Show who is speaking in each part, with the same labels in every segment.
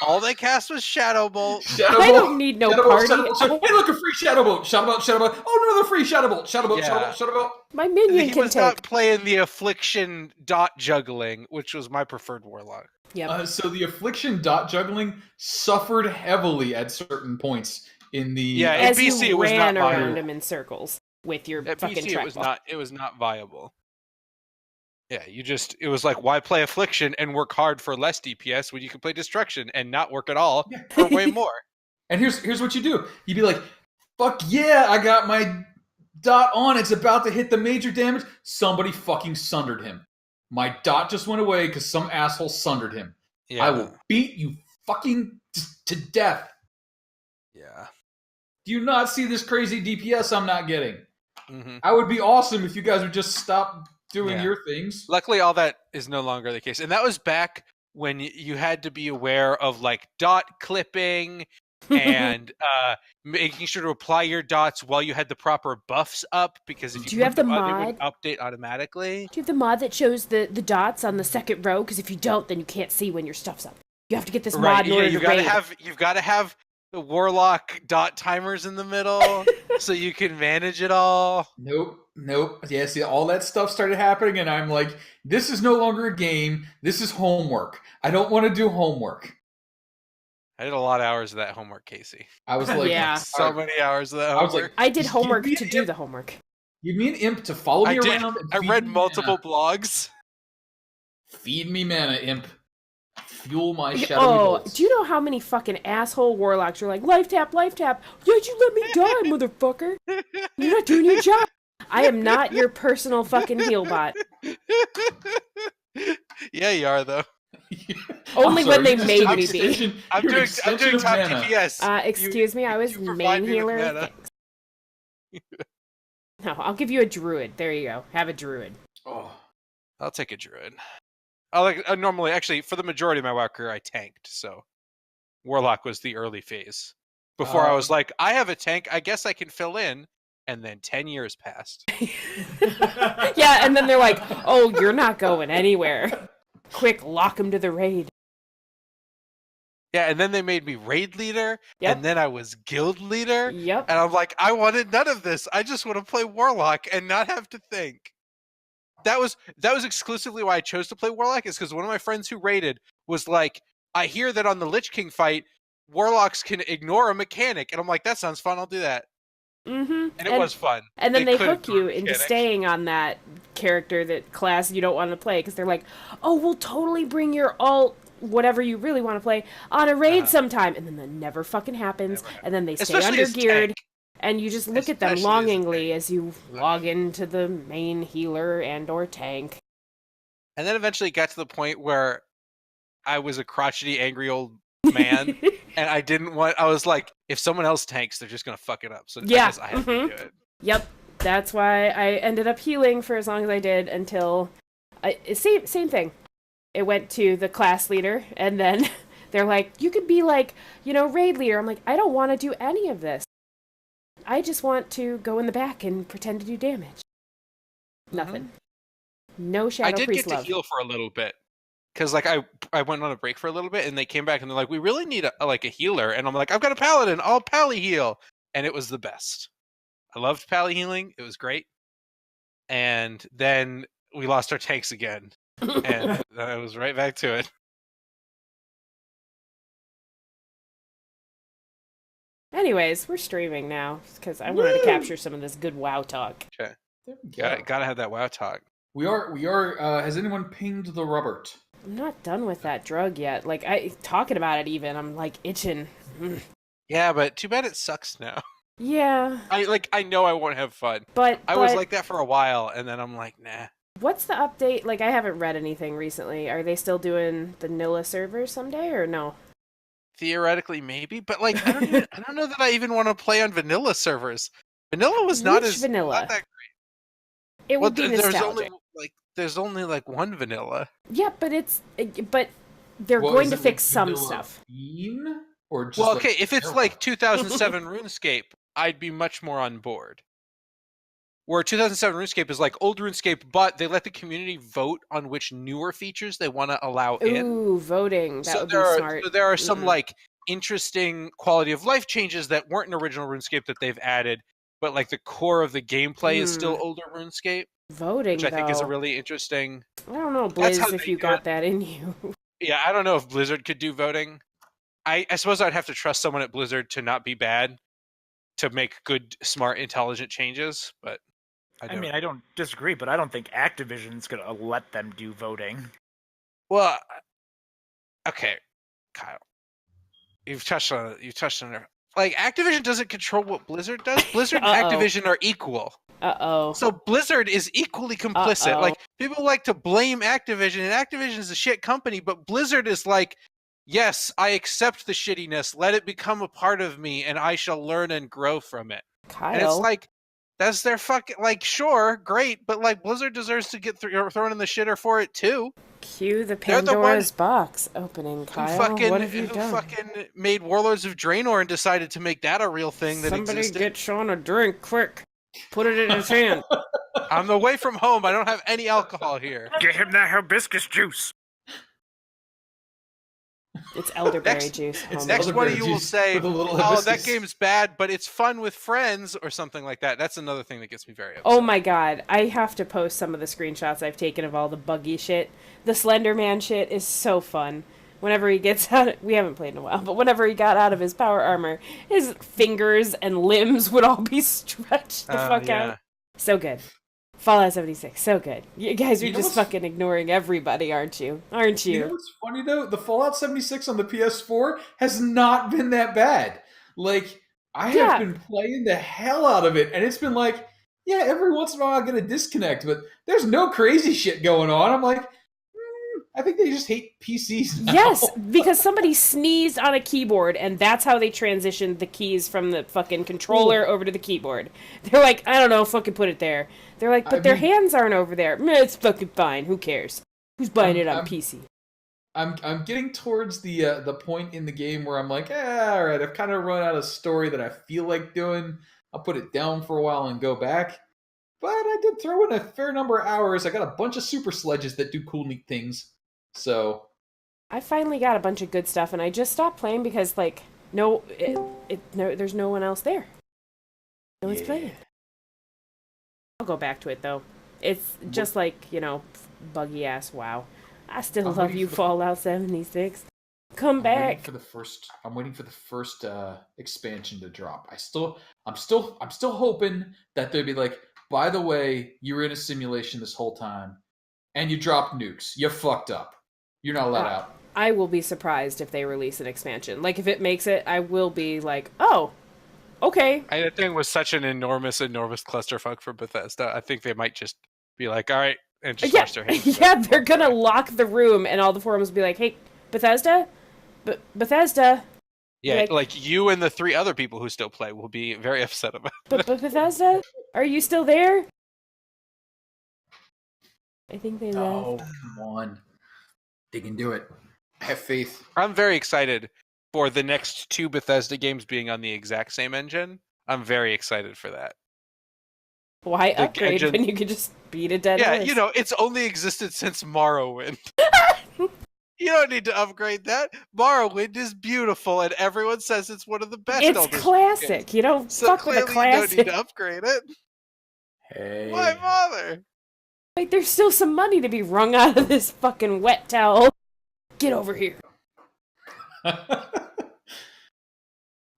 Speaker 1: All they cast was Shadow Bolt.
Speaker 2: Shadow
Speaker 3: I
Speaker 2: Bolt.
Speaker 3: don't need no
Speaker 2: Shadow
Speaker 3: party.
Speaker 2: Bolt, Shadow Bolt. Hey, look, a free Shadow Bolt. Shadow Bolt, Shadow Bolt. Oh, another free Shadow Bolt. Shadow Bolt, Shadow
Speaker 1: Yeah.
Speaker 2: Bolt, Shadow Bolt.
Speaker 3: My minion
Speaker 1: He
Speaker 3: can
Speaker 1: was
Speaker 3: take.
Speaker 1: not playing the Affliction dot juggling, which was my preferred Warlock.
Speaker 3: Yep.
Speaker 2: So the Affliction dot juggling suffered heavily at certain points in the.
Speaker 1: Yeah,
Speaker 3: As
Speaker 1: at BC
Speaker 3: you
Speaker 1: it was
Speaker 3: ran
Speaker 1: not
Speaker 3: around
Speaker 1: viable.
Speaker 3: him in circles with your
Speaker 1: At
Speaker 3: fucking
Speaker 1: BC
Speaker 3: trackball.
Speaker 1: it was not viable. Yeah, it was like, why play Affliction and work hard for less DPS when you can play Destruction and not work at all for way more?
Speaker 2: And here's what you do. You'd be like, fuck yeah, I got my dot on. It's about to hit the major damage. Somebody fucking sundered him. My dot just went away because some asshole sundered him.
Speaker 1: Yeah.
Speaker 2: I will beat you fucking to death.
Speaker 1: Yeah.
Speaker 2: Do you not see this crazy DPS I'm not getting?
Speaker 1: Mm-hmm.
Speaker 2: I would be awesome if you guys would just stop doing your things.
Speaker 1: Luckily, all that is no longer the case. And that was back when you had to be aware of like dot clipping and making sure to apply your dots while you had the proper buffs up, because if
Speaker 3: Do
Speaker 1: you
Speaker 3: you have the
Speaker 1: they
Speaker 3: mod?
Speaker 1: would update automatically.
Speaker 3: Do you have the mod that shows the dots on the second row? Because if you don't, then you can't see when your stuff's up. You have to get this mod in order to raid.
Speaker 1: You've got to have the Warlock dot timers in the middle so you can manage it all.
Speaker 2: Nope. Yeah, see, all that stuff started happening, and I'm like, this is no longer a game. This is homework. I don't want to do homework.
Speaker 1: I did a lot of hours of that homework, Casey.
Speaker 2: I was like,
Speaker 3: Yeah.
Speaker 1: So many hours of that homework.
Speaker 2: I was like,
Speaker 3: I did homework
Speaker 2: give me
Speaker 3: to
Speaker 2: an
Speaker 3: do
Speaker 2: imp.
Speaker 3: the homework.
Speaker 2: Give me an imp to follow me around.
Speaker 1: I read multiple blogs.
Speaker 2: Feed me mana, imp. Fuel my shadowy
Speaker 3: Oh,
Speaker 2: bolts.
Speaker 3: do you know how many fucking asshole warlocks are like, life tap, life tap? Why'd you let me die, motherfucker? You're not doing your job. I am not your personal fucking heal bot.
Speaker 1: Yeah, you are though.
Speaker 3: Only when they made me be.
Speaker 1: I'm doing top DPS.
Speaker 3: Excuse me, I was main healer. Thanks. No, I'll give you a druid. There you go. Have a druid.
Speaker 2: Oh,
Speaker 1: I'll take a druid. Normally, actually, for the majority of my WoW career, I tanked. So, Warlock was the early phase. Before I was like, I have a tank. I guess I can fill in. And then 10 years passed.
Speaker 3: Yeah, and then they're like, "Oh, you're not going anywhere. Quick, lock him to the raid."
Speaker 1: Yeah, and then they made me raid leader, and then I was guild leader.
Speaker 3: Yep.
Speaker 1: And I'm like, I wanted none of this. I just want to play Warlock and not have to think. That was exclusively why I chose to play Warlock, is because one of my friends who raided was like, I hear that on the Lich King fight, Warlocks can ignore a mechanic. And I'm like, that sounds fun, I'll do that.
Speaker 3: Mm-hmm.
Speaker 1: And it was fun.
Speaker 3: And then they hook you into staying on that character, that class you don't want to play, because they're like, oh, we'll totally bring your alt, whatever you really want to play, on a raid sometime. And then that never fucking happens. And then they stay under-geared, and you just look at them longingly as you log into the main healer and or tank.
Speaker 1: And then eventually it got to the point where I was a crotchety, angry old man, and I was like, if someone else tanks, they're just gonna fuck it up. So yeah. I guess I have to do it.
Speaker 3: Yep, that's why I ended up healing for as long as I did until same thing. It went to the class leader, and then they're like, you could be like, raid leader. I'm like, I don't want to do any of this. I just want to go in the back and pretend to do damage. Nothing. No shadow priest love.
Speaker 1: I did get to heal for a little bit. Because I went on a break for a little bit, and they came back and they're like, we really need a healer. And I'm like, I've got a paladin, I'll pally heal. And it was the best. I loved pally healing. It was great. And then we lost our tanks again. And I was right back to it.
Speaker 3: Anyways, we're streaming now because I wanted to capture some of this good WoW talk. Okay.
Speaker 1: Gotta have that WoW talk.
Speaker 2: We are, has anyone pinged the Robert?
Speaker 3: I'm not done with that drug yet. Like, talking about it even, I'm like itching.
Speaker 1: Yeah, but too bad it sucks now.
Speaker 3: Yeah.
Speaker 1: I know I won't have fun.
Speaker 3: But
Speaker 1: I was like that for a while, and then I'm like, nah.
Speaker 3: What's the update? Like, I haven't read anything recently. Are they still doing the Nilla servers someday, or no?
Speaker 1: Theoretically, maybe, but like, I don't know that I even want to play on vanilla servers. Vanilla was not that great.
Speaker 3: It would be nostalgic.
Speaker 1: There's only like one vanilla.
Speaker 3: Yeah, but they're going to fix some stuff.
Speaker 2: Or just
Speaker 1: okay, if it's like 2007 RuneScape, I'd be much more on board. Where 2007 RuneScape is like old RuneScape, but they let the community vote on which newer features they want to allow in.
Speaker 3: Ooh, voting. That would be smart.
Speaker 1: So there are some like interesting quality of life changes that weren't in original RuneScape that they've added, but like the core of the gameplay is still older RuneScape.
Speaker 3: Voting,
Speaker 1: which I think is a
Speaker 3: though.
Speaker 1: really interesting.
Speaker 3: I don't know, Blizz, if you got that in you.
Speaker 1: Yeah, I don't know if Blizzard could do voting. I suppose I'd have to trust someone at Blizzard to not be bad, to make good, smart, intelligent changes. But I mean,
Speaker 4: I don't disagree, but I don't think Activision's gonna let them do voting.
Speaker 1: Well, okay, Kyle, you've touched on it. Like, Activision doesn't control what Blizzard does. Blizzard and Activision are equal. So Blizzard is equally complicit. Like, people like to blame Activision, and Activision is a shit company, but Blizzard is like, yes, I accept the shittiness. Let it become a part of me, and I shall learn and grow from it.
Speaker 3: Kyle.
Speaker 1: And it's like, that's their fucking, like, sure, great, but like, Blizzard deserves to get thrown in the shitter for it too.
Speaker 3: Cue the Pandora's box opening, Kyle. What have you done?
Speaker 1: Who fucking made Warlords of Draenor and decided to make that a real thing that existed?
Speaker 3: Somebody get Sean a drink, quick. Put it in his hand.
Speaker 1: I'm away from home. I don't have any alcohol here.
Speaker 4: Get him that hibiscus juice.
Speaker 3: It's elderberry juice.
Speaker 1: Next one of you will say, oh, that game's bad, but it's fun with friends, or something like that. That's another thing that gets me very upset.
Speaker 3: Oh my god. I have to post some of the screenshots I've taken of all the buggy shit. The Slender Man shit is so fun. Whenever he gets out, we haven't played in a while, but whenever he got out of his power armor, his fingers and limbs would all be stretched the fuck out. So good. Fallout 76, so good. You guys are just fucking ignoring everybody, aren't you? Aren't you?
Speaker 2: You know what's funny, though? The Fallout 76 on the PS4 has not been that bad. Like, I have been playing the hell out of it, and it's been like, yeah, every once in a while I get a disconnect, but there's no crazy shit going on. I'm like, I think they just hate PCs now.
Speaker 3: Yes, because somebody sneezed on a keyboard, and that's how they transitioned the keys from the fucking controller over to the keyboard. They're like, I don't know, fucking put it there. They're like, but their hands aren't over there. Meh, it's fucking fine. Who cares? Who's buying it on PC?
Speaker 2: I'm getting towards the point in the game where I'm like, all right, I've kind of run out of story that I feel like doing. I'll put it down for a while and go back. But I did throw in a fair number of hours. I got a bunch of super sledges that do cool, neat things. So
Speaker 3: I finally got a bunch of good stuff, and I just stopped playing because, like, there's no one else there. No one's playing. I'll go back to it, though. It's just like, buggy ass WoW. I still love you, Fallout 76. Come back.
Speaker 2: I'm waiting for the first expansion to drop. I'm still hoping that they'd be like, by the way, you were in a simulation this whole time, and you dropped nukes. You fucked up. You're not let out.
Speaker 3: I will be surprised if they release an expansion. Like, if it makes it, I will be like, oh, okay.
Speaker 1: I think it was such an enormous clusterfuck for Bethesda. I think they might just be like, all right, and just wash their hands.
Speaker 3: Yeah, they're gonna lock the room, and all the forums will be like, hey, Bethesda? Bethesda?
Speaker 1: Yeah, like you and the 3 other people who still play will be very upset about it.
Speaker 3: But Bethesda? Are you still there? I think they left.
Speaker 2: Oh, come on. They can do it. I have faith.
Speaker 1: I'm very excited for the next 2 Bethesda games being on the exact same engine. I'm very excited for that.
Speaker 3: Why upgrade when you could just beat a dead horse?
Speaker 1: Yeah, it's only existed since Morrowind. You don't need to upgrade that. Morrowind is beautiful, and everyone says it's one of the best.
Speaker 3: It's classic.
Speaker 1: Games.
Speaker 3: Fuck with a classic.
Speaker 1: You don't need to upgrade it.
Speaker 2: Hey.
Speaker 1: Why bother?
Speaker 3: Wait, there's still some money to be wrung out of this fucking wet towel. Get over here.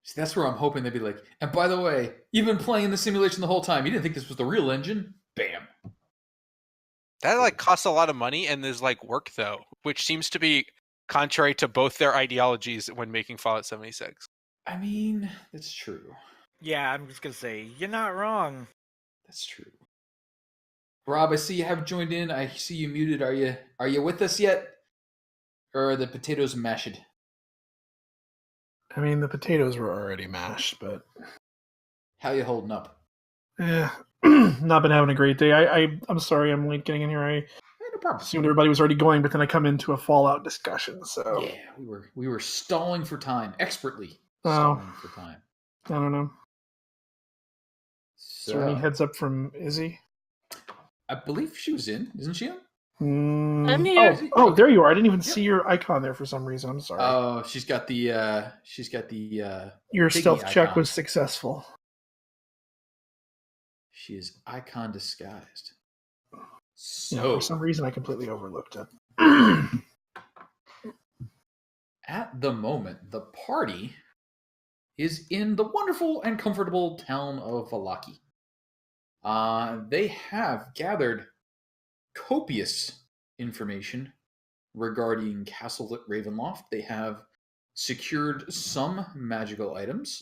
Speaker 2: See, that's where I'm hoping they'd be like, and by the way, you've been playing the simulation the whole time. You didn't think this was the real engine? Bam.
Speaker 1: That costs a lot of money, and there's work though, which seems to be contrary to both their ideologies when making Fallout 76.
Speaker 2: I mean, that's true.
Speaker 4: Yeah, I'm just gonna say you're not wrong.
Speaker 2: That's true. Rob, I see you have joined in. I see you muted. Are you with us yet? Or are the potatoes mashed?
Speaker 5: I mean, the potatoes were already mashed, but
Speaker 2: how you holding up?
Speaker 5: Yeah, not been having a great day. I'm sorry, I'm late getting in here.
Speaker 2: No problem.
Speaker 5: Assumed everybody was already going, but then I come into a Fallout discussion. So
Speaker 2: yeah, we were stalling for time, expertly
Speaker 5: stalling
Speaker 2: for time.
Speaker 5: I don't know. Is there any heads up from Izzy?
Speaker 2: I believe she was in, isn't she?
Speaker 6: I'm here.
Speaker 5: Oh, there you are. I didn't even see your icon there for some reason. I'm sorry.
Speaker 2: Oh, she's got the
Speaker 5: Your
Speaker 2: piggy
Speaker 5: stealth check
Speaker 2: icon.
Speaker 5: was successful.
Speaker 2: She is icon disguised.
Speaker 5: Yeah,
Speaker 2: So
Speaker 5: for some reason, I completely overlooked it.
Speaker 2: at the moment, the party is in the wonderful and comfortable town of Valaki. They have gathered copious information regarding Castle Ravenloft. They have secured some magical items,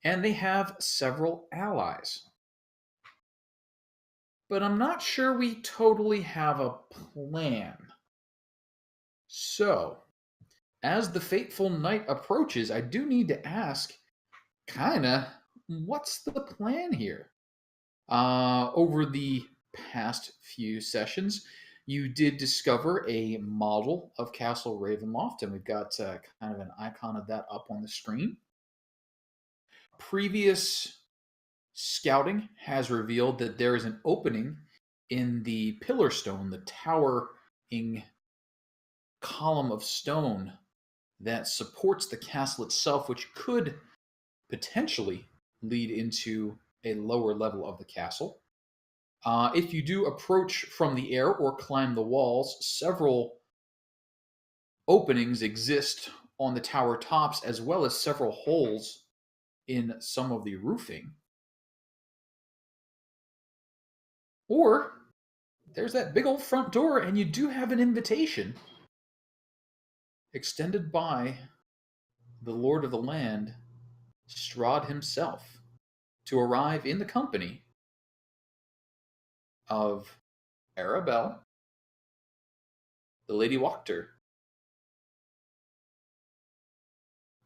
Speaker 2: and they have several allies. But I'm not sure we totally have a plan. So, as the fateful night approaches, I do need to ask, kinda, what's the plan here? Over the past few sessions, you did discover a model of Castle Ravenloft, and we've got kind of an icon of that up on the screen. Previous scouting has revealed that there is an opening in the pillar stone, the towering column of stone that supports the castle itself, which could potentially lead into a lower level of the castle. If you do approach from the air or climb the walls, several openings exist on the tower tops, as well as several holes in some of the roofing. Or there's that big old front door, and you do have an invitation extended by the Lord of the Land, Strahd himself, to arrive in the company of Arabelle, the Lady Wachter,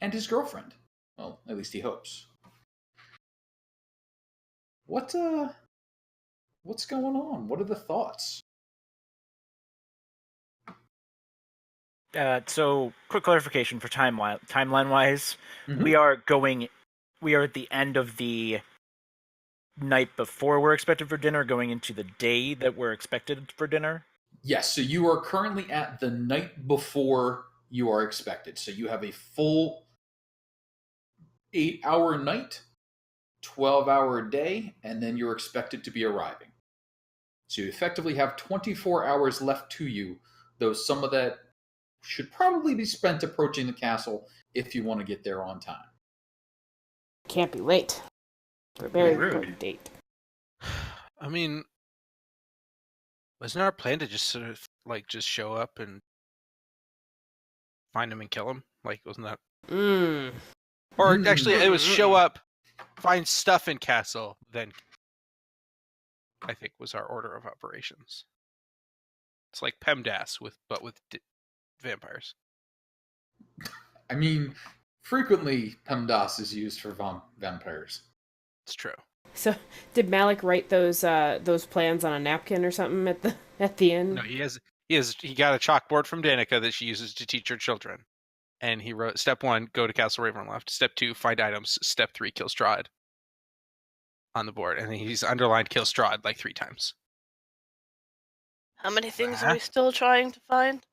Speaker 2: and his girlfriend. Well, at least he hopes. What's going on? What are the thoughts?
Speaker 4: So, quick clarification for timeline-wise.
Speaker 2: Mhm.
Speaker 4: We are at the end of the night before we're expected for dinner, going into the day that we're expected for dinner.
Speaker 2: Yes, so you are currently at the night before you are expected. So you have a full 8-hour night, 12-hour day, and then you're expected to be arriving. So you effectively have 24 hours left to you, though some of that should probably be spent approaching the castle if you want to get there on time.
Speaker 3: Can't be late for a very
Speaker 4: Rude.
Speaker 3: important date.
Speaker 1: I mean, wasn't our plan to just sort of like just show up and find him and kill him? Like, wasn't that? Or actually, it was show up, find stuff in castle, then I think was our order of operations. It's like PEMDAS with vampires.
Speaker 2: I mean, frequently PEMDAS is used for vampires.
Speaker 1: It's true.
Speaker 3: So, did Malik write those plans on a napkin or something at the end?
Speaker 1: No, he got a chalkboard from Danica that she uses to teach her children. And he wrote, step 1, go to Castle Ravenloft. Step 2, find items. Step 3, kill Strahd on the board. And he's underlined kill Strahd like 3 times.
Speaker 6: How many things are we still trying to find?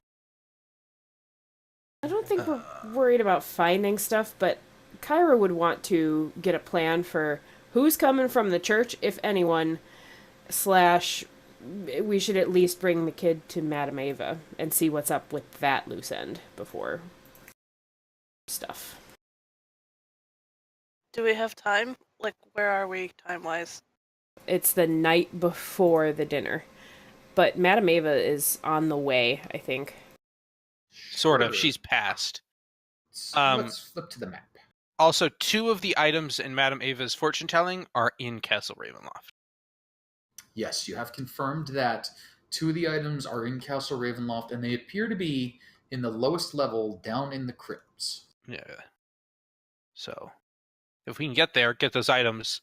Speaker 3: I don't think we're worried about finding stuff, but Kyra would want to get a plan for who's coming from the church, if anyone, / we should at least bring the kid to Madam Eva and see what's up with that loose end before stuff.
Speaker 6: Do we have time? Like, where are we time-wise?
Speaker 3: It's the night before the dinner. But Madam Eva is on the way, I think.
Speaker 1: Sort of. She's passed.
Speaker 2: Let's flip to the map.
Speaker 1: Also, 2 of the items in Madam Eva's fortune telling are in Castle Ravenloft.
Speaker 2: Yes, you have confirmed that 2 of the items are in Castle Ravenloft, and they appear to be in the lowest level down in the crypts.
Speaker 1: Yeah. So, if we can get there, get those items,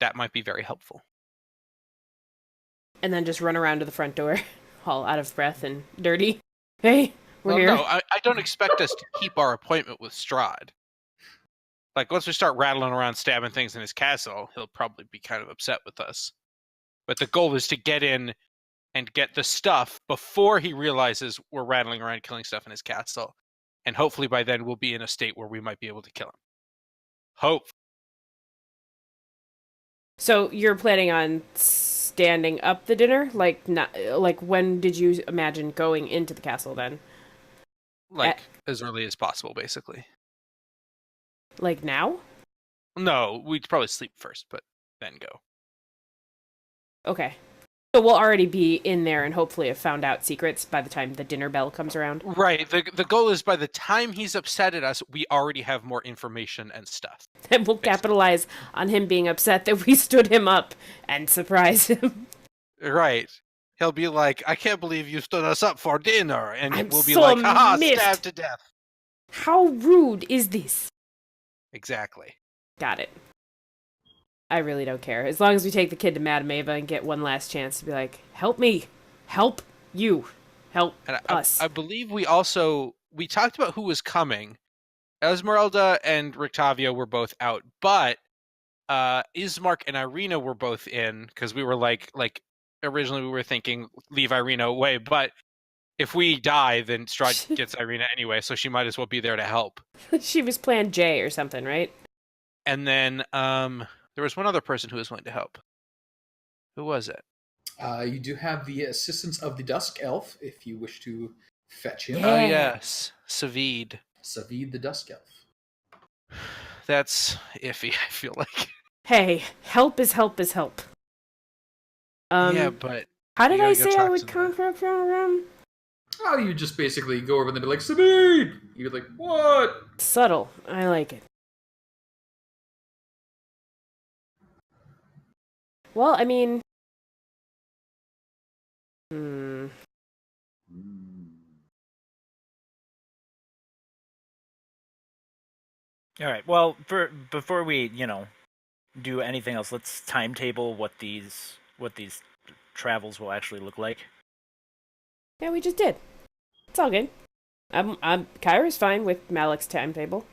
Speaker 1: that might be very helpful.
Speaker 3: And then just run around to the front door, all out of breath and dirty. Hey, we're
Speaker 1: Well,
Speaker 3: here.
Speaker 1: no, I don't expect us to keep our appointment with Strahd. like once we start rattling around stabbing things in his castle, he'll probably be kind of upset with us. But the goal is to get in and get the stuff before he realizes we're rattling around killing stuff in his castle. And hopefully by then we'll be in a state where we might be able to kill him. Hope.
Speaker 3: So you're planning on standing up the dinner? Like, not, like when did you imagine going into the castle then?
Speaker 1: Like, as early as possible, basically.
Speaker 3: Like now?
Speaker 1: No, we'd probably sleep first, but then go.
Speaker 3: Okay. So we'll already be in there and hopefully have found out secrets by the time the dinner bell comes around.
Speaker 1: Right. The goal is by the time he's upset at us, we already have more information and stuff.
Speaker 3: And we'll capitalize on him being upset that we stood him up and surprise him.
Speaker 1: Right. He'll be like, I can't believe you stood us up for dinner. And
Speaker 3: I'm
Speaker 1: we'll be
Speaker 3: so
Speaker 1: like, haha,
Speaker 3: miffed.
Speaker 1: stabbed to death.
Speaker 3: How rude is this?
Speaker 1: Exactly.
Speaker 3: Got it. I really don't care. As long as we take the kid to Madam Eva and get one last chance to be like, help me. Help you. Help
Speaker 1: And
Speaker 3: us.
Speaker 1: I believe we talked about who was coming. Esmeralda and Rictavia were both out, but Ismark and Irina were both in, because we were like originally we were thinking leave Irina away, but if we die, then Strahd gets Irina anyway, so she might as well be there to help.
Speaker 3: She was Plan J or something, right?
Speaker 1: And then there was one other person who was willing to help. Who was it?
Speaker 2: You do have the assistance of the Dusk Elf if you wish to fetch him.
Speaker 3: Yeah.
Speaker 1: Oh yes, Savid.
Speaker 2: Savid the Dusk Elf.
Speaker 1: That's iffy, I feel like.
Speaker 3: Hey, help is help is help.
Speaker 1: Yeah, but
Speaker 3: how did
Speaker 1: you
Speaker 3: I
Speaker 1: gotta go
Speaker 3: say I
Speaker 1: talk
Speaker 3: would
Speaker 1: to
Speaker 3: come from?
Speaker 2: Oh, you just basically go over there and be like, Savid! You're like, what?
Speaker 3: Subtle. I like it. Well, I mean...
Speaker 4: All right. Well, before we, do anything else, let's timetable what these travels will actually look like.
Speaker 3: Yeah, we just did. It's all good. Kyra's fine with Malik's timetable.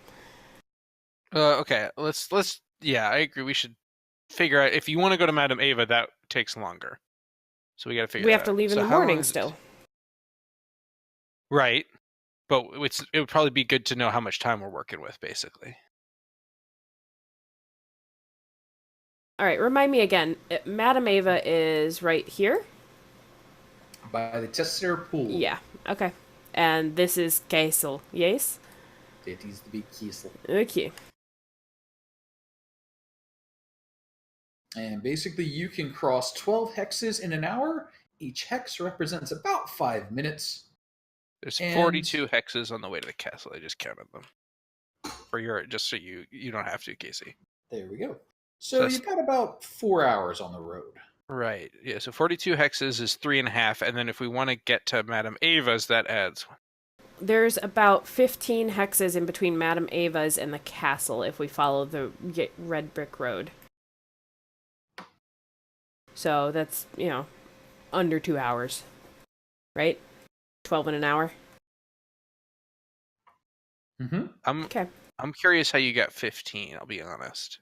Speaker 1: Okay, let's yeah, I agree. We should figure out if you want to go to Madam Eva, that takes longer. So we got to figure.
Speaker 3: We have to leave in the morning still.
Speaker 1: Right, but it would probably be good to know how much time we're working with, basically.
Speaker 3: All right, remind me again. Madam Eva is right here.
Speaker 2: By the Tesseract pool.
Speaker 3: Yeah. Okay. And this is Castle. Yes.
Speaker 2: It is the big castle.
Speaker 3: Okay.
Speaker 2: And basically, you can cross 12 hexes in an hour. Each hex represents about 5 minutes.
Speaker 1: There's 42 hexes on the way to the castle. I just counted them. For just so you don't have to, Casey.
Speaker 2: There we go. So you've got about 4 hours on the road.
Speaker 1: Right. Yeah. So 42 hexes is 3.5, and then if we want to get to Madam Eva's, that adds.
Speaker 3: There's about 15 hexes in between Madam Eva's and the castle if we follow the red brick road. So that's, under 2 hours. Right? 12 in an hour.
Speaker 2: Mm-hmm.
Speaker 3: Okay.
Speaker 1: I'm curious how you got 15, I'll be honest.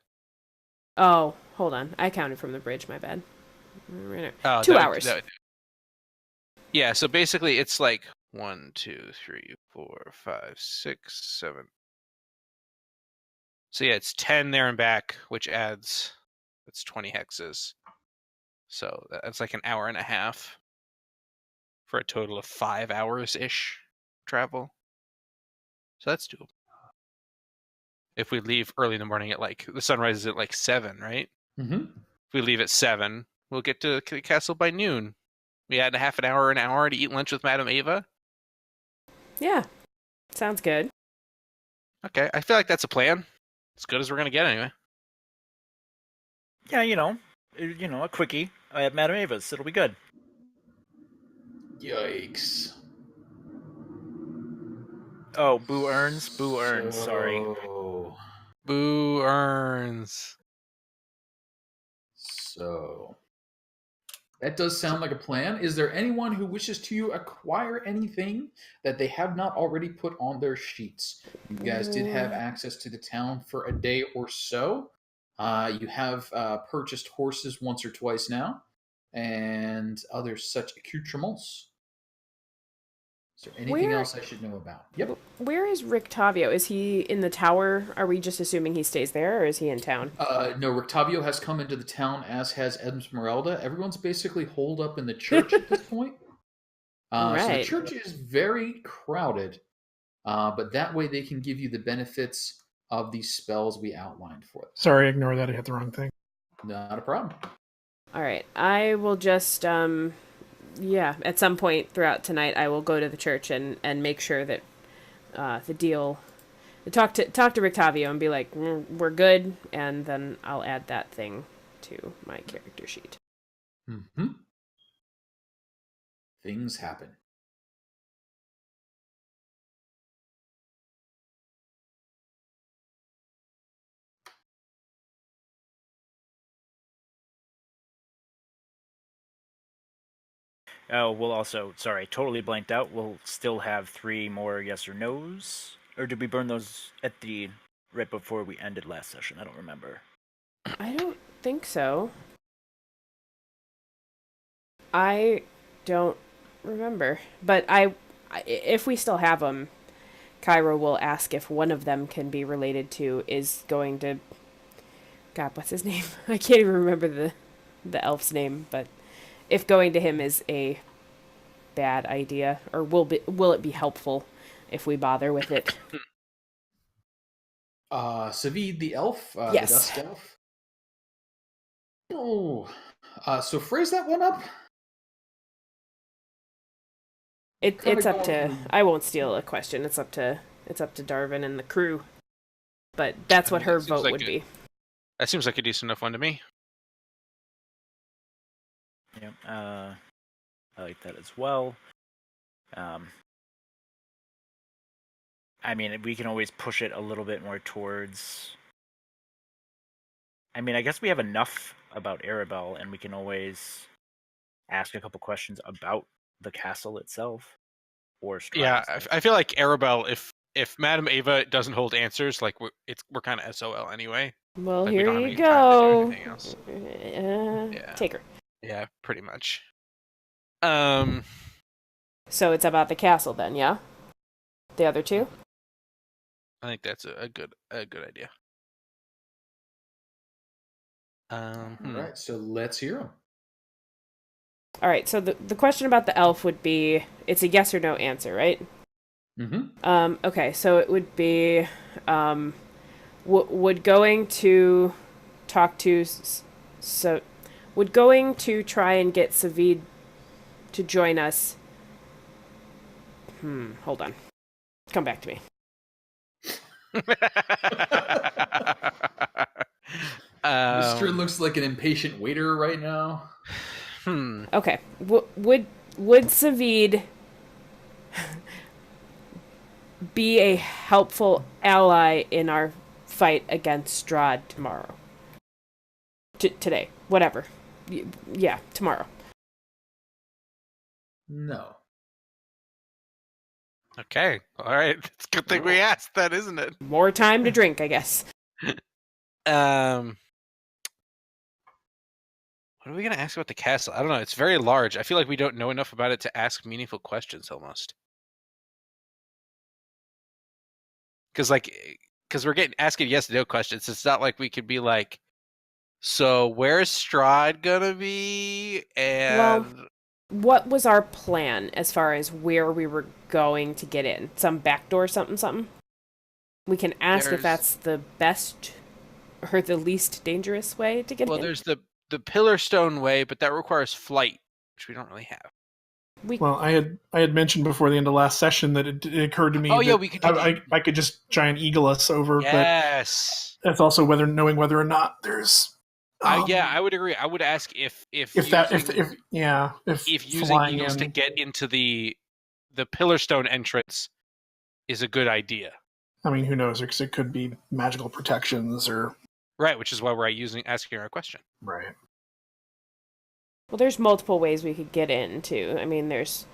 Speaker 3: Oh, hold on. I counted from the bridge, my bad.
Speaker 1: Oh,
Speaker 3: 2 hours.
Speaker 1: Yeah, so basically it's like 1, 2, 3, 4, 5, 6, 7. So yeah, it's 10 there and back, which adds, that's 20 hexes. So that's like an hour and a half for a total of 5 hours-ish travel. So that's doable. If we leave early in the morning at the sun rises at 7, right?
Speaker 2: Mm-hmm.
Speaker 1: If we leave at 7, we'll get to the castle by noon. We had an hour to eat lunch with Madam Eva.
Speaker 3: Yeah. Sounds good.
Speaker 1: Okay, I feel like that's a plan. As good as we're gonna get anyway.
Speaker 4: Yeah, a quickie at Madam Eva's. It'll be good.
Speaker 2: Yikes.
Speaker 4: Oh, boo earns, sorry.
Speaker 1: Boo earns.
Speaker 2: So, That does sound like a plan. Is there anyone who wishes to acquire anything that they have not already put on their sheets? You guys did have access to the town for a day or so. You have purchased horses once or twice now, and other such accoutrements. Is there anything else I should know about? Yep.
Speaker 3: Where is Rictavio? Is he in the tower? Are we just assuming he stays there, or is he in town?
Speaker 2: No, Rictavio has come into the town, as has Esmeralda. Everyone's basically holed up in the church at this point.
Speaker 3: Right.
Speaker 2: So the church is very crowded, but that way they can give you the benefits of these spells we outlined for them.
Speaker 5: Sorry, ignore that. I hit the wrong thing.
Speaker 2: Not a problem.
Speaker 3: All right. I will just, at some point throughout tonight, I will go to the church and make sure that the deal... Talk to Rictavio and be like, we're good, and then I'll add that thing to my character sheet.
Speaker 2: Mm-hmm. Things happen.
Speaker 4: Oh, we'll also, sorry, totally blanked out. We'll still have 3 more yes or no's. Or did we burn those right before we ended last session? I don't remember.
Speaker 3: I don't think so. I don't remember. But if we still have them, Cairo will ask if one of them can be related to is going to... God, what's his name? I can't even remember the elf's name, but if going to him is a bad idea, or will it be helpful if we bother with it?
Speaker 2: Savid the elf,
Speaker 3: yes.
Speaker 2: The dust elf. Oh, so phrase that one up.
Speaker 3: It's up to. I won't steal a question. It's up to Darvin and the crew. But that's what her vote would be.
Speaker 1: That seems like a decent enough one to me.
Speaker 4: Yep. I like that as well. I mean, we can always push it a little bit more towards... I mean, I guess we have enough about Arabelle, and we can always ask a couple questions about the castle itself. Or Strahd.
Speaker 1: Yeah, I feel like Arabelle, if Madam Eva doesn't hold answers, like we're kind of SOL anyway.
Speaker 3: Well,
Speaker 1: like,
Speaker 3: here you go.
Speaker 1: Yeah.
Speaker 3: Take her.
Speaker 1: Yeah, pretty much.
Speaker 3: So it's about the castle then, yeah? The other 2?
Speaker 1: I think that's a good idea.
Speaker 2: All right, so let's hear them.
Speaker 3: All right, so the question about the elf would be, it's a yes or no answer, right?
Speaker 2: Mm-hmm.
Speaker 3: Okay, so it would be, would going to talk to, would going to try and get Savid to join us, hold on, come back to me.
Speaker 2: Mr. looks like an impatient waiter right now.
Speaker 3: Okay. Would Savid be a helpful ally in our fight against Strahd tomorrow? Today. Whatever. Yeah, tomorrow.
Speaker 2: No.
Speaker 1: Okay. All right. It's a good thing we asked that, isn't it?
Speaker 3: More time to drink, I guess.
Speaker 1: What are we going to ask about the castle? I don't know. It's very large. I feel like we don't know enough about it to ask meaningful questions almost. Because we're asking yes no questions. It's not like we could be like, so where's Strahd gonna be? And
Speaker 3: well, what was our plan as far as where we were going to get in? Some backdoor something? We can ask if that's the best or the least dangerous way to get in.
Speaker 1: Well, there's the Pillar Stone way, but that requires flight, which we don't really have.
Speaker 5: Well, I had mentioned before the end of last session that it occurred to me that
Speaker 1: we could
Speaker 5: I could just try and eagle us over,
Speaker 1: yes.
Speaker 5: But that's also knowing whether or not there's
Speaker 1: I would agree. I would ask if using eagles to get into the Pillar Stone entrance is a good idea.
Speaker 5: I mean, who knows? Because it could be magical protections or
Speaker 1: right, which is why we're asking our question.
Speaker 5: Right.
Speaker 3: Well, there's multiple ways we could get in, too. I mean, there's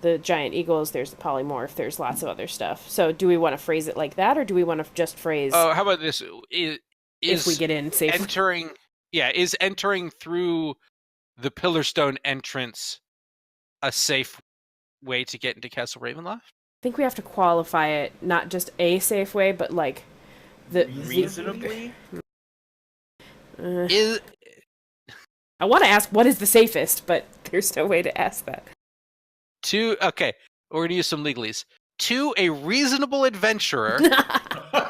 Speaker 3: the giant eagles, there's the polymorph, there's lots of other stuff. So do we want to phrase it like that, or do we want to just phrase...
Speaker 1: Oh, how about this? Is
Speaker 3: if we get in safely?
Speaker 1: Is entering through the Pillarstone entrance a safe way to get into Castle Ravenloft?
Speaker 3: I think we have to qualify it, not just a safe way, but like the
Speaker 4: reasonably.
Speaker 1: I
Speaker 3: want to ask what is the safest, but there's no way to ask that.
Speaker 1: Okay, we're gonna use some legalese. To a reasonable adventurer,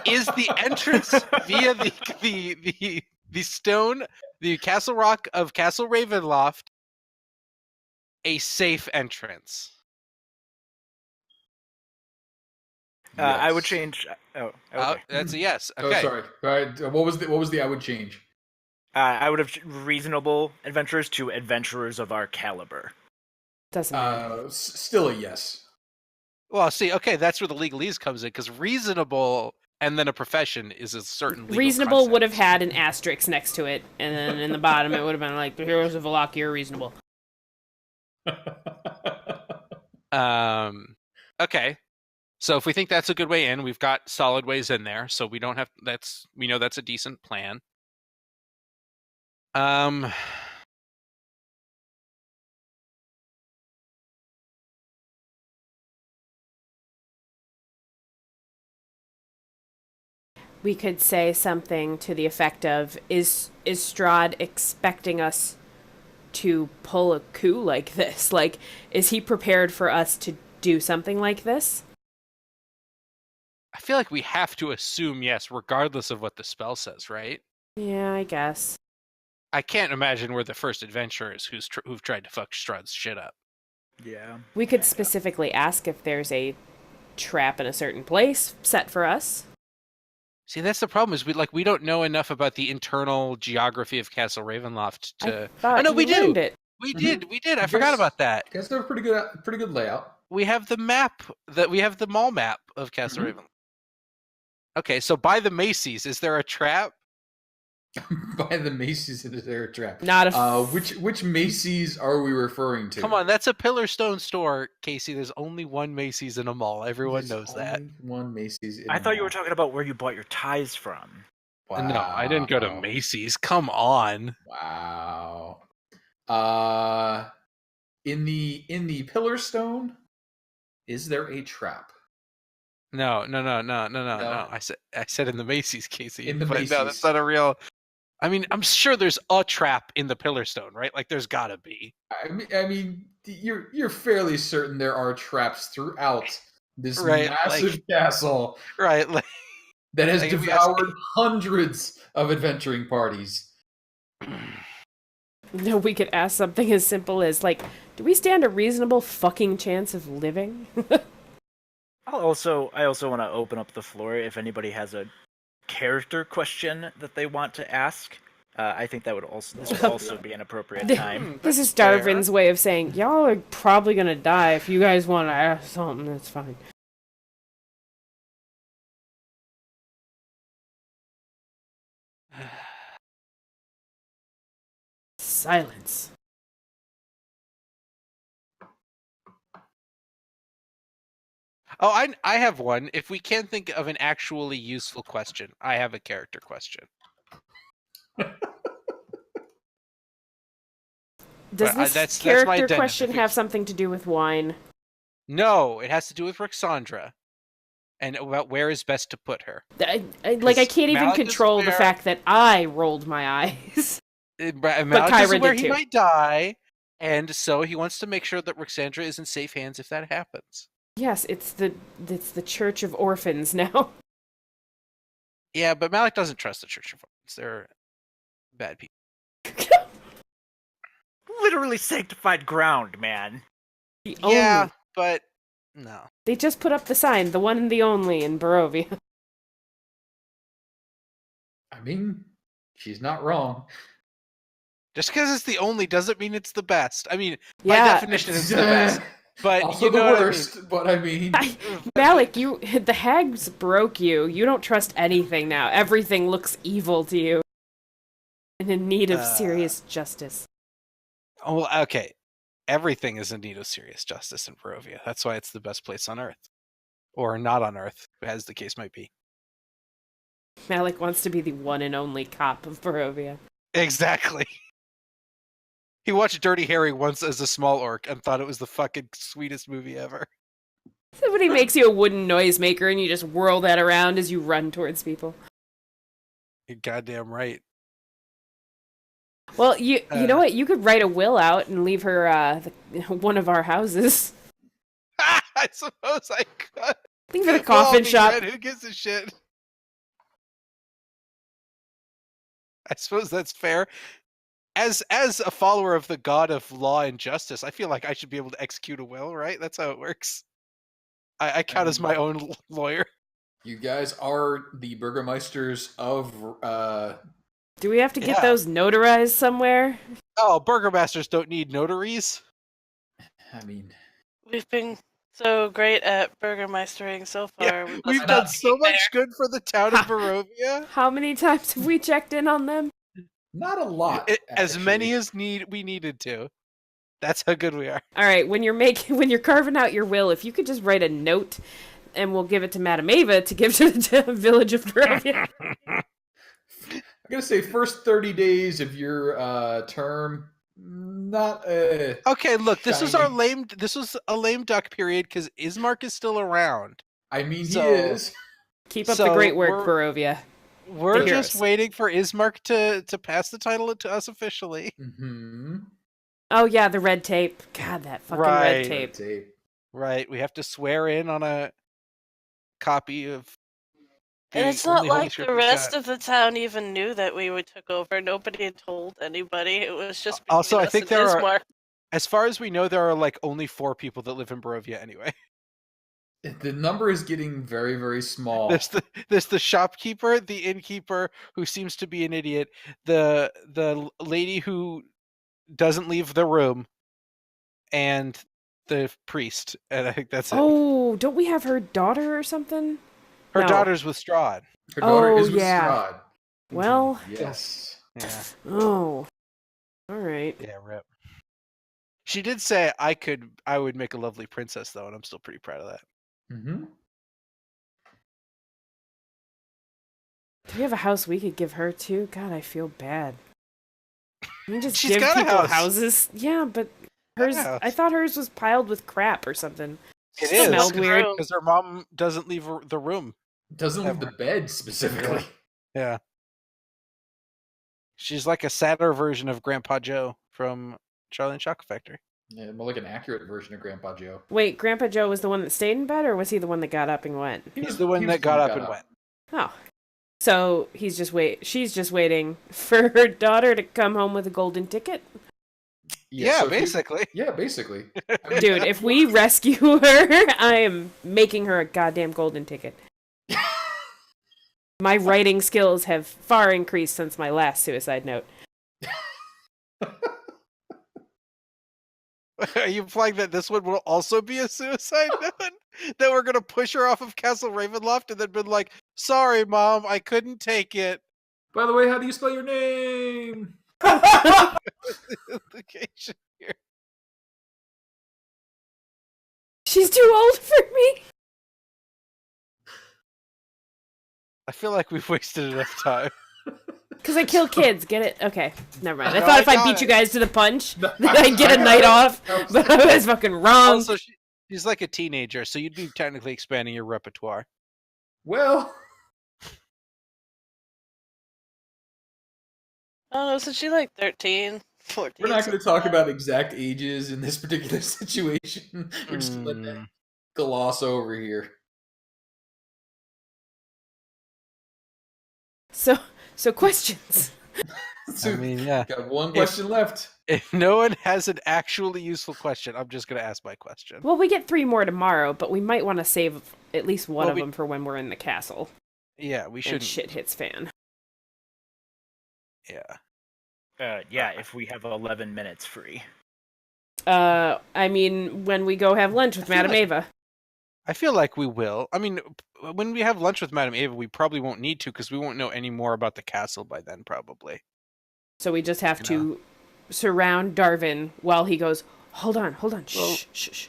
Speaker 1: is the entrance via the stone, the castle rock of Castle Ravenloft, a safe entrance?
Speaker 2: Yes.
Speaker 4: I would change. Oh, okay.
Speaker 1: That's a yes. Okay.
Speaker 2: Oh, sorry. All right. What was the I would change?
Speaker 4: I would have reasonable adventurers to adventurers of our caliber.
Speaker 3: Doesn't matter.
Speaker 2: Still a yes.
Speaker 1: Well, see, okay, that's where the legalese comes in, because reasonable and then a profession is a certain legal
Speaker 3: reasonable
Speaker 1: concept.
Speaker 3: would have had an asterisk next to it, and then in the bottom it would have been like, the heroes of Valaki are reasonable.
Speaker 1: Okay. So if we think that's a good way in, we've got solid ways in there, so we don't have we know that's a decent plan.
Speaker 3: We could say something to the effect of, is Strahd expecting us to pull a coup like this? Like, is he prepared for us to do something like this?
Speaker 1: I feel like we have to assume yes, regardless of what the spell says, right?
Speaker 3: Yeah, I guess.
Speaker 1: I can't imagine we're the first adventurers who've tried to fuck Strahd's shit up.
Speaker 4: Yeah.
Speaker 3: We could specifically ask if there's a trap in a certain place set for us.
Speaker 1: See, that's the problem, is we don't know enough about the internal geography of Castle Ravenloft to... We
Speaker 3: learned
Speaker 1: do!
Speaker 3: It.
Speaker 1: We did! I forgot about that.
Speaker 2: I guess they're a pretty good layout.
Speaker 1: We have the map, we have the mall map of Castle Ravenloft. Okay, so by the Macy's, is there a trap?
Speaker 2: By the Macy's, is there a trap?
Speaker 3: Not
Speaker 2: which Macy's are we referring to?
Speaker 1: Come on, that's a Pillarstone store, Casey. There's only one Macy's in a mall. Everyone knows that.
Speaker 2: One Macy's in
Speaker 4: I
Speaker 2: a
Speaker 4: thought you
Speaker 2: mall.
Speaker 4: were talking about where you bought your ties from.
Speaker 2: Wow.
Speaker 1: No, I didn't go to Macy's. Come on.
Speaker 2: Wow. In the Pillarstone, is there a trap?
Speaker 1: No. I said in the Macy's, Casey.
Speaker 2: In the
Speaker 1: but
Speaker 2: Macy's.
Speaker 1: No, that's not a real. I mean, I'm sure there's a trap in the Pillarstone, right? Like, there's gotta be.
Speaker 2: I mean, you're fairly certain there are traps throughout this
Speaker 1: Right,
Speaker 2: massive castle,
Speaker 1: right? Like,
Speaker 2: that has devoured hundreds of adventuring parties.
Speaker 3: No, we could ask something as simple as, like, do we stand a reasonable fucking chance of living?
Speaker 4: I also want to open up the floor if anybody has a character question that they want to ask. I think this would also be an appropriate time.
Speaker 3: This is Darvin's way of saying, y'all are probably gonna die. If you guys want to ask something, that's fine. Silence.
Speaker 1: Oh, I have one. If we can't think of an actually useful question, I have a character question.
Speaker 3: Does this character question have something to do with wine?
Speaker 1: No, it has to do with Roxandra. And about where is best to put her.
Speaker 3: I can't even control the fact that I rolled my eyes.
Speaker 1: But Kyra is where he might die, and so he wants to make sure that Roxandra is in safe hands if that happens.
Speaker 3: Yes, it's the Church of Orphans now.
Speaker 1: Yeah, but Malik doesn't trust the Church of Orphans. They're bad people.
Speaker 4: Literally sanctified ground, man.
Speaker 1: Yeah, but no.
Speaker 3: They just put up the sign, the one and the only in Barovia.
Speaker 2: I mean, she's not wrong.
Speaker 1: Just because it's the only doesn't mean it's the best. I mean, by definition, it's the best. But
Speaker 2: also
Speaker 1: you know
Speaker 2: the worst, but I mean...
Speaker 3: Malik, the hags broke you. You don't trust anything now. Everything looks evil to you. And in need of serious justice.
Speaker 1: Oh, okay. Everything is in need of serious justice in Barovia. That's why it's the best place on Earth. Or not on Earth, as the case might be.
Speaker 3: Malik wants to be the one and only cop of Barovia.
Speaker 1: Exactly. He watched Dirty Harry once as a small orc and thought it was the fucking sweetest movie ever.
Speaker 3: Somebody makes you a wooden noisemaker and you just whirl that around as you run towards people.
Speaker 1: You're goddamn right.
Speaker 3: Well, you know what? You could write a will out and leave her one of our houses.
Speaker 1: I suppose I could.
Speaker 3: Leave her the
Speaker 1: We'll all
Speaker 3: coffin
Speaker 1: be
Speaker 3: shop.
Speaker 1: dead. Who gives a shit? I suppose that's fair. As a follower of the god of law and justice, I feel like I should be able to execute a will, right? That's how it works. I count as my own lawyer.
Speaker 2: You guys are the burgomeisters of.
Speaker 3: Do we have to get those notarized somewhere?
Speaker 1: Oh, burgomasters don't need notaries.
Speaker 2: I mean,
Speaker 6: We've been so great at burgermeistering so far.
Speaker 1: Yeah, we've done so much good for the town of Barovia.
Speaker 3: How many times have we checked in on them?
Speaker 2: not a lot.
Speaker 1: As many
Speaker 2: actually.
Speaker 1: as we needed to. That's how good we are.
Speaker 3: All right, when you're carving out your will, if you could just write a note, and we'll give it to Madam Eva to give to the village of Barovia.
Speaker 2: I'm gonna say first 30 days of your term. Not
Speaker 1: Okay, look, this was
Speaker 2: shining.
Speaker 1: This was a lame duck period because Ismark is still around.
Speaker 2: I mean,
Speaker 1: So-
Speaker 2: he is.
Speaker 3: Keep up the great work, Barovia.
Speaker 1: We're
Speaker 3: The
Speaker 1: just
Speaker 3: heroes.
Speaker 1: waiting for Ismark to pass the title to us officially.
Speaker 2: Mm-hmm.
Speaker 3: Oh yeah, the red tape. God, that fucking red
Speaker 1: Right.
Speaker 3: tape.
Speaker 1: Right, we have to swear in on a copy of.
Speaker 6: And it's not like the rest of the town even knew that we took over. Nobody had told anybody. It was just between
Speaker 1: Also, I
Speaker 6: us
Speaker 1: think
Speaker 6: and
Speaker 1: there are-
Speaker 6: Ismark.
Speaker 1: As far as we know, there are like only 4 people that live in Barovia anyway.
Speaker 2: The number is getting very, very small.
Speaker 1: There's the shopkeeper, the innkeeper who seems to be an idiot, the lady who doesn't leave the room, and the priest. And I think that's it.
Speaker 3: Oh, don't we have her daughter or something?
Speaker 1: Her
Speaker 3: no.
Speaker 1: daughter's with Strahd.
Speaker 2: Her daughter
Speaker 3: Oh,
Speaker 2: is with
Speaker 3: yeah.
Speaker 2: Strahd.
Speaker 3: Well,
Speaker 2: Yes.
Speaker 1: Yeah,
Speaker 3: oh, all right.
Speaker 1: yeah, rip. She did say I would make a lovely princess though, and I'm still pretty proud of that.
Speaker 2: Mm-hmm.
Speaker 3: Do we have a house we could give her too? God, I feel bad. We just
Speaker 1: She's
Speaker 3: give
Speaker 1: got a
Speaker 3: people
Speaker 1: house.
Speaker 3: houses. Yeah, but hers.
Speaker 1: house.
Speaker 3: I thought hers was piled with crap or something.
Speaker 1: It
Speaker 3: It smelled
Speaker 1: is
Speaker 3: weird.
Speaker 1: because her mom doesn't leave the room.
Speaker 2: Doesn't leave the bed specifically.
Speaker 1: Yeah. She's like a sadder version of Grandpa Joe from Charlie and Chocolate Factory.
Speaker 2: Yeah, more like an accurate version of Grandpa Joe.
Speaker 3: Wait, Grandpa Joe was the one that stayed in bed, or was he the one that got up and went?
Speaker 1: He's the one that got up and went.
Speaker 3: Oh, so he's just She's just waiting for her daughter to come home with a golden ticket.
Speaker 1: Yeah,
Speaker 2: so if you-
Speaker 1: basically.
Speaker 2: Yeah, basically.
Speaker 3: Dude, if we rescue her, I am making her a goddamn golden ticket. My writing skills have far increased since my last suicide note.
Speaker 1: Are you implying that this one will also be a suicide note? That we're gonna push her off of Castle Ravenloft and then been like, "Sorry, Mom, I couldn't take it."
Speaker 2: By the way, how do you spell your name?
Speaker 1: Implication here.
Speaker 3: She's too old for me.
Speaker 1: I feel like we've wasted enough time.
Speaker 3: Because I kill kids. Get it? Okay, never mind. I
Speaker 1: No,
Speaker 3: thought
Speaker 1: I
Speaker 3: if I
Speaker 1: got
Speaker 3: beat
Speaker 1: it.
Speaker 3: you guys to the punch, that I'd get a night off. But I was fucking wrong.
Speaker 1: Also, she's like a teenager, so you'd be technically expanding your repertoire.
Speaker 2: Well,
Speaker 6: I don't know, so she like 13, 14.
Speaker 2: we're not going to
Speaker 6: something
Speaker 2: talk
Speaker 6: like that.
Speaker 2: about exact ages in this particular situation. We're just going to let that gloss over here.
Speaker 3: So questions.
Speaker 2: So,
Speaker 1: I mean, yeah.
Speaker 2: got one question left.
Speaker 1: If no one has an actually useful question, I'm just gonna ask my question.
Speaker 3: Well, we get 3 more tomorrow, but we might want to save at least one
Speaker 1: Well,
Speaker 3: of
Speaker 1: we-
Speaker 3: them for when we're in the castle.
Speaker 1: Yeah, we
Speaker 3: And
Speaker 1: should.
Speaker 3: shit hits fan.
Speaker 1: Yeah.
Speaker 4: Yeah, if we have 11 minutes free.
Speaker 3: I mean, when we go have lunch with
Speaker 1: I feel
Speaker 3: Madam
Speaker 1: like-
Speaker 3: Eva.
Speaker 1: I feel like we will. I mean, when we have lunch with Madam Eva, we probably won't need to because we won't know any more about the castle by then, probably.
Speaker 3: So we just have
Speaker 1: You
Speaker 3: to surround Darvin while he goes, hold on, shh.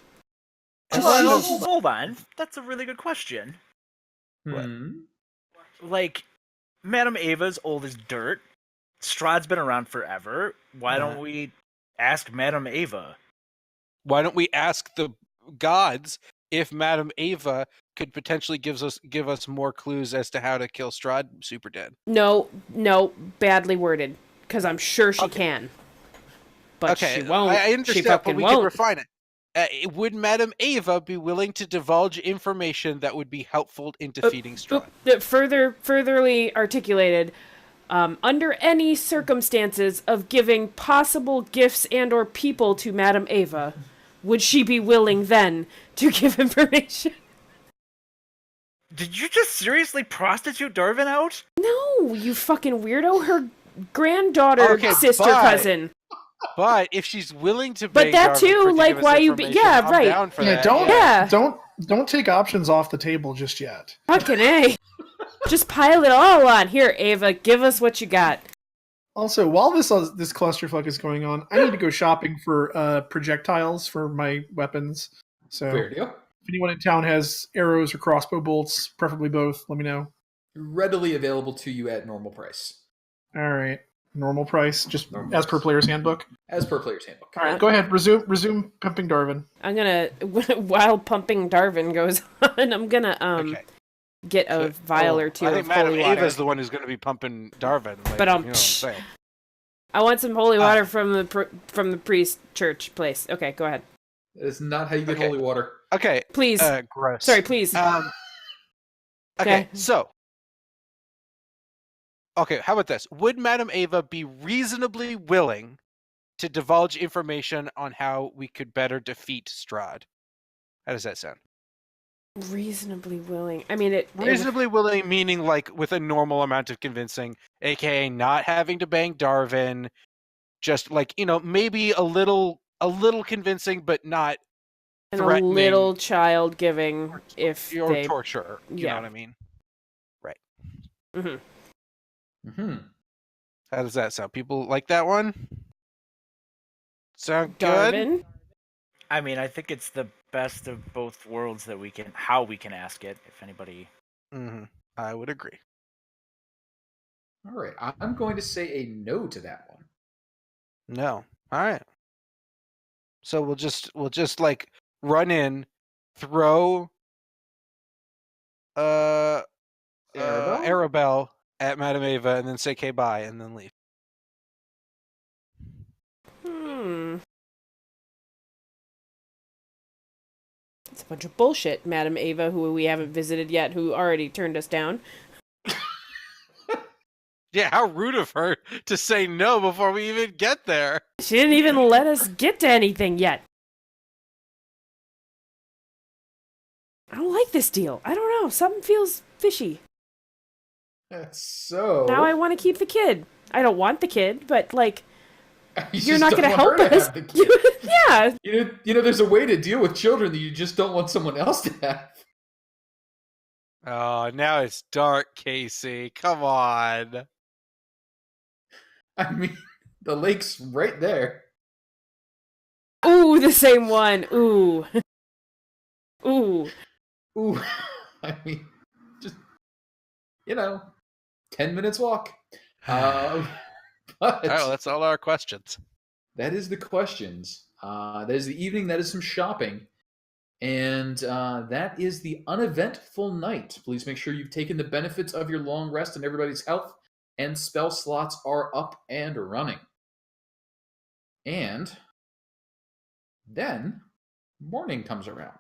Speaker 4: Hold on. That's a really good question. Like, Madam Eva's old as dirt. Strahd's been around forever. Why don't we ask Madam Eva?
Speaker 1: Why don't we ask the gods if Madam Eva could potentially give us more clues as to how to kill Strahd super dead?
Speaker 3: No, badly worded. Because I'm sure she can. But she won't.
Speaker 1: I understand,
Speaker 3: she fucking
Speaker 1: but we
Speaker 3: won't.
Speaker 1: can refine it. Would Madam Eva be willing to divulge information that would be helpful in defeating Strahd?
Speaker 3: Furtherly articulated, under any circumstances of giving possible gifts and or people to Madam Eva, would she be willing then to give information?
Speaker 4: Did you just seriously prostitute Darvin out?
Speaker 3: No, you fucking weirdo. Her granddaughter, cousin.
Speaker 1: But if she's willing to,
Speaker 3: but that too, like, why you? Yeah, right.
Speaker 1: Down for that.
Speaker 5: Don't take options off the table just yet.
Speaker 3: Fucking A. Just pile it all on. Here, Ava, give us what you got.
Speaker 5: Also, while this clusterfuck is going on, I need to go shopping for projectiles for my weapons. So,
Speaker 2: fair deal.
Speaker 5: If anyone in town has arrows or crossbow bolts, preferably both, let me know.
Speaker 2: Readily available to you at normal price.
Speaker 5: All right. Normal price, just as per player's handbook?
Speaker 2: As per player's handbook.
Speaker 5: All right, go ahead. Resume pumping Darvin.
Speaker 3: I'm going to, while pumping Darvin goes on, I'm going to get a vial or two of holy water. I think
Speaker 1: Madam Eva's the one who's going to be pumping Darvin. Like,
Speaker 3: but
Speaker 1: you know what I'm saying.
Speaker 3: I want some holy water from the priest church place. Okay, go ahead.
Speaker 2: That is not how you get holy water.
Speaker 1: Okay.
Speaker 3: Please.
Speaker 1: Gross.
Speaker 3: Sorry, please.
Speaker 1: Okay, so. Okay, how about this? Would Madam Eva be reasonably willing to divulge information on how we could better defeat Strahd? How does that sound?
Speaker 3: Reasonably willing. I mean,
Speaker 1: reasonably willing, meaning like with a normal amount of convincing, aka not having to bang Darvin, just like, maybe a little convincing, but not
Speaker 3: and
Speaker 1: threatening.
Speaker 3: A little child giving
Speaker 1: or torture. You know what I mean? Right.
Speaker 3: Mm-hmm.
Speaker 1: How does that sound? People like that one? Sound
Speaker 3: Darvin?
Speaker 1: Good?
Speaker 4: I mean, I think it's the best of both worlds that we can ask it, if anybody.
Speaker 1: I would agree.
Speaker 2: All right, I'm going to say a no to that one.
Speaker 1: No. All right. So we'll just like run in, throw Arabelle at Madam Eva, and then say "Okay, bye," and then leave.
Speaker 3: It's a bunch of bullshit, Madam Eva, who we haven't visited yet, who already turned us down.
Speaker 1: Yeah, how rude of her to say no before we even get there.
Speaker 3: She didn't even let us get to anything yet. I don't like this deal. I don't know. Something feels fishy.
Speaker 2: So
Speaker 3: now I want to keep the kid. I don't want the kid, but like, you're not going to help us. Yeah.
Speaker 2: There's a way to deal with children that you just don't want someone else to have.
Speaker 1: Oh, now it's dark, Casey. Come on.
Speaker 2: I mean, the lake's right there.
Speaker 3: Ooh, the same one. Ooh. Ooh.
Speaker 2: I mean, just 10 minutes walk. But
Speaker 1: that's all our questions.
Speaker 2: That is the questions. That is the evening. That is some shopping. And that is the uneventful night. Please make sure you've taken the benefits of your long rest and everybody's health and spell slots are up and running. And then morning comes around.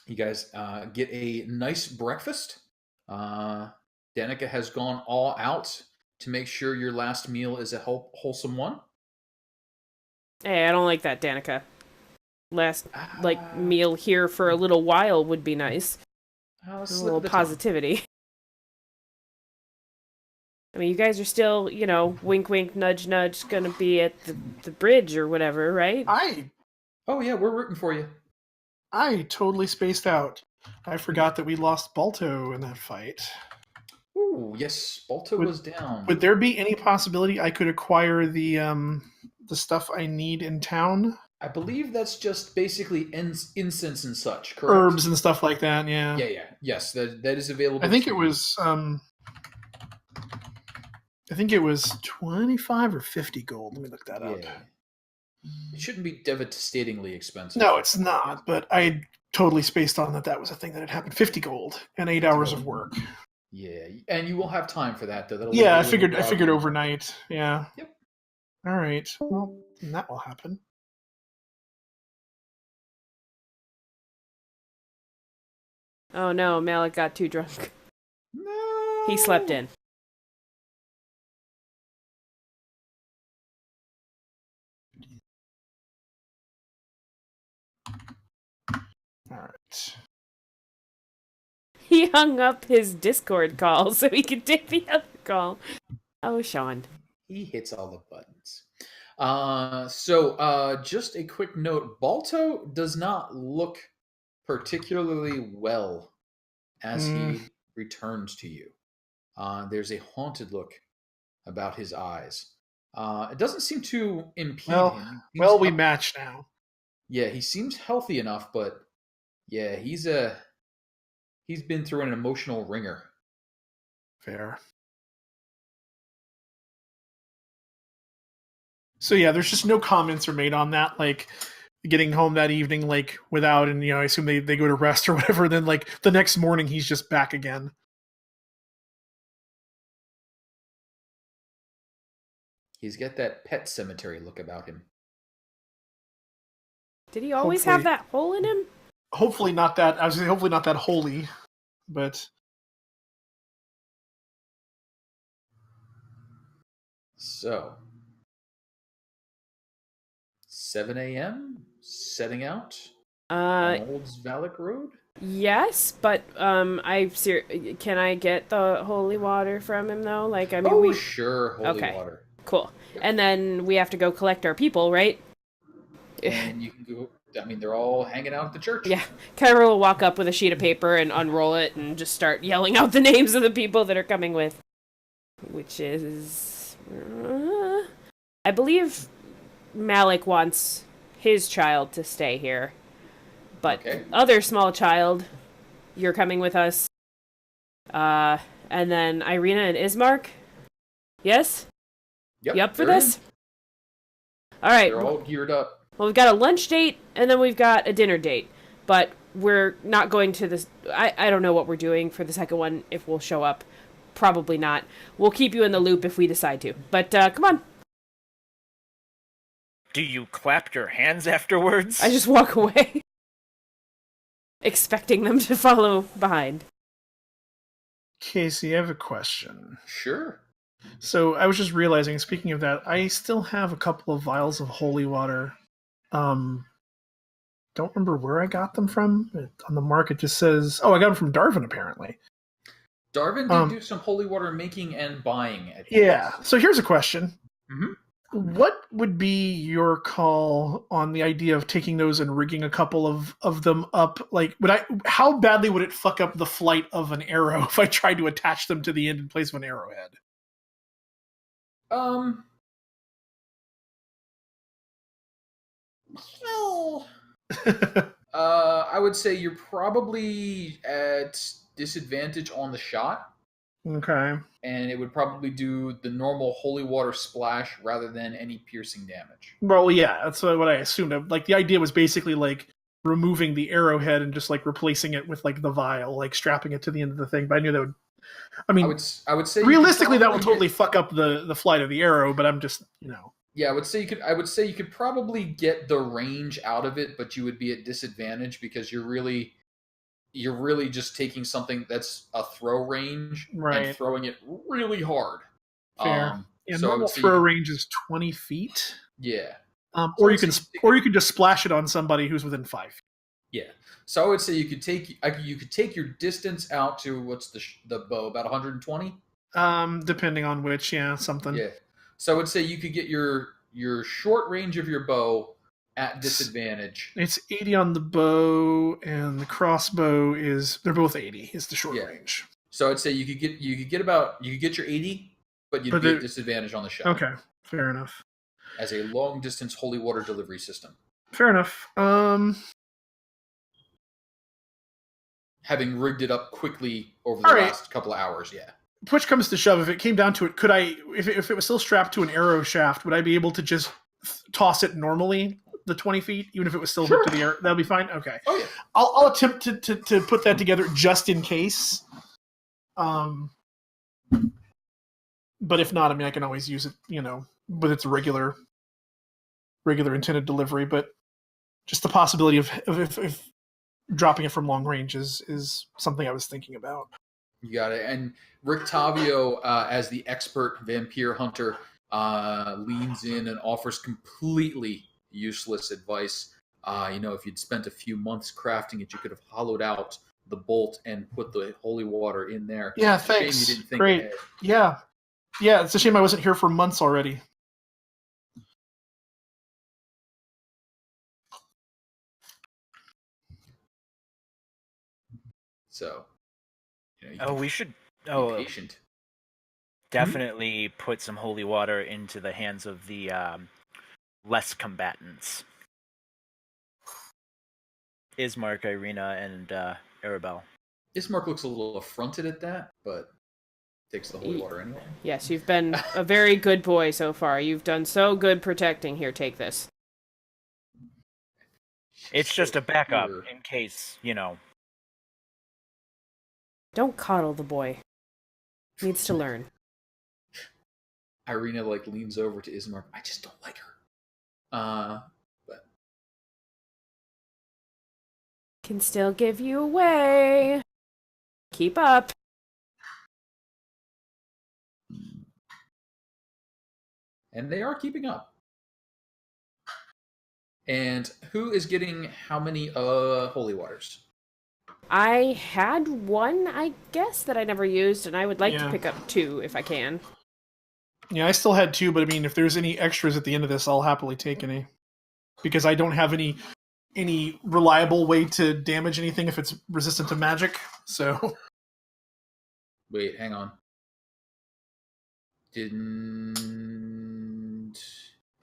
Speaker 2: You guys get a nice breakfast. Danica has gone all out to make sure your last meal is a wholesome one.
Speaker 3: Hey, I don't like that, Danica. Last meal here for a little while would be nice. A little positivity. I mean, you guys are still, wink, wink, nudge, nudge, gonna be at the bridge or whatever, right?
Speaker 2: Oh yeah, we're rooting for you.
Speaker 5: I totally spaced out. I forgot that we lost Balto in that fight.
Speaker 2: Ooh, yes, Balto was down.
Speaker 5: Would there be any possibility I could acquire the stuff I need in town?
Speaker 2: I believe that's just basically incense and such, correct?
Speaker 5: Herbs and stuff like that, yeah.
Speaker 2: Yes, that is available.
Speaker 5: I think it was 25 or 50 gold. Let me look that up.
Speaker 2: It shouldn't be devastatingly expensive.
Speaker 5: No, it's not, but I totally spaced on that was a thing that had happened. 50 gold and 8 hours of work.
Speaker 2: Yeah, and you will have time for that, though.
Speaker 5: Yeah, I figured overnight. Yeah.
Speaker 2: Yep.
Speaker 5: All right. Well, then that will happen.
Speaker 3: Oh no, Malik got too drunk.
Speaker 2: No.
Speaker 3: He slept in.
Speaker 5: All right.
Speaker 3: He hung up his Discord call so he could take the other call. Oh, Sean.
Speaker 2: He hits all the buttons. So just a quick note. Balto does not look particularly well as he returns to you. There's a haunted look about his eyes. It doesn't seem to impede him.
Speaker 5: Well, we match now.
Speaker 2: Yeah, he seems healthy enough, but yeah, he's been through an emotional ringer.
Speaker 5: Fair. So yeah, there's just no comments are made on that, like getting home that evening, like without, and I assume they go to rest or whatever. Then like the next morning, he's just back again.
Speaker 2: He's got that pet cemetery look about him.
Speaker 3: Did he always have that hole in him?
Speaker 5: Hopefully not that. I was saying hopefully not that holy, but.
Speaker 2: So, 7 a.m. setting out on Old Valak Road.
Speaker 3: Yes, but can I get the holy water from him though? Like, I mean,
Speaker 2: sure, holy water.
Speaker 3: Cool. Yep. And then we have to go collect our people, right?
Speaker 2: And you can go. I mean, they're all hanging out at the church.
Speaker 3: Yeah, Kyra will walk up with a sheet of paper and unroll it and just start yelling out the names of the people that are coming with, which is, I believe, Malik wants his child to stay here. But other small child, you're coming with us. And then Irina and Ismark? Yes?
Speaker 2: Yep.
Speaker 3: You up for this? All right.
Speaker 2: They're all geared up.
Speaker 3: Well, we've got a lunch date, and then we've got a dinner date. But we're not going to this... I don't know what we're doing for the second one, if we'll show up. Probably not. We'll keep you in the loop if we decide to. But, come on.
Speaker 4: Do you clap your hands afterwards?
Speaker 3: I just walk away. Expecting them to follow behind.
Speaker 5: Casey, I have a question.
Speaker 2: Sure.
Speaker 5: So I was just realizing, speaking of that, I still have a couple of vials of holy water. Don't remember where I got them from. On the market just says, I got them from Darvin, apparently.
Speaker 2: Darvin did do some holy water making and buying.
Speaker 5: So here's a question.
Speaker 2: Mm-hmm.
Speaker 5: What would be your call on the idea of taking those and rigging a couple of them up? Like, how badly would it fuck up the flight of an arrow if I tried to attach them to the end in place of an arrowhead?
Speaker 2: Well, I would say you're probably at disadvantage on the shot.
Speaker 5: Okay.
Speaker 2: And it would probably do the normal holy water splash rather than any piercing damage.
Speaker 5: Well, yeah, that's what I assumed. Like, the idea was basically like removing the arrowhead and just like replacing it with like the vial, like strapping it to the end of the thing. But I knew that would. I mean,
Speaker 2: I would say
Speaker 5: realistically that will totally fuck up the flight of the arrow. But I'm just,
Speaker 2: Yeah, I would say you could probably get the range out of it, but you would be at disadvantage because you're really just taking something that's a throw range and throwing it really hard.
Speaker 5: Fair. Normal throw range is 20 feet.
Speaker 2: Yeah.
Speaker 5: Or you can just splash it on somebody who's within 5 feet.
Speaker 2: Yeah. So I would say you could take your distance out to what's the bow, about 120?
Speaker 5: Depending on which, something.
Speaker 2: Yeah. So I would say you could get your short range of your bow at disadvantage.
Speaker 5: It's 80 on the bow, and the crossbow they're both 80, is the short range.
Speaker 2: So I'd say you could get your 80, but you'd be at disadvantage on the shot.
Speaker 5: Okay, fair enough.
Speaker 2: As a long distance holy water delivery system.
Speaker 5: Fair enough.
Speaker 2: Having rigged it up quickly over the last couple of hours, yeah.
Speaker 5: Push comes to shove, if it came down to it, could I, if it was still strapped to an arrow shaft, would I be able to just toss it normally, the 20 feet, even if it was still hooked to the arrow? That'll be fine? Okay.
Speaker 2: Oh, yeah.
Speaker 5: I'll attempt to put that together just in case. But if not, I mean, I can always use it, with its regular intended delivery, but just the possibility of if dropping it from long range is something I was thinking about.
Speaker 2: You got it. And Rictavio, as the expert vampire hunter, leans in and offers completely useless advice. If you'd spent a few months crafting it, you could have hollowed out the bolt and put the holy water in there.
Speaker 5: Yeah,
Speaker 2: it's
Speaker 5: thanks.
Speaker 2: a shame you didn't think
Speaker 5: Great.
Speaker 2: ahead.
Speaker 5: Yeah, it's a shame I wasn't here for months already.
Speaker 2: So,
Speaker 4: we should
Speaker 2: be patient.
Speaker 4: Definitely put some holy water into the hands of the less combatants. Ismark, Irina, and Arabelle.
Speaker 2: Ismark looks a little affronted at that, but takes the holy water anyway.
Speaker 3: Yes, you've been a very good boy so far. You've done so good protecting. Here, take this.
Speaker 4: It's just a backup in case,
Speaker 3: Don't coddle the boy. He needs to learn.
Speaker 2: Irina leans over to Ismark. I just don't like her. But
Speaker 3: Can still give you away. Keep up.
Speaker 2: And they are keeping up. And who is getting how many holy waters?
Speaker 3: I had one, I guess, that I never used, and I would like to pick up 2 if I can.
Speaker 5: Yeah, I still had 2, but I mean, if there's any extras at the end of this, I'll happily take any. Because I don't have any reliable way to damage anything if it's resistant to magic, so...
Speaker 2: Wait, hang on. Didn't...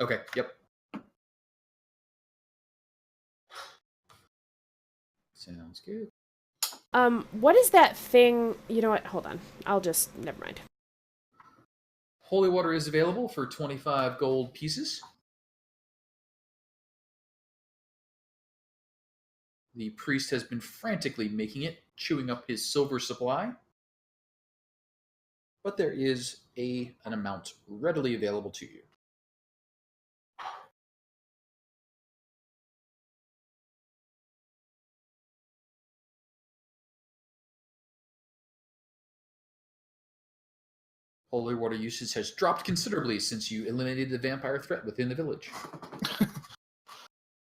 Speaker 2: Okay, yep. Sounds good.
Speaker 3: What is that thing? You know what? Hold on. Never mind.
Speaker 2: Holy water is available for 25 gold pieces. The priest has been frantically making it, chewing up his silver supply. But there is an amount readily available to you. Holy water usage has dropped considerably since you eliminated the vampire threat within the village.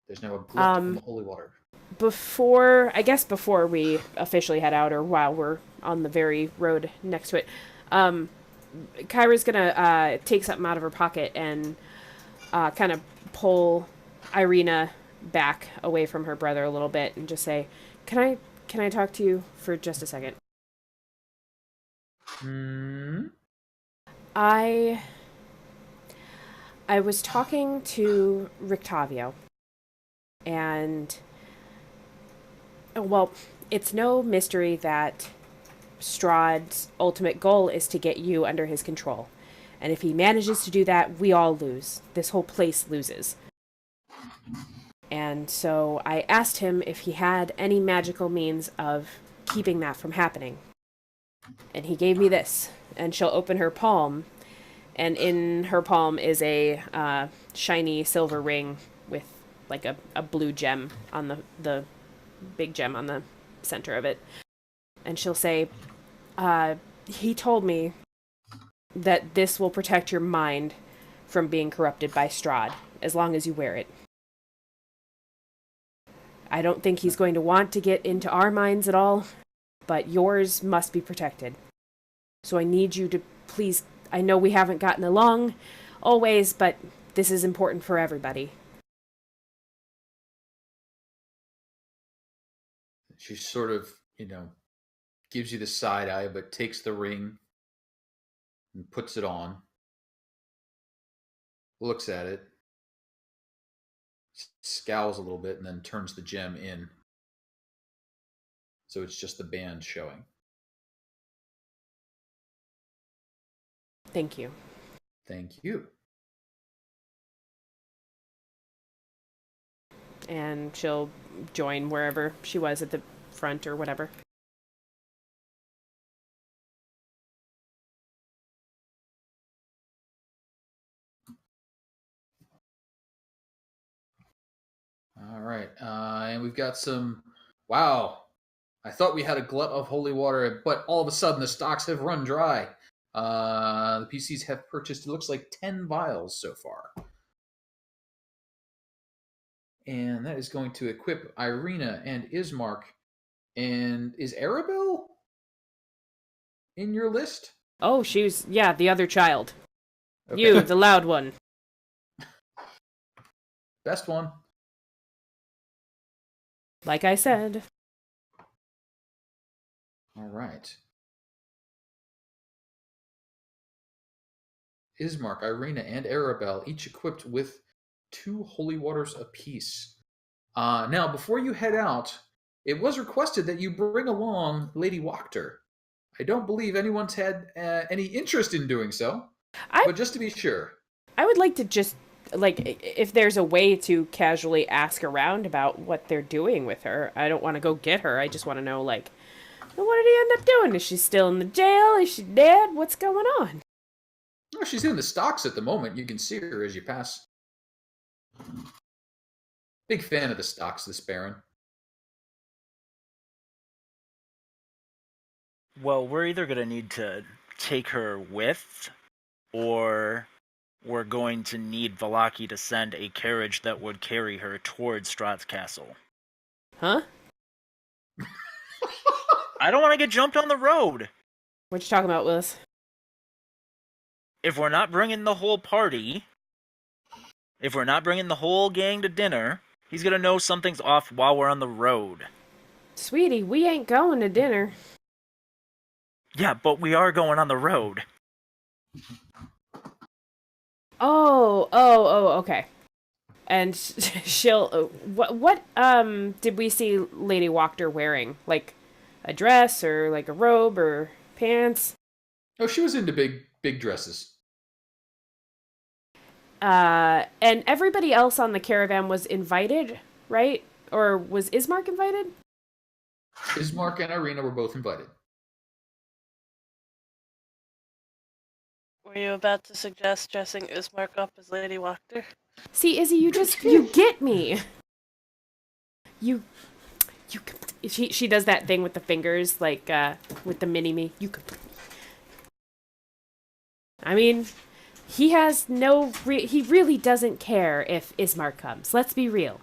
Speaker 2: There's now a glut from the holy water.
Speaker 3: Before we officially head out, or while we're on the very road next to it, Kyra's gonna take something out of her pocket and kind of pull Irina back away from her brother a little bit and just say, Can I talk to you for just a second? I was talking to Rictavio, and it's no mystery that Strahd's ultimate goal is to get you under his control. And if he manages to do that, we all lose. This whole place loses. And so I asked him if he had any magical means of keeping that from happening. And he gave me this. And she'll open her palm, and in her palm is a shiny silver ring with a blue gem on the big gem on the center of it. And she'll say, he told me that this will protect your mind from being corrupted by Strahd, as long as you wear it. I don't think he's going to want to get into our minds at all, but yours must be protected. So I need you to please, I know we haven't gotten along always, but this is important for everybody.
Speaker 2: She sort of, gives you the side eye, but takes the ring and puts it on. Looks at it. Scowls a little bit and then turns the gem in. So it's just the band showing.
Speaker 3: Thank you.
Speaker 2: Thank you.
Speaker 3: And she'll join wherever she was at the front or whatever.
Speaker 2: All right. And we've got some... Wow. I thought we had a glut of holy water, but all of a sudden the stocks have run dry. The PCs have purchased, it looks like 10 vials so far. And that is going to equip Irina and Ismark. And is Arabelle in your list?
Speaker 3: Oh, she's, the other child.
Speaker 2: Okay.
Speaker 3: You, the loud one.
Speaker 2: Best one.
Speaker 3: Like I said.
Speaker 2: All right. Ismark, Irina, and Arabelle, each equipped with 2 holy waters apiece. Now, before you head out, it was requested that you bring along Lady Wachter. I don't believe anyone's had any interest in doing so, but just to be sure.
Speaker 3: I would like to just, if there's a way to casually ask around about what they're doing with her. I don't want to go get her. I just want to know, what did he end up doing? Is she still in the jail? Is she dead? What's going on?
Speaker 2: Well, she's in the stocks at the moment. You can see her as you pass. Big fan of the stocks, this Baron.
Speaker 4: Well, we're either going to need to take her with, or we're going to need Valaki to send a carriage that would carry her towards Strahd's castle.
Speaker 3: Huh?
Speaker 4: I don't want to get jumped on the road.
Speaker 3: What you talking about, Willis?
Speaker 4: If we're not bringing the whole party, if we're not bringing the whole gang to dinner, he's going to know something's off while we're on the road.
Speaker 3: Sweetie, we ain't going to dinner.
Speaker 4: Yeah, but we are going on the road.
Speaker 3: Oh, okay. And she'll... What did we see Lady Wachter wearing? Like a dress or like a robe or pants?
Speaker 2: Oh, she was into big dresses.
Speaker 3: And everybody else on the caravan was invited, right? Or was Ismark invited?
Speaker 2: Ismark and Irina were both invited.
Speaker 6: Were you about to suggest dressing Ismark up as Lady Wachter?
Speaker 3: See, Izzy, you get me. She does that thing with the fingers, with the mini-me. I mean, he really doesn't care if Ismark comes. Let's be real.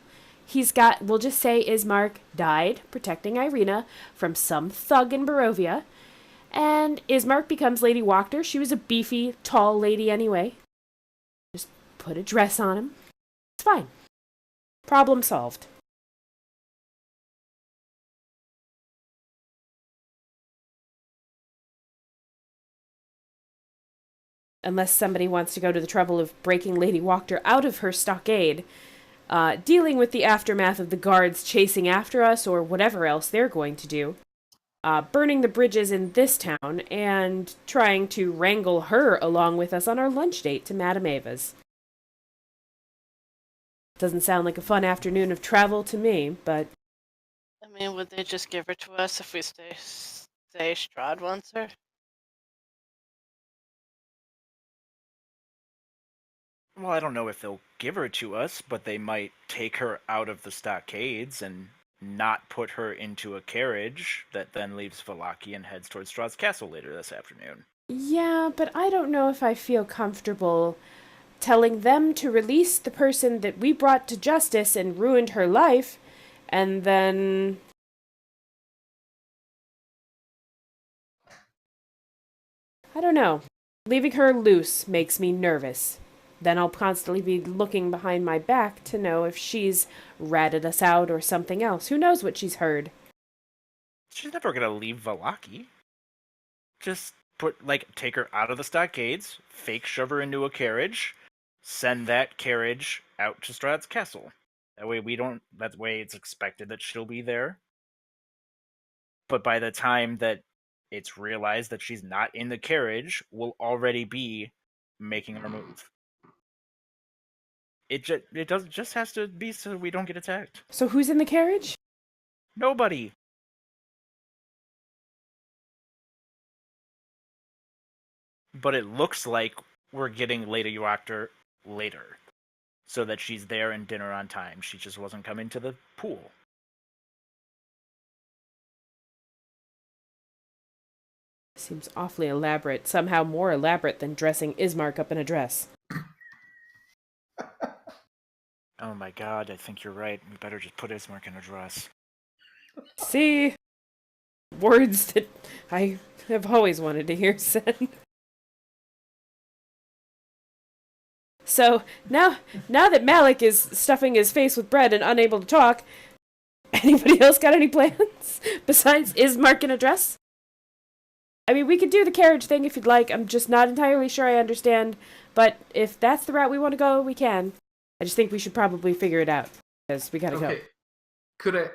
Speaker 3: We'll just say Ismark died protecting Irina from some thug in Barovia, and Ismark becomes Lady Wachter. She was a beefy, tall lady anyway. Just put a dress on him. It's fine. Problem solved. Unless somebody wants to go to the trouble of breaking Lady Wachter out of her stockade, dealing with the aftermath of the guards chasing after us or whatever else they're going to do, burning the bridges in this town, and trying to wrangle her along with us on our lunch date to Madam Eva's. Doesn't sound like a fun afternoon of travel to me, but...
Speaker 6: I mean, would they just give her to us if we say Strahd wants her?
Speaker 4: Well, I don't know if they'll give her to us, but they might take her out of the stockades and not put her into a carriage that then leaves Valaki and heads towards Strahd's castle later this afternoon.
Speaker 3: Yeah, but I don't know if I feel comfortable telling them to release the person that we brought to justice and ruined her life, and then... I don't know. Leaving her loose makes me nervous. Then I'll constantly be looking behind my back to know if she's ratted us out or something else. Who knows what she's heard?
Speaker 4: She's never gonna leave Valaki. Just take her out of the stockades, fake shove her into a carriage, send that carriage out to Strahd's castle. That way it's expected that she'll be there. But by the time that it's realized that she's not in the carriage, we'll already be making our move. It just has to be so we don't get attacked.
Speaker 3: So who's in the carriage?
Speaker 4: Nobody. But it looks like we're getting Lady Wachter later, so that she's there and dinner on time. She just wasn't coming to the pool.
Speaker 3: Seems awfully elaborate. Somehow more elaborate than dressing Ismark up in a dress.
Speaker 4: Oh my god, I think you're right. We better just put Ismark in a dress.
Speaker 3: See? Words that I have always wanted to hear said. So, now that Malik is stuffing his face with bread and unable to talk, anybody else got any plans? Besides Ismark in a dress? I mean, we could do the carriage thing if you'd like. I'm just not entirely sure I understand. But if that's the route we want to go, we can. I just think we should probably figure it out. Because we gotta go.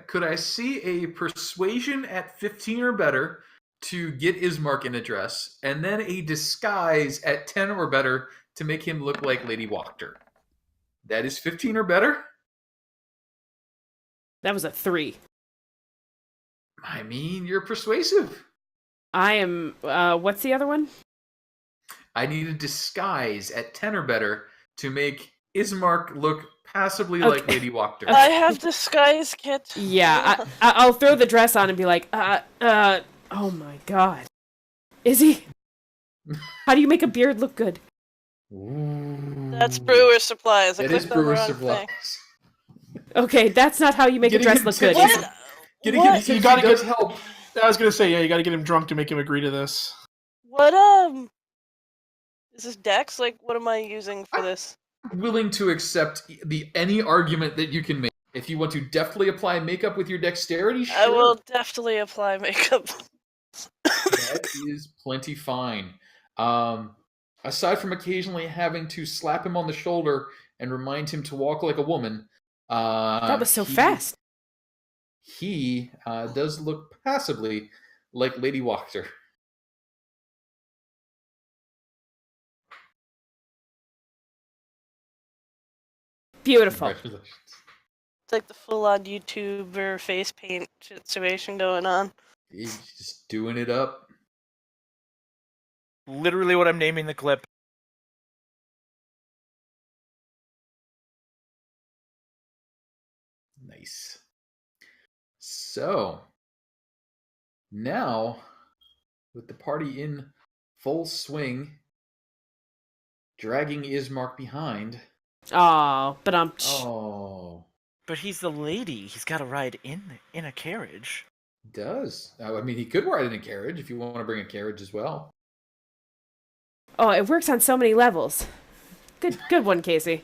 Speaker 2: Could I see a persuasion at 15 or better to get Ismark in a dress, and then a disguise at 10 or better to make him look like Lady Wachter? That is 15 or better?
Speaker 3: That was a 3.
Speaker 2: I mean, you're persuasive.
Speaker 3: I am, what's the other one?
Speaker 2: I need a disguise at 10 or better to make Ismark look passably like Lady Wachter.
Speaker 6: I have disguise kit.
Speaker 3: Yeah, I'll throw the dress on and be like, oh my god. Izzy, how do you make a beard look good?
Speaker 2: Ooh.
Speaker 6: That's brewer supplies. I
Speaker 2: That is
Speaker 6: clicked on the
Speaker 2: brewer
Speaker 6: wrong
Speaker 2: supplies.
Speaker 6: thing.
Speaker 3: Okay, that's not how you make a dress look good.
Speaker 6: What?
Speaker 2: Getting
Speaker 6: What?
Speaker 2: him tipsy
Speaker 5: You gotta
Speaker 2: does
Speaker 5: get-
Speaker 2: help.
Speaker 5: I was gonna say, yeah, you gotta get him drunk to make him agree to this.
Speaker 6: What, is this Dex? Like, what am I using for this?
Speaker 2: Willing to accept any argument that you can make. If you want to deftly apply makeup with your dexterity, sure.
Speaker 6: I will definitely apply makeup.
Speaker 2: That is plenty fine. Aside from occasionally having to slap him on the shoulder and remind him to walk like a woman,
Speaker 3: That was so fast.
Speaker 2: He does look passably like Lady Wachter.
Speaker 3: Beautiful.
Speaker 2: Congratulations.
Speaker 6: It's like the full-on YouTuber face paint situation going on.
Speaker 2: He's just doing it up.
Speaker 4: Literally what I'm naming the clip.
Speaker 2: Nice. So, now, with the party in full swing, dragging Ismark behind.
Speaker 3: Oh, but
Speaker 2: Oh,
Speaker 4: But he's the lady. He's got to ride in a carriage.
Speaker 2: does. I mean, he could ride in a carriage if you want to bring a carriage as well.
Speaker 3: Oh, it works on so many levels. Good one, Casey.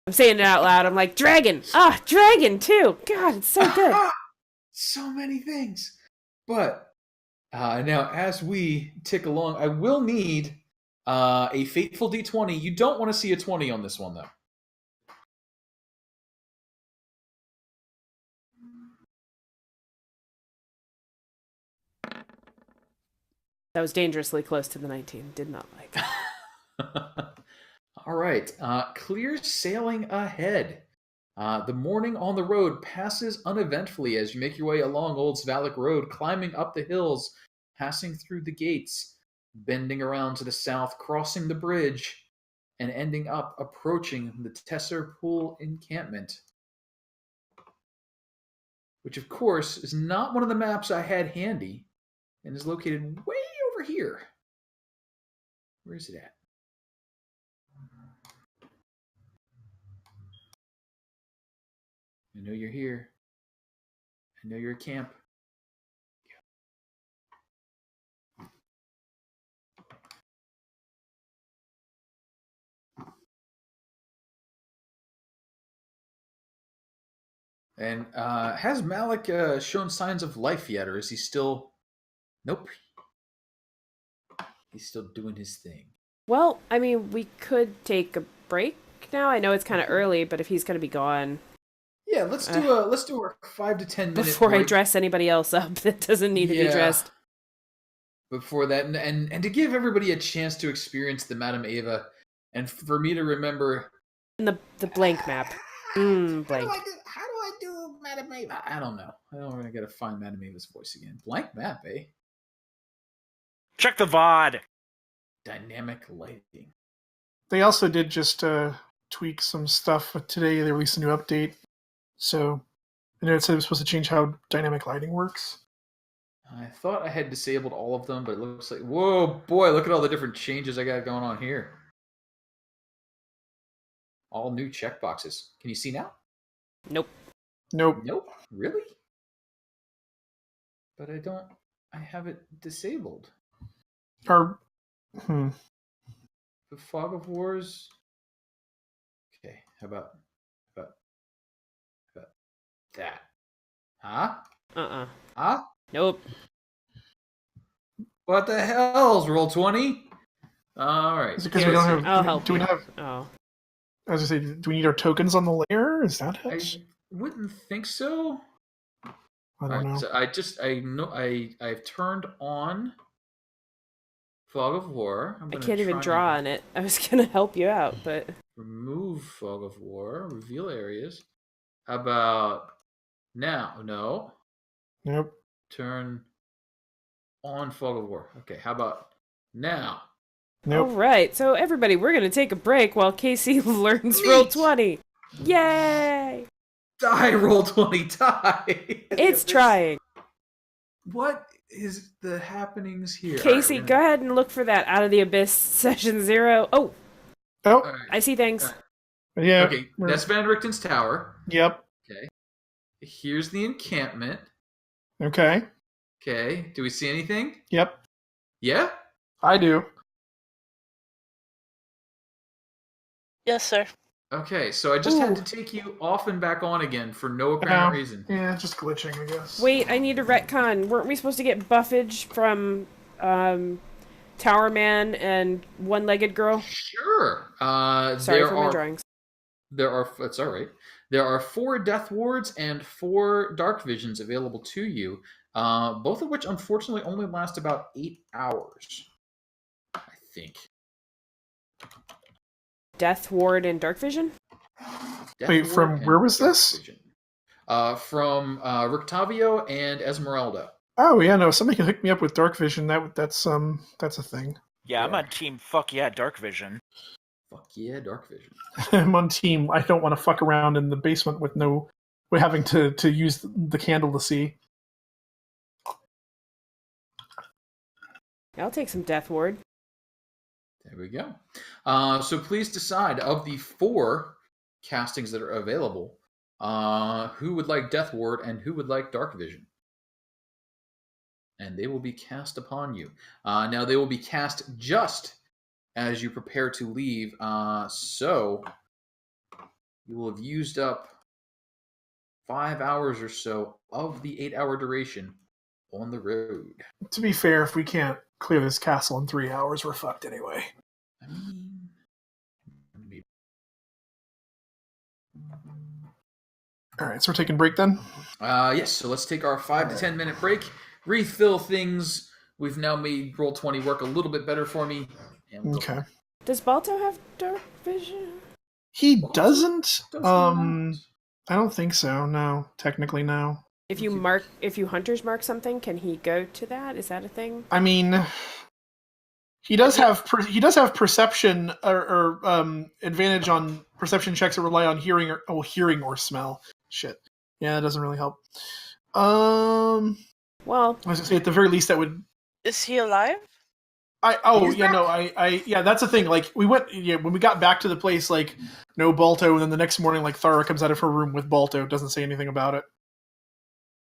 Speaker 3: I'm saying it out loud. I'm like, dragon! Ah, dragon, too! God, it's so good.
Speaker 2: So many things. But, now, as we tick along, I will need a fateful D20. You don't want to see a 20 on this one, though.
Speaker 3: That was dangerously close to the 19. Did not like.
Speaker 2: All right. Clear sailing ahead. The morning on the road passes uneventfully as you make your way along Old Svalak Road, climbing up the hills, passing through the gates, bending around to the south, crossing the bridge, and ending up approaching the Tesser Pool encampment. Which, of course, is not one of the maps I had handy, and is located way over here. Where is it at? I know you're here. I know you're at camp. And has Malik shown signs of life yet, or is he still? Nope. He's still doing his thing.
Speaker 3: Well, I mean, we could take a break now. I know it's kind of early, but if he's going to be gone,
Speaker 2: Yeah, let's do a 5 to 10 minute
Speaker 3: before
Speaker 2: break.
Speaker 3: I dress anybody else up that doesn't need to be dressed.
Speaker 2: Before that, and to give everybody a chance to experience the Madam Eva, and for me to remember
Speaker 3: And the blank map. Blank.
Speaker 2: How do I do Madam Eva? I don't know. I don't really gotta find Madam Eva's voice again. Blank map, eh?
Speaker 4: Check the VOD.
Speaker 2: Dynamic lighting.
Speaker 5: They also did just tweak some stuff today. They released a new update. So I know it said it was supposed to change how dynamic lighting works.
Speaker 2: I thought I had disabled all of them, but it looks like... Whoa, boy, look at all the different changes I got going on here. All new checkboxes. Can you see now?
Speaker 3: Nope.
Speaker 5: Nope.
Speaker 2: Nope. Really? But I have it disabled.
Speaker 5: Or,
Speaker 2: The Fog of Wars... Okay, how about that? Huh? Huh?
Speaker 3: Nope.
Speaker 2: What the hell's roll 20? All right.
Speaker 5: is it because we don't have...
Speaker 3: I'll help
Speaker 5: do we
Speaker 3: you.
Speaker 5: have...
Speaker 3: Oh.
Speaker 5: I was going to say, do we need our tokens on the layer? Is that
Speaker 2: I
Speaker 5: it?
Speaker 2: wouldn't think so.
Speaker 5: I don't know.
Speaker 2: So I've turned on Fog of War.
Speaker 3: I can't even draw on it. I was going to help you out, but...
Speaker 2: Remove Fog of War. Reveal areas. How about now? No.
Speaker 5: Nope.
Speaker 2: Turn on Fog of War. Okay. How about now?
Speaker 5: Nope.
Speaker 3: All right. So everybody, we're going to take a break while Casey learns
Speaker 2: Neat.
Speaker 3: roll 20. Yay!
Speaker 2: Die, roll 20, die.
Speaker 3: It's trying.
Speaker 2: What is the happenings here?
Speaker 3: Casey,
Speaker 2: All right,
Speaker 3: go ahead and look for that Out of the Abyss session 0. Oh,
Speaker 5: Oh,
Speaker 2: all right.
Speaker 3: I see things.
Speaker 5: yeah.
Speaker 2: Okay, that's Van Richten's tower.
Speaker 5: Yep.
Speaker 2: Okay. Here's the encampment.
Speaker 5: Okay.
Speaker 2: Okay. Do we see anything?
Speaker 5: Yep.
Speaker 2: Yeah?
Speaker 5: I do.
Speaker 6: Yes, sir.
Speaker 2: Okay, so I just had
Speaker 3: Ooh.
Speaker 2: to take you off and back on again for no apparent
Speaker 5: Yeah.
Speaker 2: reason.
Speaker 5: Yeah, just glitching, I guess.
Speaker 3: Wait, I need a retcon. Weren't we supposed to get buffage from Tower Man and One-Legged Girl?
Speaker 2: Sure.
Speaker 3: Sorry for my drawings.
Speaker 2: That's all right. There are 4 Death Wards and 4 Dark Visions available to you, both of which unfortunately only last about 8 hours, I think.
Speaker 3: Death Ward and Dark Vision?
Speaker 2: Death
Speaker 5: Wait,
Speaker 2: Ward
Speaker 5: from
Speaker 2: and
Speaker 5: where was
Speaker 2: Dark
Speaker 5: this?
Speaker 2: Vision. From Rictavio and Esmeralda.
Speaker 5: Oh yeah, no. Somebody can hook me up with dark vision. That's a thing.
Speaker 4: Yeah, I'm
Speaker 2: Yeah.
Speaker 4: on team fuck yeah, Dark Vision.
Speaker 2: Fuck yeah, Dark Vision.
Speaker 5: I'm on team. I don't want to fuck around in the basement with having to use the candle to see.
Speaker 3: I'll take some Death Ward.
Speaker 2: There we go. So please decide of the 4 castings that are available, who would like Death Ward and who would like Dark Vision. And they will be cast upon you. Now they will be cast just as you prepare to leave. So you will have used up 5 hours or so of the 8-hour duration on the road.
Speaker 5: To be fair, if we can't clear this castle in 3 hours, we're fucked anyway.
Speaker 2: I mean,
Speaker 5: All right, so we're taking a break then.
Speaker 2: yes. So let's take our 5 to 10 minute break, refill things. We've now made roll 20 work a little bit better for me. And we'll-
Speaker 5: Okay.
Speaker 3: Does Balto have Dark Vision?
Speaker 5: He doesn't.
Speaker 2: Does
Speaker 5: I don't think so. No, technically no.
Speaker 3: If you hunters mark something, can he go to that? Is that a thing?
Speaker 5: I mean, he does have perception or advantage on perception checks that rely on hearing or smell. Shit. Yeah, that doesn't really help.
Speaker 3: Well,
Speaker 5: I was gonna say at the very least that would.
Speaker 6: Is he alive?
Speaker 5: Yeah, that's the thing. Like we went, when we got back to the place, like no Balto, and then the next morning, like Thara comes out of her room with Balto, doesn't say anything about it.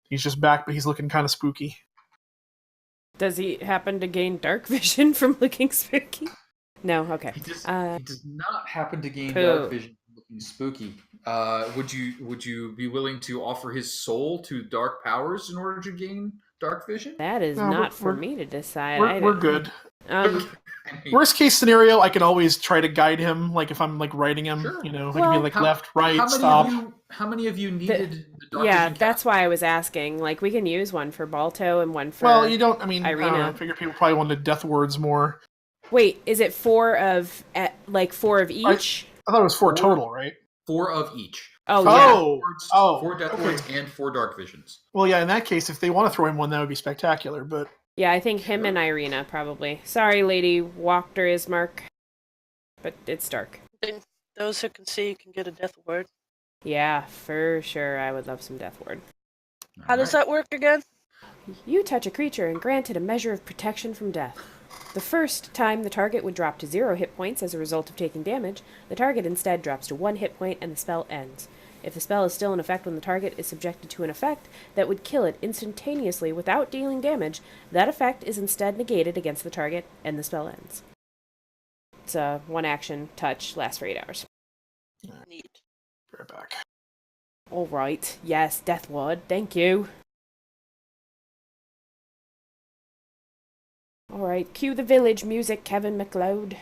Speaker 5: He's just back, but he's looking kind of spooky.
Speaker 3: does he happen to gain Dark Vision from looking spooky? No, okay.
Speaker 2: He does not happen to gain
Speaker 3: Pooh.
Speaker 2: Dark Vision looking spooky. Would you be willing to offer his soul to dark powers in order to gain dark vision?
Speaker 3: That is
Speaker 5: No,
Speaker 3: not for me to decide.
Speaker 5: We're good.
Speaker 2: I mean,
Speaker 5: Worst case scenario, I can always try to guide him. Like if I'm like writing him,
Speaker 2: Sure.
Speaker 5: you know, I
Speaker 3: Well,
Speaker 5: can be like left, right,
Speaker 2: how many
Speaker 5: stop.
Speaker 2: how many of you needed the dark
Speaker 3: yeah,
Speaker 2: vision
Speaker 3: that's
Speaker 2: cast?
Speaker 3: why I was asking. Like, we can use one for Balto and one for.
Speaker 5: Well, you don't. I mean, I don't know.
Speaker 3: Irina.
Speaker 5: I figure people probably wanted death words more.
Speaker 3: Wait, is it four of each?
Speaker 5: I thought it was 4 total, right?
Speaker 2: 4 of each.
Speaker 3: Oh,
Speaker 5: Oh,
Speaker 2: 4 death
Speaker 5: okay.
Speaker 2: words and 4 dark visions.
Speaker 5: Well, yeah. In that case, if they want to throw him one, that would be spectacular. But
Speaker 3: yeah. I think him and Irina probably. Sorry, Lady Walker Ismark, but it's dark.
Speaker 6: Then those who can see can get a death word.
Speaker 3: Yeah, for sure. I would love some death ward.
Speaker 6: How does that work again?
Speaker 3: You touch a creature and grant it a measure of protection from death. The first time the target would drop to 0 hit points as a result of taking damage, the target instead drops to 1 hit point and the spell ends. If the spell is still in effect when the target is subjected to an effect that would kill it instantaneously without dealing damage, that effect is instead negated against the target and the spell ends. It's a 1 action touch, lasts for 8 hours.
Speaker 6: Neat.
Speaker 5: be right back.
Speaker 3: Alright, yes, death ward, thank you. Alright, cue the village music, Kevin MacLeod.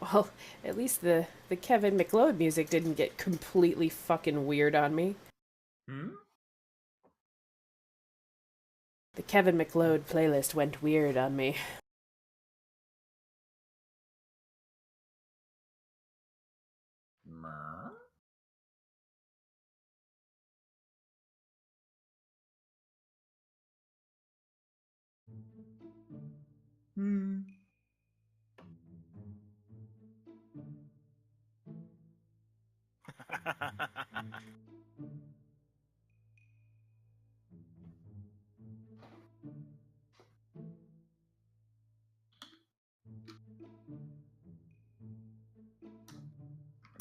Speaker 3: Well, at least the Kevin McLeod music didn't get completely fucking weird on me. The Kevin McLeod playlist went weird on me.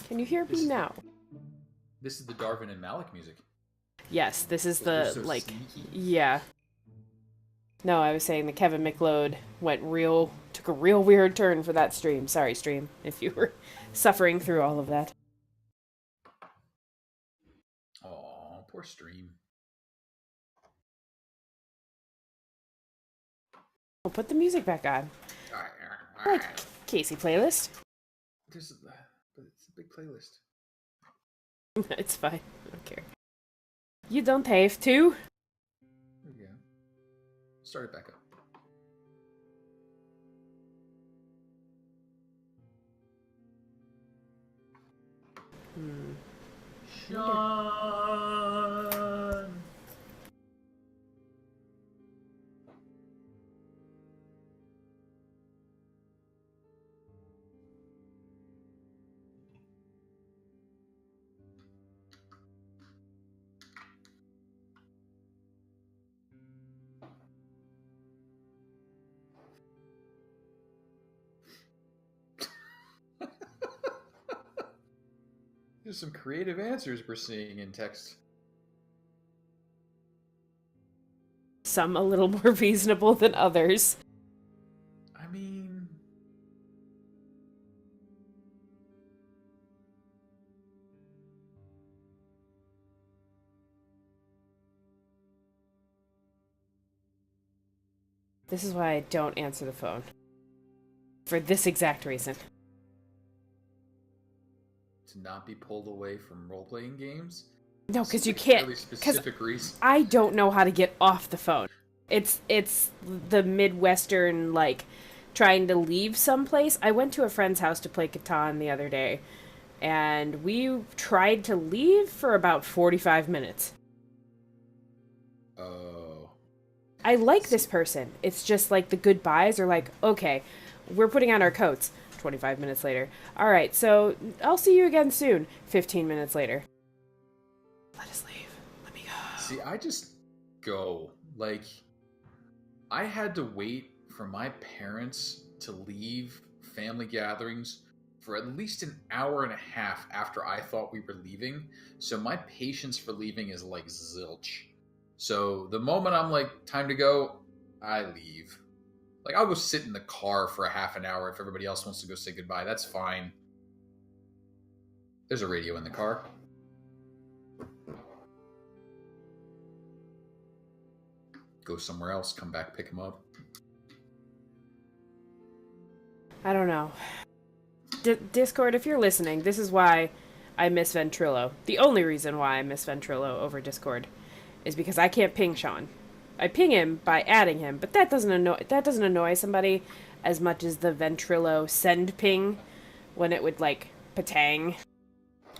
Speaker 3: Can you hear me now?
Speaker 2: This is the Darwin and Malik music.
Speaker 3: Yes, this is
Speaker 2: They're
Speaker 3: the,
Speaker 2: so
Speaker 3: like,
Speaker 2: sneaky.
Speaker 3: yeah. No, I was saying the Kevin McLeod took a real weird turn for that stream. Sorry, stream, if you were suffering through all of that.
Speaker 2: Aw, poor stream.
Speaker 3: We'll put the music back on. I like Casey playlist.
Speaker 2: But it's a big playlist.
Speaker 3: It's fine. I don't care. You don't have to.
Speaker 2: There we go. Start it back up. Sean! There's some creative answers we're seeing in text.
Speaker 3: Some a little more reasonable than others.
Speaker 2: I mean...
Speaker 3: This is why I don't answer the phone. For this exact reason.
Speaker 2: to not be pulled away from role-playing games?
Speaker 3: No, because you
Speaker 2: Seems like a
Speaker 3: can't.
Speaker 2: really specific reason.
Speaker 3: I don't know how to get off the phone. It's the Midwestern, like, trying to leave someplace. I went to a friend's house to play Catan the other day, and we tried to leave for about 45 minutes.
Speaker 2: Oh.
Speaker 3: I like this person. It's just like the goodbyes are like, okay, we're putting on our coats. 25 minutes later. All right, so I'll see you again soon. 15 minutes later. Let us leave. Let me go.
Speaker 2: See, I just go. Like, I had to wait for my parents to leave family gatherings for at least an hour and a half after I thought we were leaving. So my patience for leaving is like zilch. So the moment I'm like, time to go, I leave. Like, I'll go sit in the car for a half an hour if everybody else wants to go say goodbye. That's fine. There's a radio in the car. Go somewhere else, come back, pick him up.
Speaker 3: I don't know. Discord, if you're listening, this is why I miss Ventrilo. The only reason why I miss Ventrilo over Discord is because I can't ping Sean. I ping him by adding him, but that doesn't annoy somebody as much as the Ventrilo send ping when it would, like, patang.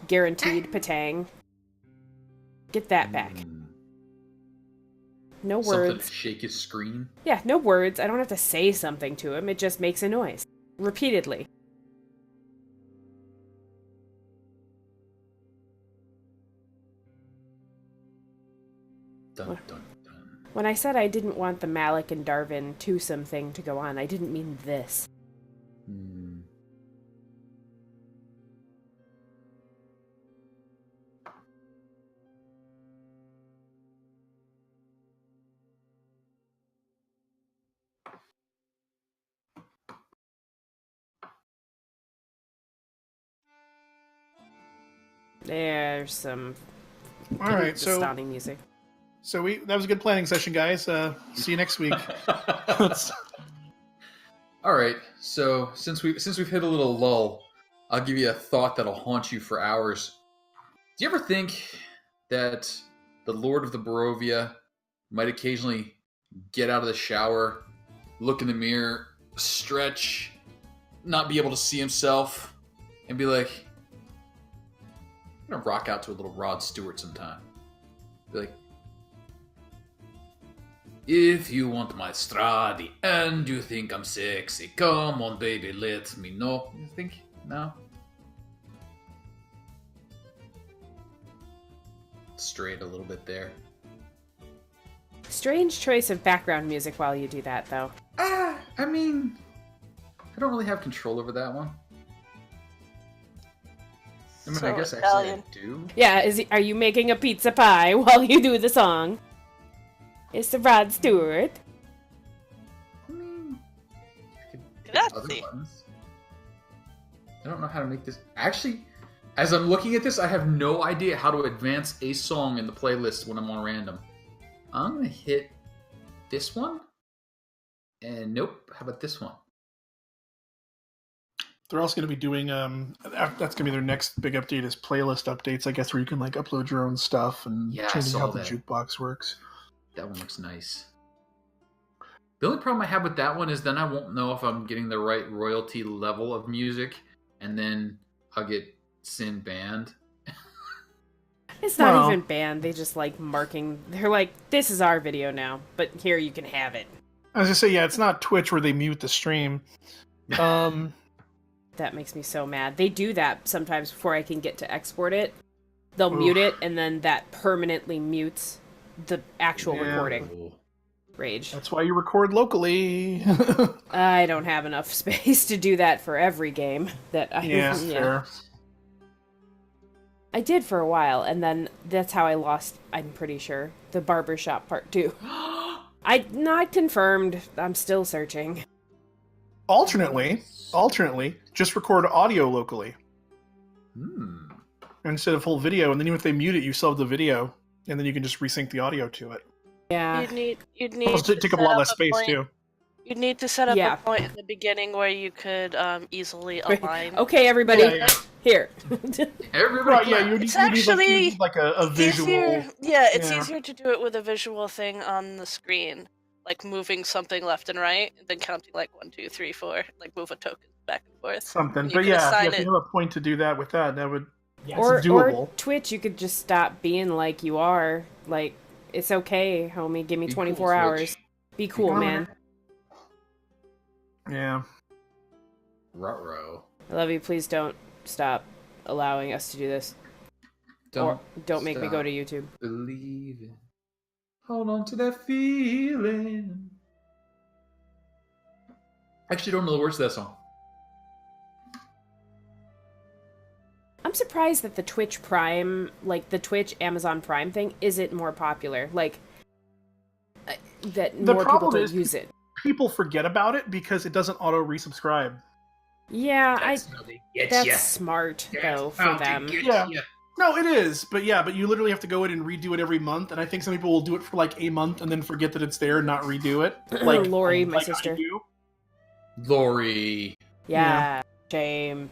Speaker 3: Guaranteed patang. Get that back. No words.
Speaker 2: Something to shake his screen.
Speaker 3: Yeah, no words. I don't have to say something to him. It just makes a noise. Repeatedly.
Speaker 2: Dun, dun, dun.
Speaker 3: When I said I didn't want the Malik and Darwin twosome thing to go on, I didn't mean this. There's some
Speaker 5: All right, so
Speaker 3: astounding music.
Speaker 5: that was a good planning session, guys. See you next week.
Speaker 2: All right. So since we've hit a little lull, I'll give you a thought that'll haunt you for hours. Do you ever think that the Lord of the Barovia might occasionally get out of the shower, look in the mirror, stretch, not be able to see himself, and be like, I'm gonna rock out to a little Rod Stewart sometime. Be like, if you want my Strahd and you think I'm sexy, come on baby, let me know. You think? No? Strayed a little bit there.
Speaker 3: Strange choice of background music while you do that, though.
Speaker 2: I mean, I don't really have control over that one. I mean,
Speaker 6: So
Speaker 2: I guess
Speaker 6: Italian.
Speaker 2: actually I do.
Speaker 3: Yeah, are you making a pizza pie while you do the song? It's the Rod Stewart.
Speaker 2: I mean, I could pick other
Speaker 6: Grazie.
Speaker 2: ones. I don't know how to make this. Actually, as I'm looking at this, I have no idea how to advance a song in the playlist when I'm on random. I'm gonna hit this one, and nope. How about this one?
Speaker 5: They're also going to be doing that's going to be their next big update is playlist updates, I guess, where you can like upload your own stuff and
Speaker 2: Yeah, I
Speaker 5: changing
Speaker 2: saw
Speaker 5: how the
Speaker 2: that.
Speaker 5: jukebox works.
Speaker 2: That one looks nice. The only problem I have with that one is then I won't know if I'm getting the right royalty level of music, and then I'll get Sin banned.
Speaker 3: It's not
Speaker 5: Well-
Speaker 3: even banned. They just like marking. They're like, this is our video now, but here you can have it.
Speaker 5: I was going to say, yeah, it's not Twitch where they mute the stream.
Speaker 3: That makes me so mad. They do that sometimes before I can get to export it. They'll
Speaker 5: Oof.
Speaker 3: mute it, and then that permanently mutes the actual
Speaker 5: Yeah.
Speaker 3: recording. Rage.
Speaker 5: That's why you record locally.
Speaker 3: I don't have enough space to do that for every game that I
Speaker 5: Yeah, fair.
Speaker 3: I did for a while, and then that's how I lost, I'm pretty sure, the barbershop part too. I not confirmed. I'm still searching.
Speaker 5: Alternately, just record audio locally instead of full video, and then even if they mute it, you still have the video, and then you can just resync the audio to it.
Speaker 3: Yeah.
Speaker 6: You'd need
Speaker 5: It'll
Speaker 6: to
Speaker 5: take up a
Speaker 6: set
Speaker 5: lot less space
Speaker 6: point-
Speaker 5: too.
Speaker 6: You'd need to set up
Speaker 3: Yeah.
Speaker 6: a point in the beginning where you could easily align.
Speaker 3: Okay, everybody,
Speaker 5: Yeah.
Speaker 3: Here.
Speaker 2: Everybody,
Speaker 5: Right? Yeah,
Speaker 2: clap.
Speaker 5: you need,
Speaker 6: It's
Speaker 5: you need, like, you
Speaker 6: actually
Speaker 5: need, like a visual.
Speaker 6: Easier, yeah, it's
Speaker 5: yeah.
Speaker 6: easier to do it with a visual thing on the screen, like moving something left and right, and then counting like 1, 2, 3, 4, like move a token back and forth.
Speaker 5: Something,
Speaker 6: You
Speaker 5: but
Speaker 6: can
Speaker 5: yeah,
Speaker 6: assign
Speaker 5: if you
Speaker 6: it.
Speaker 5: have a point to do that with that, that would
Speaker 3: or
Speaker 5: it's doable.
Speaker 3: Twitch, you could just stop being like you are. Like, it's okay, homie. Give me
Speaker 2: Be
Speaker 3: 24
Speaker 2: cool,
Speaker 3: hours.
Speaker 2: Twitch.
Speaker 3: Be cool, man.
Speaker 5: Yeah.
Speaker 2: Ruh-roh.
Speaker 3: I love you. Please don't stop allowing us to do this. Or don't make me go
Speaker 2: stop
Speaker 3: to YouTube.
Speaker 2: believing. Hold on to that feeling. Actually, don't know the words to that song.
Speaker 3: I'm surprised that the Twitch Prime, like the Twitch Amazon Prime thing, isn't more popular. Like, that
Speaker 5: The
Speaker 3: more people
Speaker 5: problem
Speaker 3: don't
Speaker 5: is
Speaker 3: use it.
Speaker 5: People forget about it because it doesn't auto resubscribe.
Speaker 3: Yeah,
Speaker 2: That's how they get
Speaker 3: that's
Speaker 2: ya.
Speaker 3: smart,
Speaker 2: That's
Speaker 3: though,
Speaker 2: how
Speaker 3: for
Speaker 2: they
Speaker 3: them.
Speaker 2: get
Speaker 5: Yeah.
Speaker 2: ya.
Speaker 5: No, it is, but you literally have to go in and redo it every month, and I think some people will do it for like a month and then forget that it's there and not redo it. Like
Speaker 3: Lori, my
Speaker 5: like I
Speaker 3: sister.
Speaker 5: do.
Speaker 2: Lori.
Speaker 3: Yeah. Shame.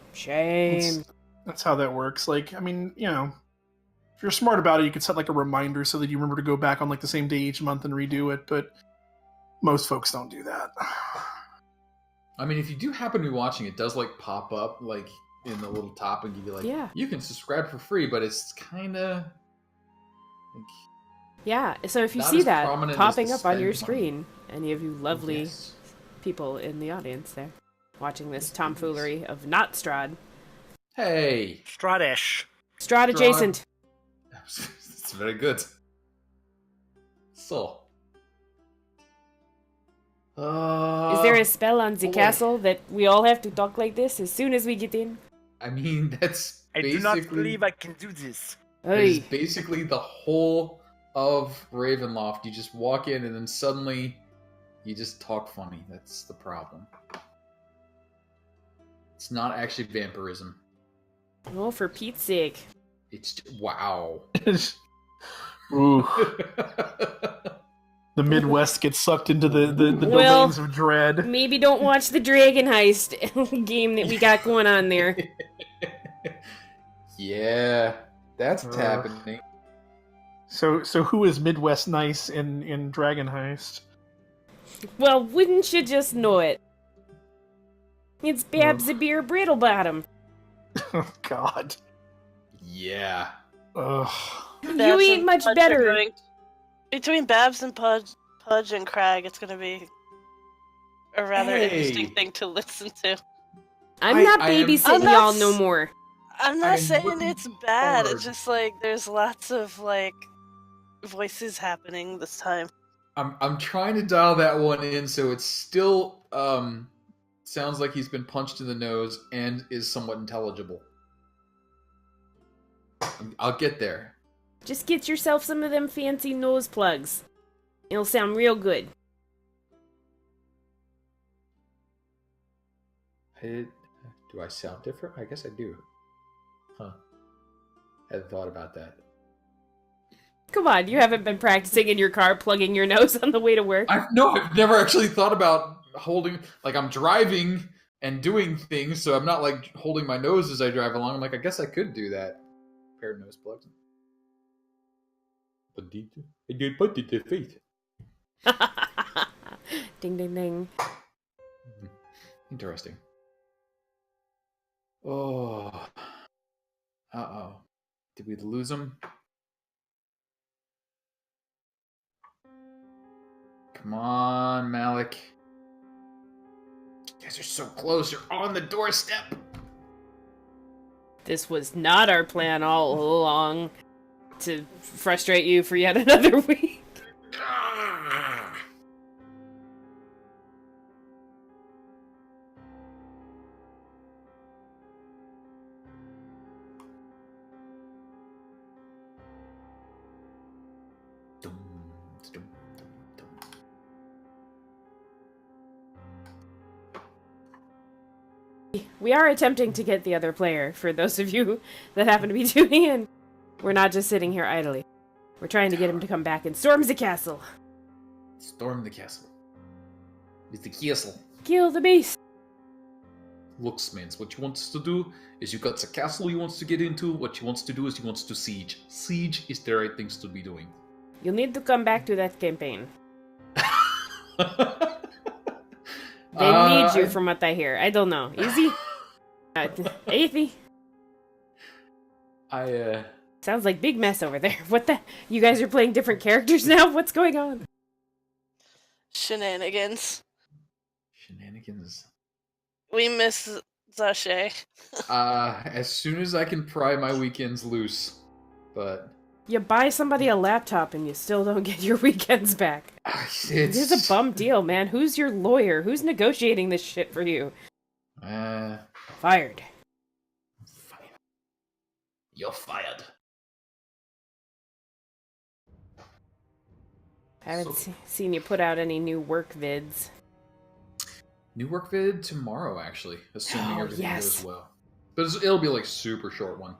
Speaker 5: That's how that works. Like, I mean, if you're smart about it, you could set like a reminder so that you remember to go back on like the same day each month and redo it, but most folks don't do that.
Speaker 2: I mean, if you do happen to be watching, it does like pop up like in the little top and give you like,
Speaker 3: Yeah.
Speaker 2: you can subscribe for free, but it's kind of like,
Speaker 3: Yeah, so if you
Speaker 2: Not
Speaker 3: see
Speaker 2: as
Speaker 3: that
Speaker 2: prominent as
Speaker 3: popping
Speaker 2: the
Speaker 3: up on your
Speaker 2: spend
Speaker 3: screen, any of you lovely
Speaker 2: yes.
Speaker 3: people in the audience there watching this tomfoolery of not Strahd.
Speaker 2: Hey,
Speaker 4: Strahdish.
Speaker 3: Strahd adjacent.
Speaker 2: it's very good. So,
Speaker 3: Is there a spell on the
Speaker 2: boy.
Speaker 3: castle that we all have to talk like this as soon as we get in?
Speaker 2: I mean, that's
Speaker 4: I
Speaker 2: basically
Speaker 4: do not believe I can do this.
Speaker 2: is
Speaker 3: Hey,
Speaker 2: basically the whole of Ravenloft. You just walk in and then suddenly you just talk funny. That's the problem. It's not actually vampirism.
Speaker 3: oh, for Pete's sake.
Speaker 2: It's wow.
Speaker 5: Ooh. The Midwest gets sucked into the
Speaker 3: Well,
Speaker 5: domains of dread.
Speaker 3: Maybe don't watch the Dragon Heist game that we got going on there.
Speaker 2: Yeah, that's happening.
Speaker 5: So who is Midwest nice in Dragon Heist?
Speaker 3: Well, wouldn't you just know it? It's Babs the Beer Brittlebottom.
Speaker 5: Oh God.
Speaker 2: Yeah.
Speaker 5: Ugh.
Speaker 3: You ain't much better.
Speaker 6: Between Babs and Pudge and Crag, it's gonna be a rather interesting thing to listen to.
Speaker 3: I'm not babysitting y'all no more.
Speaker 6: I'm not saying it's bad. It's just like there's lots of like voices happening this time.
Speaker 2: I'm trying to dial that one in so it's still sounds like he's been punched in the nose and is somewhat intelligible. I'll get there.
Speaker 3: Just get yourself some of them fancy nose plugs. It'll sound real good.
Speaker 2: Do I sound different? I guess I do. Huh. Hadn't thought about that.
Speaker 3: Come on, you haven't been practicing in your car plugging your nose on the way to work?
Speaker 2: I've never actually thought about holding... Like, I'm driving and doing things, so I'm not, like, holding my nose as I drive along. I'm like, I guess I could do that. Pair of nose plugs. I did put it to feet.
Speaker 3: Ding, ding, ding.
Speaker 2: Interesting. Oh. Uh-oh. Did we lose him? Come on, Malik. You guys are so close. You're on the doorstep.
Speaker 3: This was not our plan all along. To frustrate you for yet another week. We are attempting to get the other player, for those of you that happen to be tuning in. We're not just sitting here idly. We're trying to get him to come back and storm the castle.
Speaker 2: Storm the castle. It's the castle.
Speaker 3: Kill the beast.
Speaker 2: Looks, man, what you wants to do is you got the castle you wants to get into. What you wants to do is you wants to siege. Siege is the right things to be doing.
Speaker 3: You'll need to come back to that campaign. They need you from what I hear. I don't know. Easy? Easy? Sounds like big mess over there. What the? You guys are playing different characters now? What's going on?
Speaker 6: Shenanigans.
Speaker 2: Shenanigans.
Speaker 6: We miss Zashay.
Speaker 2: As soon as I can pry my weekends loose. But...
Speaker 3: You buy somebody a laptop and you still don't get your weekends back. This is a bum deal, man. Who's your lawyer? Who's negotiating this shit for you? Fired.
Speaker 2: You're fired.
Speaker 3: I haven't seen you put out any new work vids.
Speaker 2: New work vid tomorrow, actually, assuming everything goes well. But it'll be like super short one.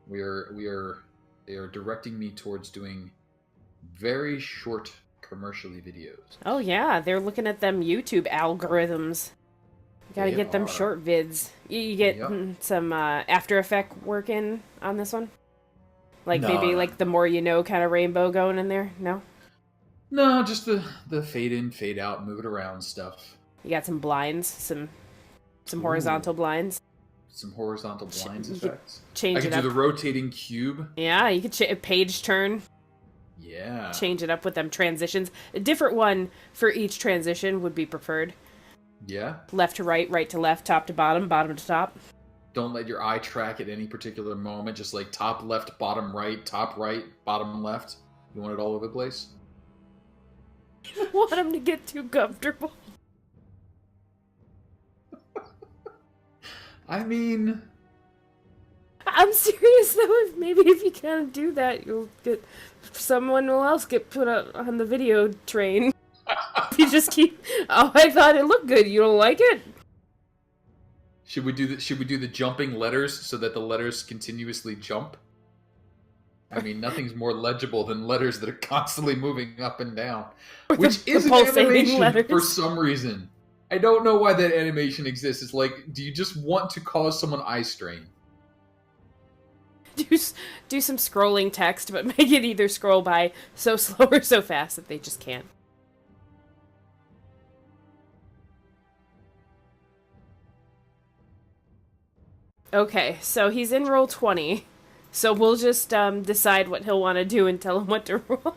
Speaker 2: They are directing me towards doing very short commercially videos.
Speaker 3: Oh yeah, they're looking at them YouTube algorithms. You gotta get them short vids. You get some After Effect work in on this one? Like maybe like the more you know kind of rainbow going in there? No?
Speaker 2: No, just the fade in, fade out, move it around stuff.
Speaker 3: You got some blinds, some horizontal blinds.
Speaker 2: Some horizontal blinds effects.
Speaker 3: Change it up.
Speaker 2: I could do the rotating cube.
Speaker 3: Yeah, you could page turn.
Speaker 2: Yeah.
Speaker 3: Change it up with them transitions. A different one for each transition would be preferred.
Speaker 2: Yeah.
Speaker 3: Left to right, right to left, top to bottom, bottom to top.
Speaker 2: Don't let your eye track at any particular moment. Just like top left, bottom right, bottom left. You want it all over the place?
Speaker 3: I don't want them to get too comfortable.
Speaker 2: I mean...
Speaker 3: I'm serious though, maybe if you kind of do that, you'll get... Someone else get put on the video train. You just keep... Oh, I thought it looked good. You don't like it?
Speaker 2: Should we do the jumping letters so that the letters continuously jump? I mean, nothing's more legible than letters that are constantly moving up and down,
Speaker 3: Or
Speaker 2: which
Speaker 3: the
Speaker 2: is an
Speaker 3: pulsating
Speaker 2: animation
Speaker 3: letters.
Speaker 2: for some reason. I don't know why that animation exists. It's like, do you just want to cause someone eye strain?
Speaker 3: Do some scrolling text, but make it either scroll by so slow or so fast that they just can't. Okay, so he's in roll 20. So we'll just decide what he'll want to do and tell him what to roll.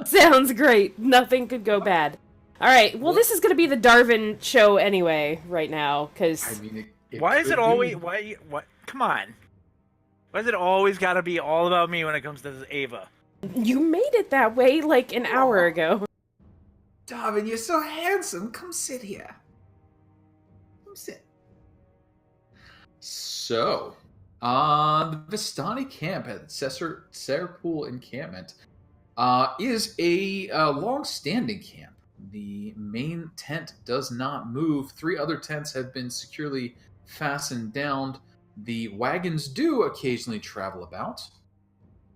Speaker 3: Sounds great. Nothing could go bad. All right. Well, this is going to be the Darwin show anyway, right now, because.
Speaker 2: I mean,
Speaker 4: Why is it always why? What? Come on. Why is it always got to be all about me when it comes to Ava?
Speaker 3: You made it that way like an hour ago.
Speaker 2: Darwin, you're so handsome. Come sit here. Come sit. So, the Vistani camp at Serpool encampment is a long-standing camp. The main tent does not move. 3 other tents have been securely fastened down. The wagons do occasionally travel about.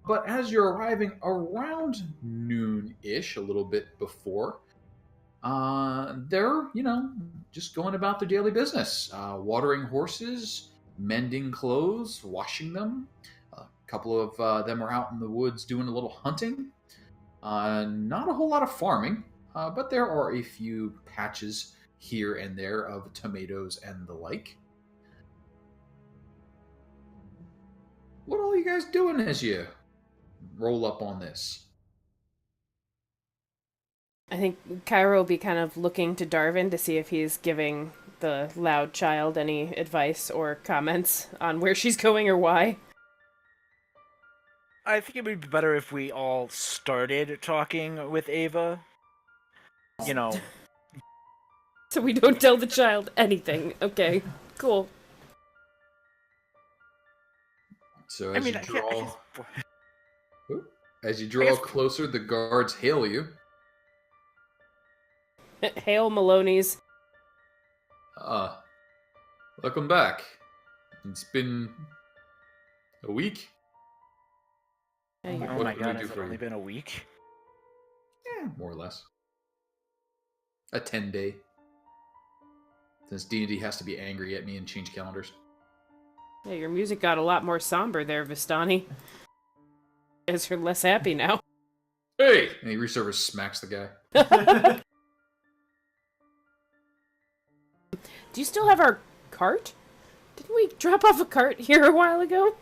Speaker 2: But as you're arriving around noon-ish, a little bit before, they're, just going about their daily business. Watering horses, mending clothes, washing them. A couple of them are out in the woods doing a little hunting. Not a whole lot of farming, but there are a few patches here and there of tomatoes and the like. What are you guys doing as you roll up on this?
Speaker 3: I think Cairo will be kind of looking to Darwin to see if he's giving the loud child any advice or comments on where she's going or why.
Speaker 4: I think it would be better if we all started talking with Ava.
Speaker 3: So we don't tell the child anything. Okay, cool.
Speaker 2: So as you draw closer, the guards hail you.
Speaker 3: Hail Maloney's.
Speaker 2: Welcome back. It's been a week.
Speaker 3: Yeah,
Speaker 4: Oh my god, has it only been a week?
Speaker 2: Yeah, more or less. A 10-day. Since D&D has to be angry at me and change calendars.
Speaker 3: Yeah, your music got a lot more somber there, Vistani. You guys are less happy now.
Speaker 2: Hey! And he reaches over and smacks the guy.
Speaker 3: Do you still have our cart? Didn't we drop off a cart here a while ago?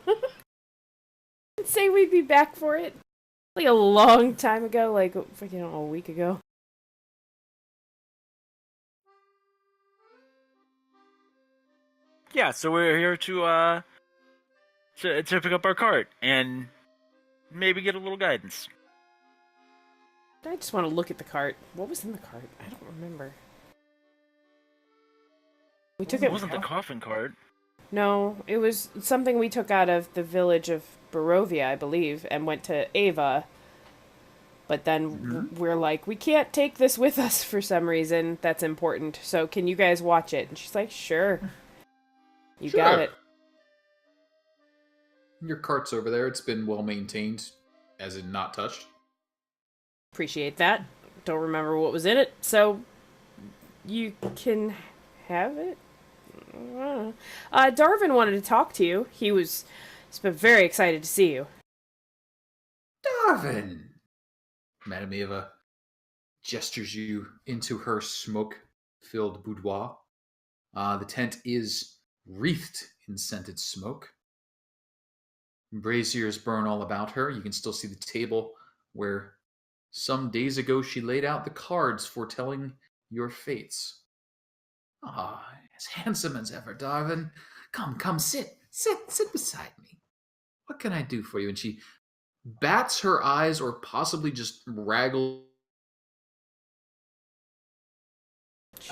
Speaker 3: Didn't say we'd be back for it. Like a long time ago, like, a week ago.
Speaker 4: Yeah, so we're here to pick up our cart and maybe get a little guidance.
Speaker 3: I just want to look at the cart. What was in the cart? I don't remember. We took it.
Speaker 4: It wasn't the coffin cart.
Speaker 3: No, it was something we took out of the village of Barovia, I believe, and went to Ava. But then we're like, we can't take this with us for some reason. That's important. So can you guys watch it? And she's like, sure. You got it.
Speaker 2: Your cart's over there. It's been well maintained, as in not touched.
Speaker 3: Appreciate that. Don't remember what was in it, so you can have it. Darwin wanted to talk to you. He's been very excited to see you.
Speaker 2: Darwin! Madam Eva gestures you into her smoke-filled boudoir. The tent is wreathed in scented smoke. Braziers burn all about her. You can still see the table where some days ago she laid out the cards foretelling your fates. As handsome as ever, Darwin. Come, sit beside me. What can I do for you? And she bats her eyes or possibly just raggles.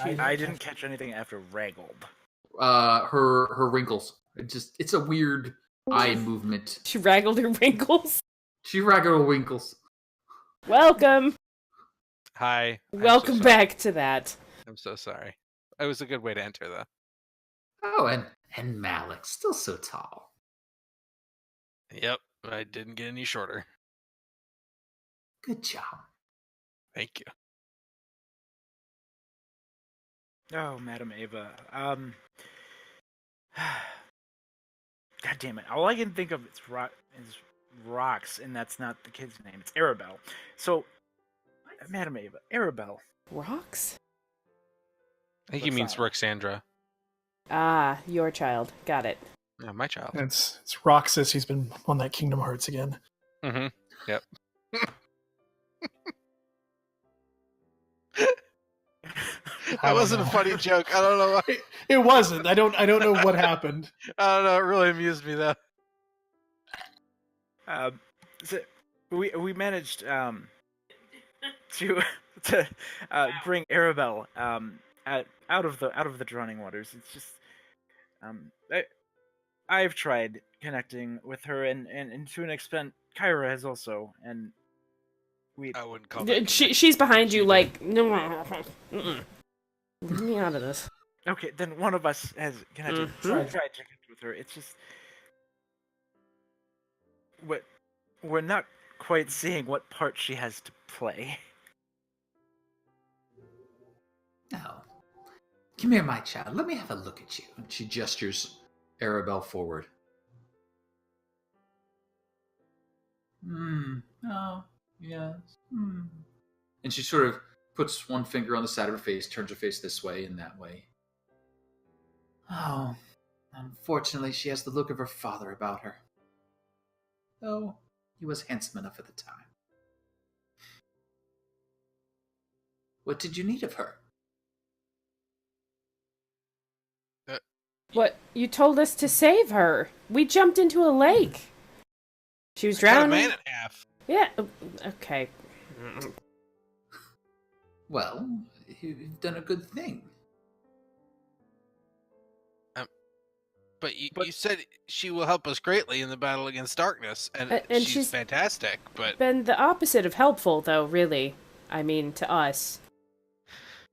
Speaker 4: I didn't catch anything after raggled.
Speaker 2: Her wrinkles. It's a weird eye movement.
Speaker 3: She raggled her wrinkles.
Speaker 2: She raggled her wrinkles.
Speaker 3: Welcome.
Speaker 1: Hi.
Speaker 3: Welcome back to that.
Speaker 1: I'm so sorry. It was a good way to enter, though.
Speaker 2: Oh, and Malik, still so tall.
Speaker 1: Yep. I didn't get any shorter.
Speaker 2: Good job.
Speaker 1: Thank you.
Speaker 4: Oh, Madam Eva. God damn it! All I can think of is rocks, and that's not the kid's name. It's Arabelle. So, Madam Eva, Arabelle.
Speaker 3: Rocks?
Speaker 1: I think he means Roxandra.
Speaker 3: Ah, your child. Got it.
Speaker 1: Yeah, my child.
Speaker 5: It's Roxas. He's been on that Kingdom Hearts again.
Speaker 1: Mm-hmm. Yep. That wasn't a funny joke. I don't know why.
Speaker 5: It wasn't. I don't know what happened.
Speaker 1: I don't know. It really amused me though.
Speaker 4: So we managed to bring Arabelle out of the drowning waters. It's just I've tried connecting with her, and to an extent, Kyra has also, and
Speaker 1: I wouldn't call that.
Speaker 3: She's behind you, like no. Leave me out of this.
Speaker 4: Okay, then one of us has connected. Tried to connect with her. It's just we're not quite seeing what part she has to play.
Speaker 2: Oh. Come here, my child. Let me have a look at you. And she gestures Arabelle forward. Oh, yes. And she sort of puts one finger on the side of her face, turns her face this way and that way. Oh, unfortunately, she has the look of her father about her. Though he was handsome enough at the time. What did you need of her?
Speaker 3: What? You told us to save her. We jumped into a lake. She was drowning.
Speaker 1: Cut a man in half.
Speaker 3: Yeah. Okay.
Speaker 2: Well, you've done a good thing.
Speaker 1: But you said she will help us greatly in the battle against darkness, and she's fantastic. But
Speaker 3: been the opposite of helpful, though. Really, I mean, to us,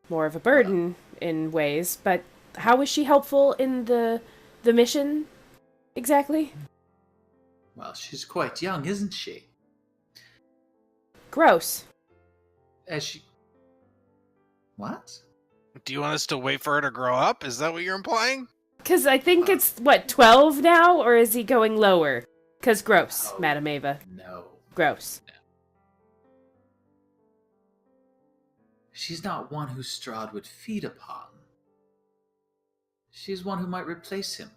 Speaker 3: more of a burden in ways. But how is she helpful in the mission exactly?
Speaker 2: Well, she's quite young, isn't she?
Speaker 3: Gross.
Speaker 2: As she... What?
Speaker 1: Do you want us to wait for her to grow up? Is that what you're implying?
Speaker 3: Because I think it's, 12 now? Or is he going lower? Because gross,
Speaker 2: No.
Speaker 3: Madam Eva.
Speaker 2: No.
Speaker 3: Gross.
Speaker 2: No. She's not one who Strahd would feed upon. She's one who might replace him.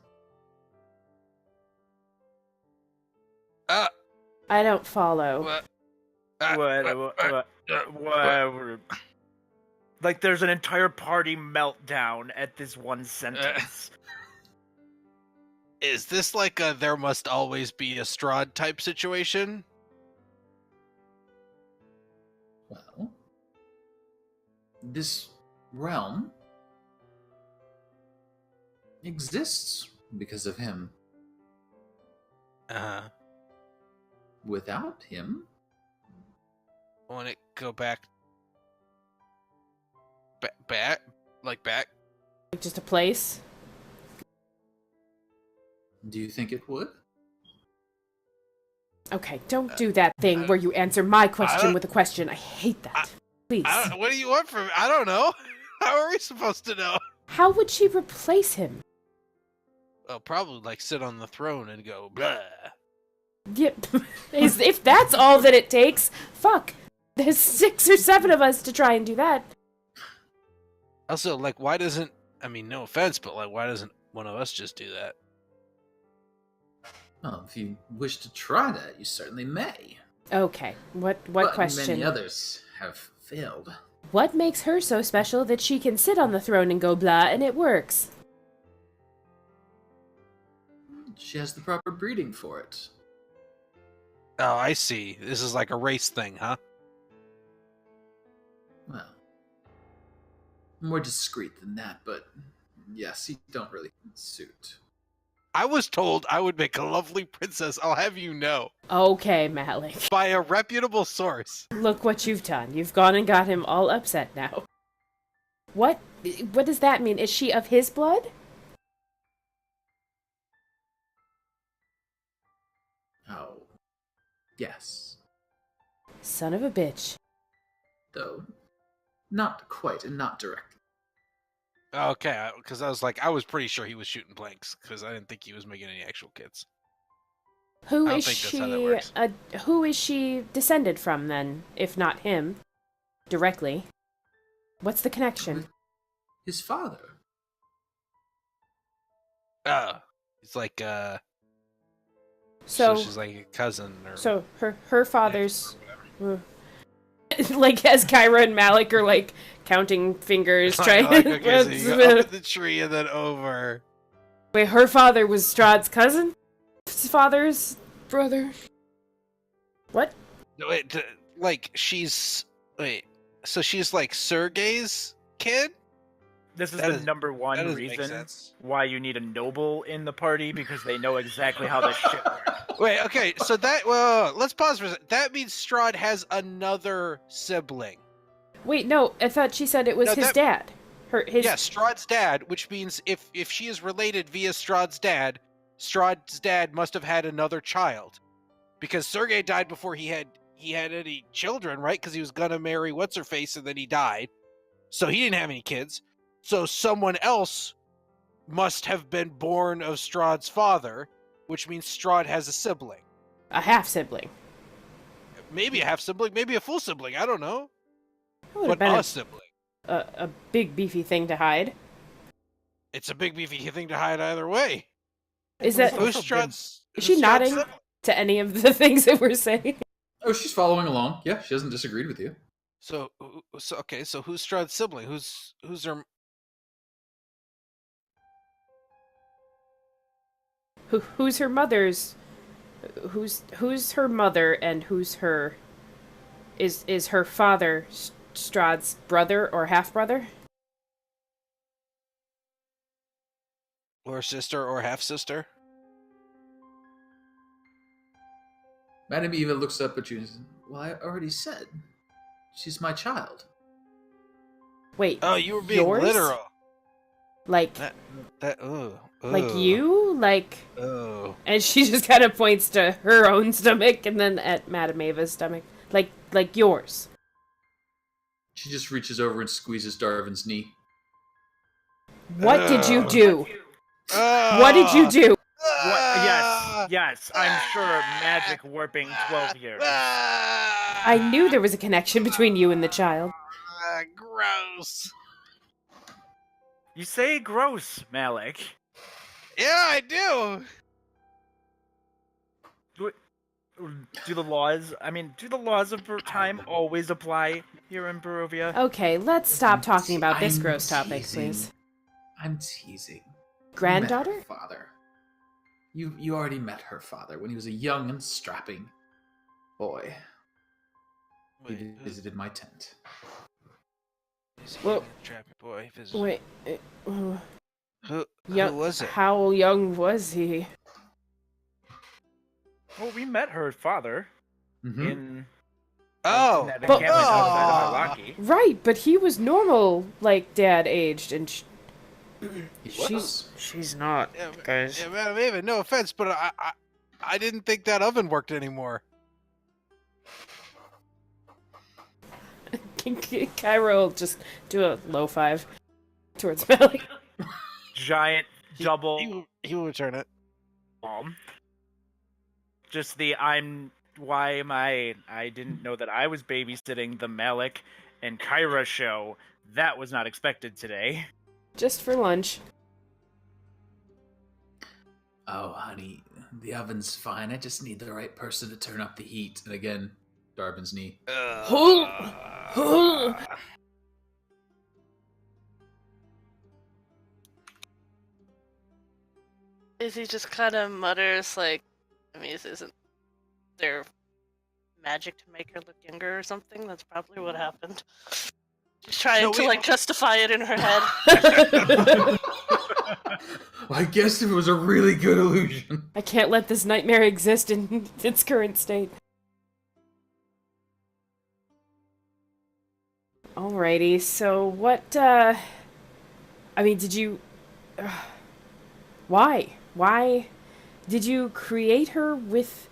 Speaker 3: I don't follow.
Speaker 4: What? Like, there's an entire party meltdown at this one sentence.
Speaker 1: Is this like a there must always be a Strahd type situation?
Speaker 2: Well, this realm exists because of him. Without him,
Speaker 1: Want it go back? Back?
Speaker 3: Just a place?
Speaker 2: do you think it would?
Speaker 3: Okay, don't do that thing where you answer my question with a question. I hate that. Please.
Speaker 1: What do you want from me? I don't know. How are we supposed to know?
Speaker 3: How would she replace him?
Speaker 1: Well, probably like sit on the throne and go blah.
Speaker 3: Yeah, if that's all that it takes, fuck. There's 6 or 7 of us to try and do that.
Speaker 1: Also, like, why doesn't? I mean, no offense, but like, why doesn't one of us just do that?
Speaker 2: Well, if you wish to try that, you certainly may.
Speaker 3: Okay, what
Speaker 2: But
Speaker 3: question?
Speaker 2: many others have failed.
Speaker 3: What makes her so special that she can sit on the throne and go blah and it works?
Speaker 2: She has the proper breeding for it.
Speaker 1: Oh, I see. This is like a race thing, huh?
Speaker 2: Well, more discreet than that, but yes, you don't really suit.
Speaker 1: I was told I would make a lovely princess, I'll have you know.
Speaker 3: Okay, Malik.
Speaker 1: By a reputable source.
Speaker 3: Look what you've done. You've gone and got him all upset now. What does that mean? Is she of his blood?
Speaker 2: Oh, Yes.
Speaker 3: Son of a bitch.
Speaker 2: Though, not quite and not directly.
Speaker 1: Okay, because I was pretty sure he was shooting blanks because I didn't think he was making any actual kids.
Speaker 3: Who
Speaker 1: I don't
Speaker 3: is
Speaker 1: think that's how that
Speaker 3: she?
Speaker 1: works.
Speaker 3: Who is she descended from then, if not him, directly? What's the connection?
Speaker 2: His father.
Speaker 1: It's like
Speaker 3: So
Speaker 1: she's like a cousin or
Speaker 3: So her father's like as Kyra and Malik are like counting fingers, trying
Speaker 1: okay, so you go up the tree and then over.
Speaker 3: Wait, her father was Strahd's cousin? His father's brother? What?
Speaker 1: No, wait, so she's like Sergei's kid?
Speaker 4: This is
Speaker 1: That
Speaker 4: the
Speaker 1: is-
Speaker 4: number
Speaker 1: that
Speaker 4: one
Speaker 1: doesn't make
Speaker 4: reason
Speaker 1: sense.
Speaker 4: why you need a noble in the party, because they know exactly how this shit works.
Speaker 1: Wait, okay, so let's pause for a second. That means Strahd has another sibling.
Speaker 3: Wait, no, I thought she said it was
Speaker 1: No,
Speaker 3: his
Speaker 1: that-
Speaker 3: dad.
Speaker 1: Yeah, Strahd's dad, which means if she is related via Strahd's dad must have had another child. Because Sergei died before he had any children, right? Because he was gonna marry what's-her-face and then he died. So he didn't have any kids. So someone else must have been born of Strahd's father, which means Strahd has a sibling.
Speaker 3: A half sibling.
Speaker 1: Maybe a half-sibling, maybe a full sibling, I don't know.
Speaker 3: That would
Speaker 1: But
Speaker 3: have been
Speaker 1: a sibling.
Speaker 3: a big beefy thing to hide.
Speaker 1: It's a big beefy thing to hide either way.
Speaker 3: Is that
Speaker 1: Who's Strahd's?
Speaker 3: Is she
Speaker 1: who's Strahd's
Speaker 3: nodding
Speaker 1: sibling?
Speaker 3: to any of the things that we're saying?
Speaker 2: Oh, she's following along. Yeah, she hasn't disagreed with you.
Speaker 1: So okay, so who's Strahd's sibling? Who's her?
Speaker 3: Who's her mother's? Who's her mother and who's her? Is her father Strahd's brother or half brother?
Speaker 1: Or sister or half sister?
Speaker 2: Madam Eva looks up at you and says, well, I already said. She's my child.
Speaker 3: Wait.
Speaker 1: Oh, you were being
Speaker 3: yours?
Speaker 1: literal.
Speaker 3: Like
Speaker 1: Like
Speaker 3: you? Like
Speaker 1: Oh.
Speaker 3: and she just kind of points to her own stomach and then at Madam Eva's stomach. Like yours.
Speaker 2: She just reaches over and squeezes Darvin's knee.
Speaker 3: What did you do? What did you do?
Speaker 4: Yes, I'm sure magic warping 12 years.
Speaker 3: I knew there was a connection between you and the child.
Speaker 1: Gross.
Speaker 4: You say gross, Malik.
Speaker 1: Yeah, I do.
Speaker 4: Do the laws of time always apply here in Barovia?
Speaker 3: Okay, let's stop talking about this
Speaker 2: I'm
Speaker 3: gross topic,
Speaker 2: teasing.
Speaker 3: please.
Speaker 2: I'm teasing.
Speaker 3: Granddaughter?
Speaker 2: You met her father. You already met her father when he was a young and strapping boy. He visited my tent.
Speaker 3: Well,
Speaker 1: Trappy boy.
Speaker 3: Wait.
Speaker 1: Who
Speaker 3: Young,
Speaker 1: was it?
Speaker 3: How young was he?
Speaker 4: Well, we met her father
Speaker 2: Mm-hmm.
Speaker 4: in
Speaker 1: Oh,
Speaker 4: that
Speaker 3: But-
Speaker 4: encampment outside of Valaki.
Speaker 3: Right, but he was normal, like dad aged, and
Speaker 2: He was.
Speaker 3: she's not, guys.
Speaker 1: Yeah, Madam Eva, no offense, but I didn't think that oven worked anymore.
Speaker 3: Kyra will just do a low five towards Malik.
Speaker 4: Giant double
Speaker 1: He will return it.
Speaker 4: bomb. Just the I didn't know that I was babysitting the Malik and Kyra show. That was not expected today.
Speaker 3: Just for lunch.
Speaker 2: Oh, honey, the oven's fine. I just need the right person to turn up the heat. And again, Darvin's knee.
Speaker 6: Izzy just kind of mutters, like, I mean, isn't there magic to make her look younger or something? That's probably what happened. She's trying to, like, justify it in her head.
Speaker 2: Well, I guess it was a really good illusion.
Speaker 3: I can't let this nightmare exist in its current state. Alrighty, so what, I mean, did you... Why? Why did you create her with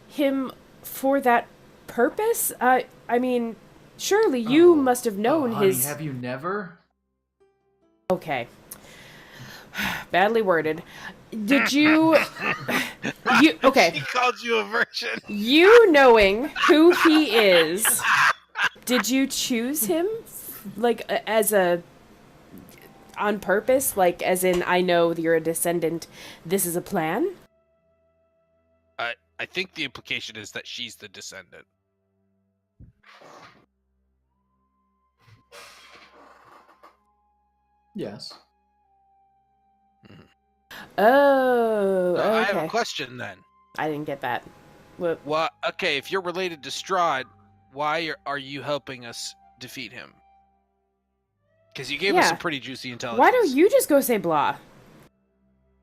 Speaker 3: him For that purpose? I mean, surely you must have known
Speaker 2: honey,
Speaker 3: his...
Speaker 2: have you never?
Speaker 3: Okay. Badly worded. Did you... Okay.
Speaker 1: She called you a virgin.
Speaker 3: You knowing who he is, did you choose him? Like, as a... on purpose? Like, as in, I know you're a descendant, this is a plan?
Speaker 1: I think the implication is that she's the descendant.
Speaker 2: Yes.
Speaker 3: Oh,
Speaker 1: So
Speaker 3: okay.
Speaker 1: I have a question then.
Speaker 3: I didn't get that. What?
Speaker 1: Well, okay, if you're related to Strahd, why are you helping us defeat him? Because you gave us some pretty juicy intelligence.
Speaker 3: Why don't you just go say blah?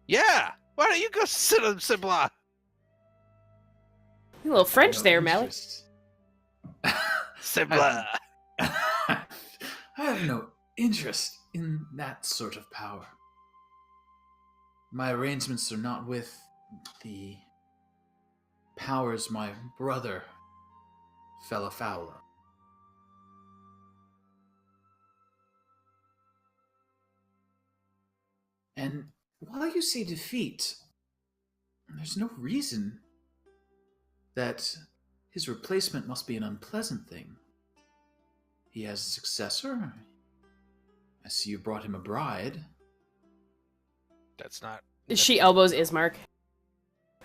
Speaker 1: Yeah! Why don't you go sit on blah?
Speaker 3: A little French there, Mel.
Speaker 1: Sibla.
Speaker 2: I have no interest in that sort of power. My arrangements are not with the powers my brother fell afoul of. And while you say defeat, there's no reason that his replacement must be an unpleasant thing. He has a successor. I see you brought him a bride.
Speaker 1: That's not...
Speaker 3: She elbows Ismark,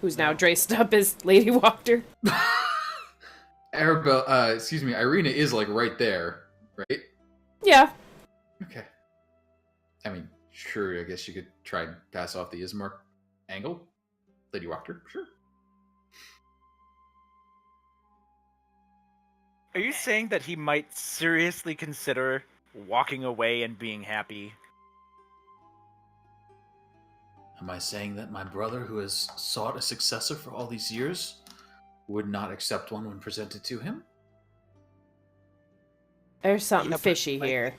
Speaker 3: who's now dressed up as Lady Wachter.
Speaker 2: Irina is like right there, right?
Speaker 3: Yeah.
Speaker 2: Okay. I mean, sure, I guess you could try and pass off the Ismark angle. Lady Wachter, sure.
Speaker 4: Are you saying that he might seriously consider walking away and being happy?
Speaker 2: Am I saying that my brother, who has sought a successor for all these years, would not accept one when presented to him?
Speaker 3: There's something
Speaker 1: Yeah, but,
Speaker 3: fishy
Speaker 1: like,
Speaker 3: here.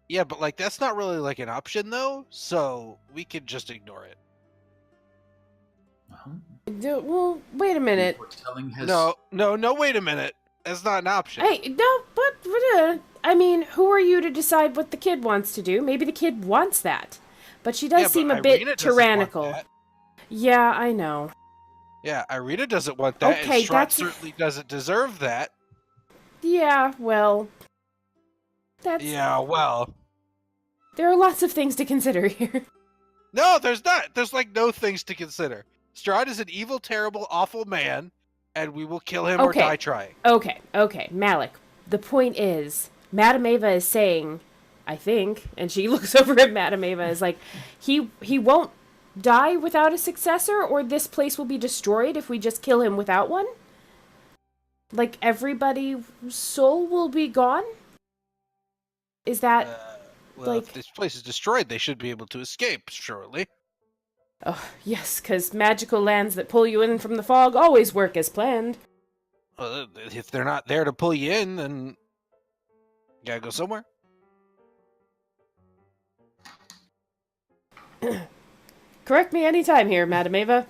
Speaker 1: Yeah, but like that's not really like an option though, so we could just ignore it.
Speaker 3: Well, wait a minute.
Speaker 1: No, wait a minute. That's not an option.
Speaker 3: Hey, no, but I mean, who are you to decide what the kid wants to do? Maybe the kid wants that. But she does seem a bit tyrannical. Yeah, I know.
Speaker 1: Yeah, Irina doesn't want that,
Speaker 3: Okay,
Speaker 1: and Strahd certainly doesn't deserve that.
Speaker 3: Yeah, well... That's...
Speaker 1: Yeah, well...
Speaker 3: There are lots of things to consider here.
Speaker 1: No, there's not. There's like no things to consider. Strahd is an evil, terrible, awful man, and we will kill him or die trying.
Speaker 3: Okay, Malik. The point is, Madam Eva is saying, I think, and she looks over at Madam Eva, is like, he won't die without a successor, or this place will be destroyed if we just kill him without one? Like, everybody's soul will be gone? Is that...
Speaker 1: Well, if this place is destroyed, they should be able to escape, surely.
Speaker 3: Oh, yes, because magical lands that pull you in from the fog always work as planned.
Speaker 1: Well, if they're not there to pull you in, then you gotta go somewhere.
Speaker 3: Correct me anytime here, Madam Eva.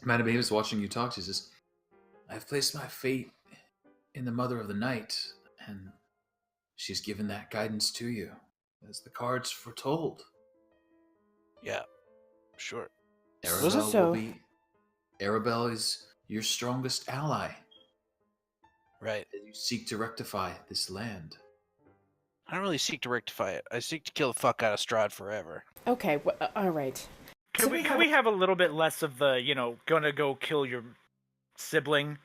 Speaker 2: Madam Eva's watching you talk. She says, I've placed my fate in the Mother of the Night, and she's given that guidance to you, as the cards foretold.
Speaker 1: Yeah, sure.
Speaker 2: Arabelle is your strongest ally.
Speaker 1: Right.
Speaker 2: As you seek to rectify this land.
Speaker 1: I don't really seek to rectify it. I seek to kill the fuck out of Strahd forever.
Speaker 3: Okay, all right.
Speaker 4: Can we have a little bit less of the, gonna go kill your sibling?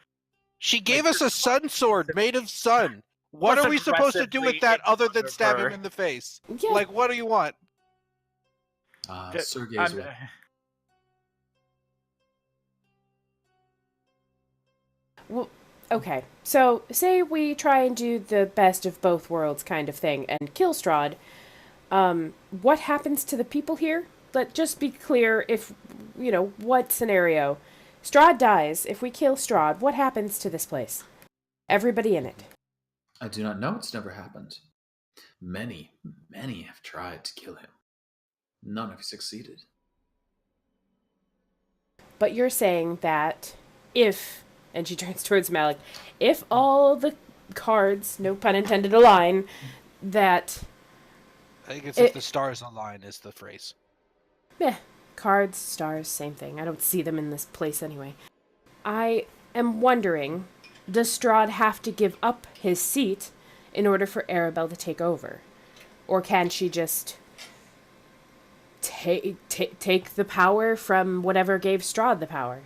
Speaker 1: She gave us a sun sword made of sun. What are we supposed to do with that other than stab him in the face?
Speaker 3: Yeah.
Speaker 1: Like, what do you want?
Speaker 2: Sergei's way.
Speaker 3: Well, okay, so say we try and do the best of both worlds kind of thing and kill Strahd. What happens to the people here? Let just be clear if, what scenario. Strahd dies. If we kill Strahd, what happens to this place? Everybody in it.
Speaker 2: I do not know. It's never happened. Many have tried to kill him. None have succeeded.
Speaker 3: But you're saying that if and she turns towards Malik. If all the cards, no pun intended, align, that...
Speaker 1: I think it's if the stars align is the phrase.
Speaker 3: Yeah, cards, stars, same thing. I don't see them in this place anyway. I am wondering, does Strahd have to give up his seat in order for Arabelle to take over? Or can she just take the power from whatever gave Strahd the power?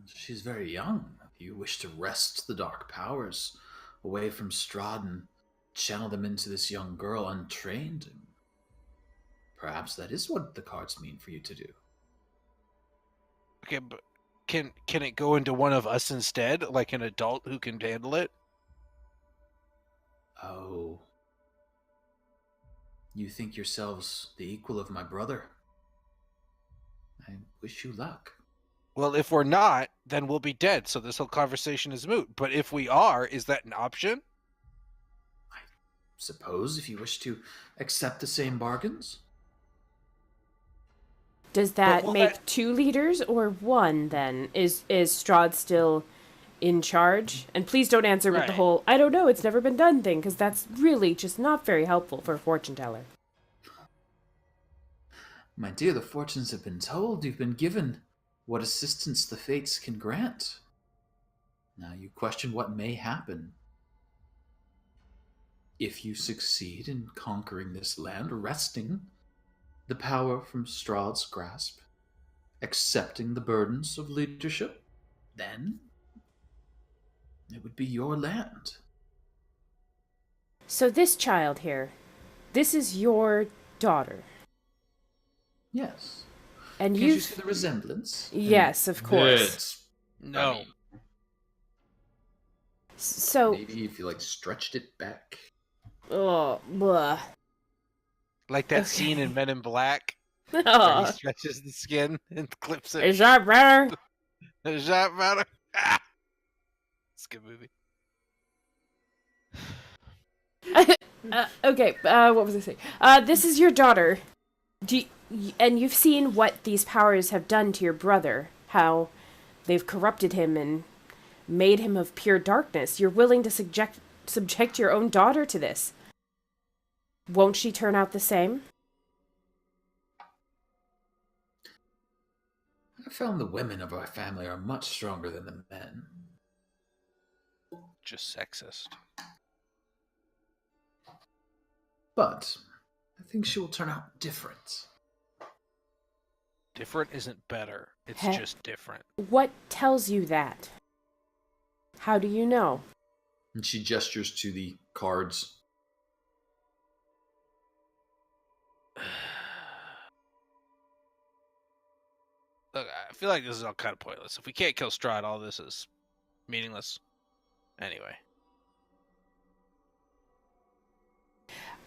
Speaker 2: She's very young. If you wish to wrest the dark powers away from Strahd and channel them into this young girl untrained, perhaps that is what the cards mean for you to do.
Speaker 1: Okay, but can it go into one of us instead, like an adult who can handle it?
Speaker 2: Oh. You think yourselves the equal of my brother? I wish you luck.
Speaker 1: Well, if we're not, then we'll be dead, so this whole conversation is moot. But if we are, is that an option?
Speaker 2: I suppose if you wish to accept the same bargains.
Speaker 3: Does that make 2 leaders or 1 then? Is Strahd still in charge? And please don't answer with the whole, I don't know, it's never been done thing, because that's really just not very helpful for a fortune teller.
Speaker 2: My dear, the fortunes have been told. You've been given what assistance the fates can grant. Now you question what may happen. If you succeed in conquering this land, wresting the power from Strahd's grasp, accepting the burdens of leadership, then it would be your land.
Speaker 3: So this child here, this is your daughter.
Speaker 2: Yes.
Speaker 3: And
Speaker 2: you see the resemblance?
Speaker 3: Yes, of course.
Speaker 1: No.
Speaker 3: So
Speaker 2: maybe if you stretched it back.
Speaker 3: Oh, blah.
Speaker 1: Like that scene in Men in Black where he stretches the skin and clips it.
Speaker 3: Is that better?
Speaker 1: Is that better? It's a good movie.
Speaker 3: Okay, what was I saying? This is your daughter. And you've seen what these powers have done to your brother, how they've corrupted him and made him of pure darkness. You're willing to subject your own daughter to this. Won't she turn out the same?
Speaker 2: I found the women of our family are much stronger than the men.
Speaker 1: Just sexist.
Speaker 2: But I think she will turn out different.
Speaker 1: Different isn't better. It's just different.
Speaker 3: What tells you that? How do you know?
Speaker 2: And she gestures to the cards.
Speaker 1: Look, I feel like this is all kind of pointless. If we can't kill Strahd, all this is meaningless. Anyway.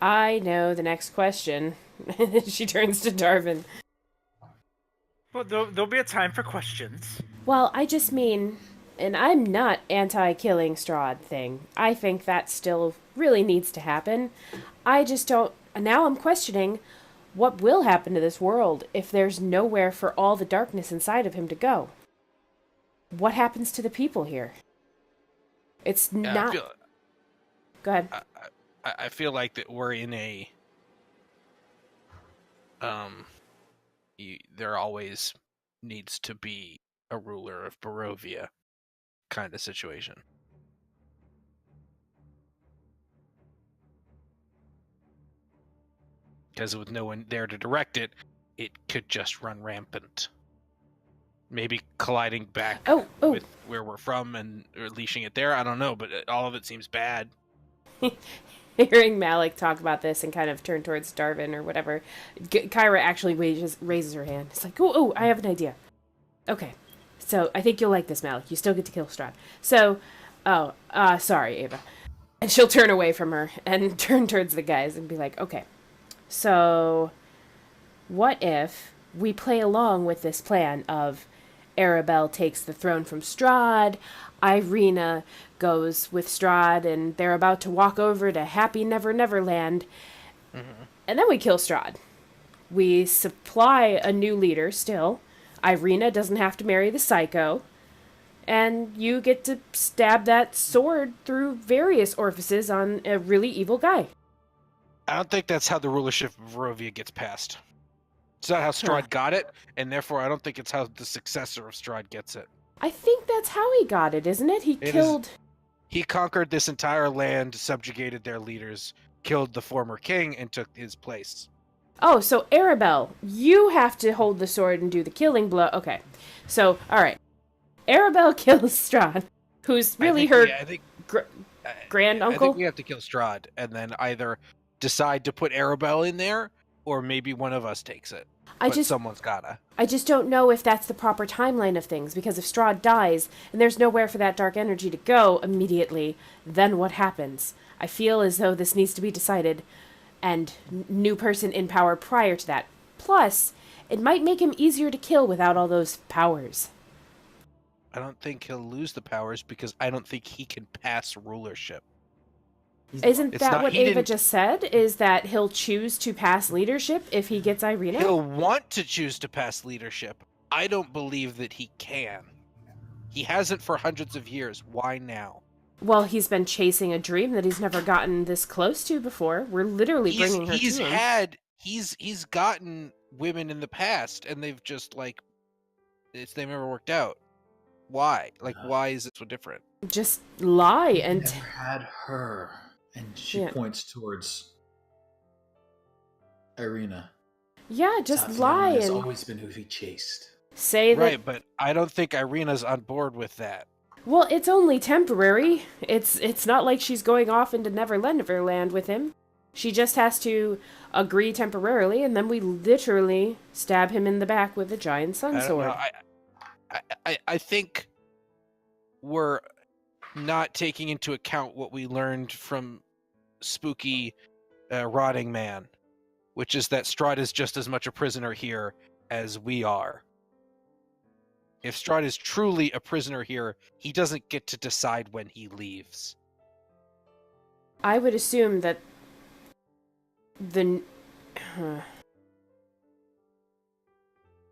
Speaker 3: I know the next question. She turns to Darvin.
Speaker 4: Well, there'll be a time for questions.
Speaker 3: Well, I just mean, and I'm not anti-killing Strahd thing. I think that still really needs to happen. I just don't... Now I'm questioning what will happen to this world if there's nowhere for all the darkness inside of him to go. What happens to the people here? It's not... Go ahead.
Speaker 1: I feel like that we're in a... there always needs to be a ruler of Barovia kind of situation. Because with no one there to direct it, it could just run rampant. Maybe colliding back with where we're from and unleashing it there. I don't know, but all of it seems bad.
Speaker 3: Hearing Malik talk about this and kind of turn towards Darvin or whatever, Kyra actually raises her hand. It's like, oh, I have an idea. Okay, so I think you'll like this, Malik. You still get to kill Strahd. So, sorry, Eva. And she'll turn away from her and turn towards the guys and be like, okay, so what if we play along with this plan of Arabelle takes the throne from Strahd, Irina goes with Strahd, and they're about to walk over to Happy Never Never Land, and then we kill Strahd. We supply a new leader still, Irina doesn't have to marry the psycho, and you get to stab that sword through various orifices on a really evil guy.
Speaker 1: I don't think that's how the rulership of Barovia gets passed. It's not how Strahd got it, and therefore I don't think it's how the successor of Strahd gets it.
Speaker 3: I think that's how he got it, isn't it?
Speaker 1: He conquered this entire land, subjugated their leaders, killed the former king, and took his place.
Speaker 3: Oh, so Arabelle, you have to hold the sword and do the killing blow. Okay. So, alright. Arabelle kills Strahd, who's really her grand-uncle.
Speaker 1: I think we have to kill Strahd, and then either decide to put Arabelle in there, or maybe one of us takes it. Someone's gotta.
Speaker 3: I just don't know if that's the proper timeline of things, because if Strahd dies, and there's nowhere for that dark energy to go immediately, then what happens? I feel as though this needs to be decided, and new person in power prior to that. Plus, it might make him easier to kill without all those powers.
Speaker 1: I don't think he'll lose the powers, because I don't think he can pass rulership.
Speaker 3: Isn't that what Eva just said? Is that he'll choose to pass leadership if he gets Irina?
Speaker 1: He'll want to choose to pass leadership. I don't believe that he can. He hasn't for hundreds of years. Why now?
Speaker 3: Well, he's been chasing a dream that he's never gotten this close to before. We're literally bringing her to him.
Speaker 1: He's gotten women in the past, and they've just, like, they've never worked out. Why? Like, why is it so different?
Speaker 3: Just lie and...
Speaker 2: Never had her. And she points towards Irina.
Speaker 3: Yeah, just lie.
Speaker 2: Has always been who he chased.
Speaker 3: Say that.
Speaker 1: Right, but I don't think Irina's on board with that.
Speaker 3: Well, it's only temporary. It's not like she's going off into Neverland with him. She just has to agree temporarily, and then we literally stab him in the back with a giant sun sword.
Speaker 1: I think we're not taking into account what we learned from spooky rotting man, which is that Strahd is just as much a prisoner here as we are. If Strahd is truly a prisoner here, he doesn't get to decide when he leaves.
Speaker 3: I would assume that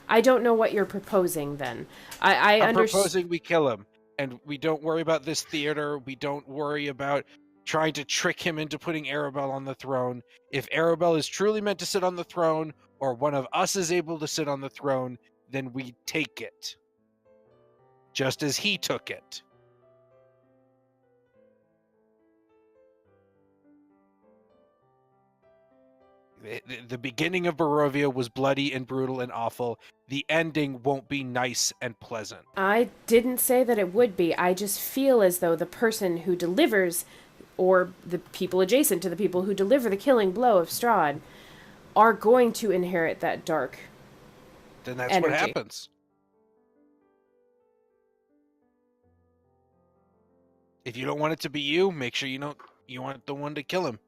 Speaker 3: I don't know what you're proposing then. I'm
Speaker 1: proposing we kill him. And we don't worry about this theater. We don't worry about trying to trick him into putting Arabelle on the throne. If Arabelle is truly meant to sit on the throne, or one of us is able to sit on the throne, then we take it. Just as he took it. The beginning of Barovia was bloody and brutal and awful. The ending won't be nice and pleasant.
Speaker 3: I didn't say that it would be. I just feel as though the person who delivers, or the people adjacent to the people who deliver the killing blow of Strahd, are going to inherit that dark
Speaker 1: Then that's
Speaker 3: energy.
Speaker 1: What happens. If you don't want it to be you, make sure you want the one to kill him.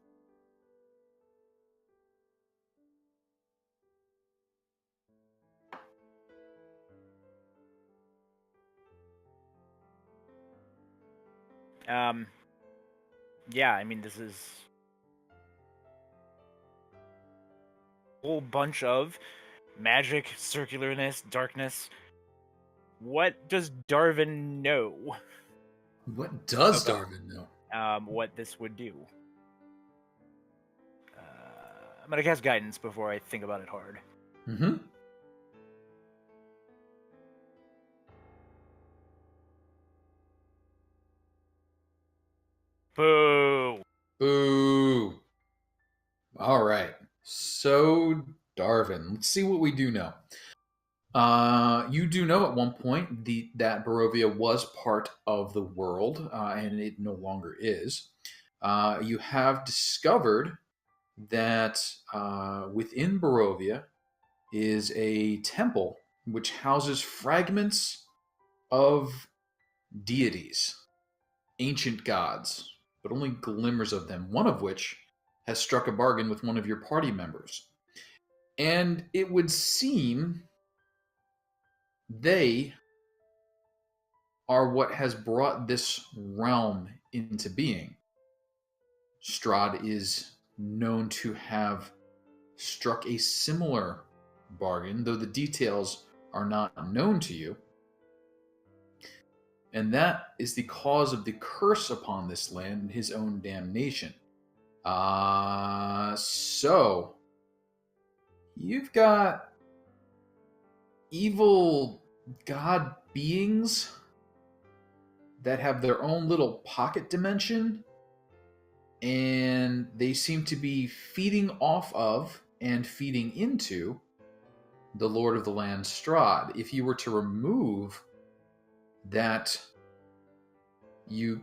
Speaker 4: Yeah, I mean, this is a whole bunch of magic, circularness, darkness. What does Darvin know?
Speaker 2: What does Darvin know?
Speaker 4: What this would do. I'm gonna cast guidance before I think about it hard.
Speaker 2: Mm-hmm.
Speaker 4: Boo!
Speaker 2: Boo! All right. So, Darvin, let's see what we do know. You do know at one point that Barovia was part of the world, and it no longer is. You have discovered that within Barovia is a temple which houses fragments of deities, ancient gods, but only glimmers of them, one of which has struck a bargain with one of your party members. And it would seem they are what has brought this realm into being. Strahd is known to have struck a similar bargain, though the details are not known to you. And that is the cause of the curse upon this land and his own damnation. So you've got evil god beings that have their own little pocket dimension, and they seem to be feeding off of and feeding into the Lord of the Land, Strahd. If you were to remove that, you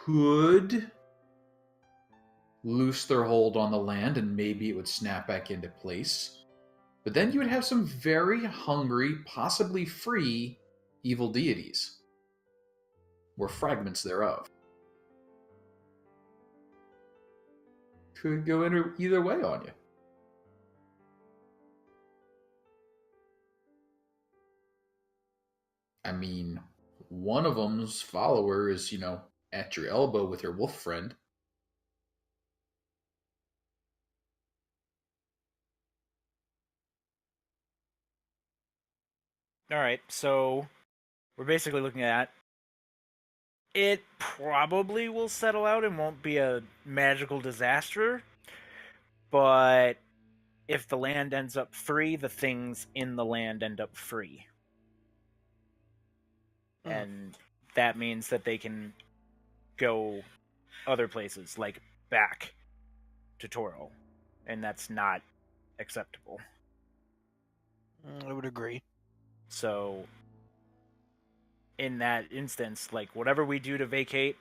Speaker 2: could loose their hold on the land and maybe it would snap back into place. But then you would have some very hungry, possibly free evil deities, or fragments thereof. Could go either way on you. I mean, one of them's follower is, at your elbow with your wolf friend.
Speaker 4: All right, so we're basically looking at it probably will settle out and won't be a magical disaster, but if the land ends up free, the things in the land end up free. And that means that they can go other places, like back to Toro, and that's not acceptable.
Speaker 1: I would agree.
Speaker 4: So, in that instance, like, whatever we do to vacate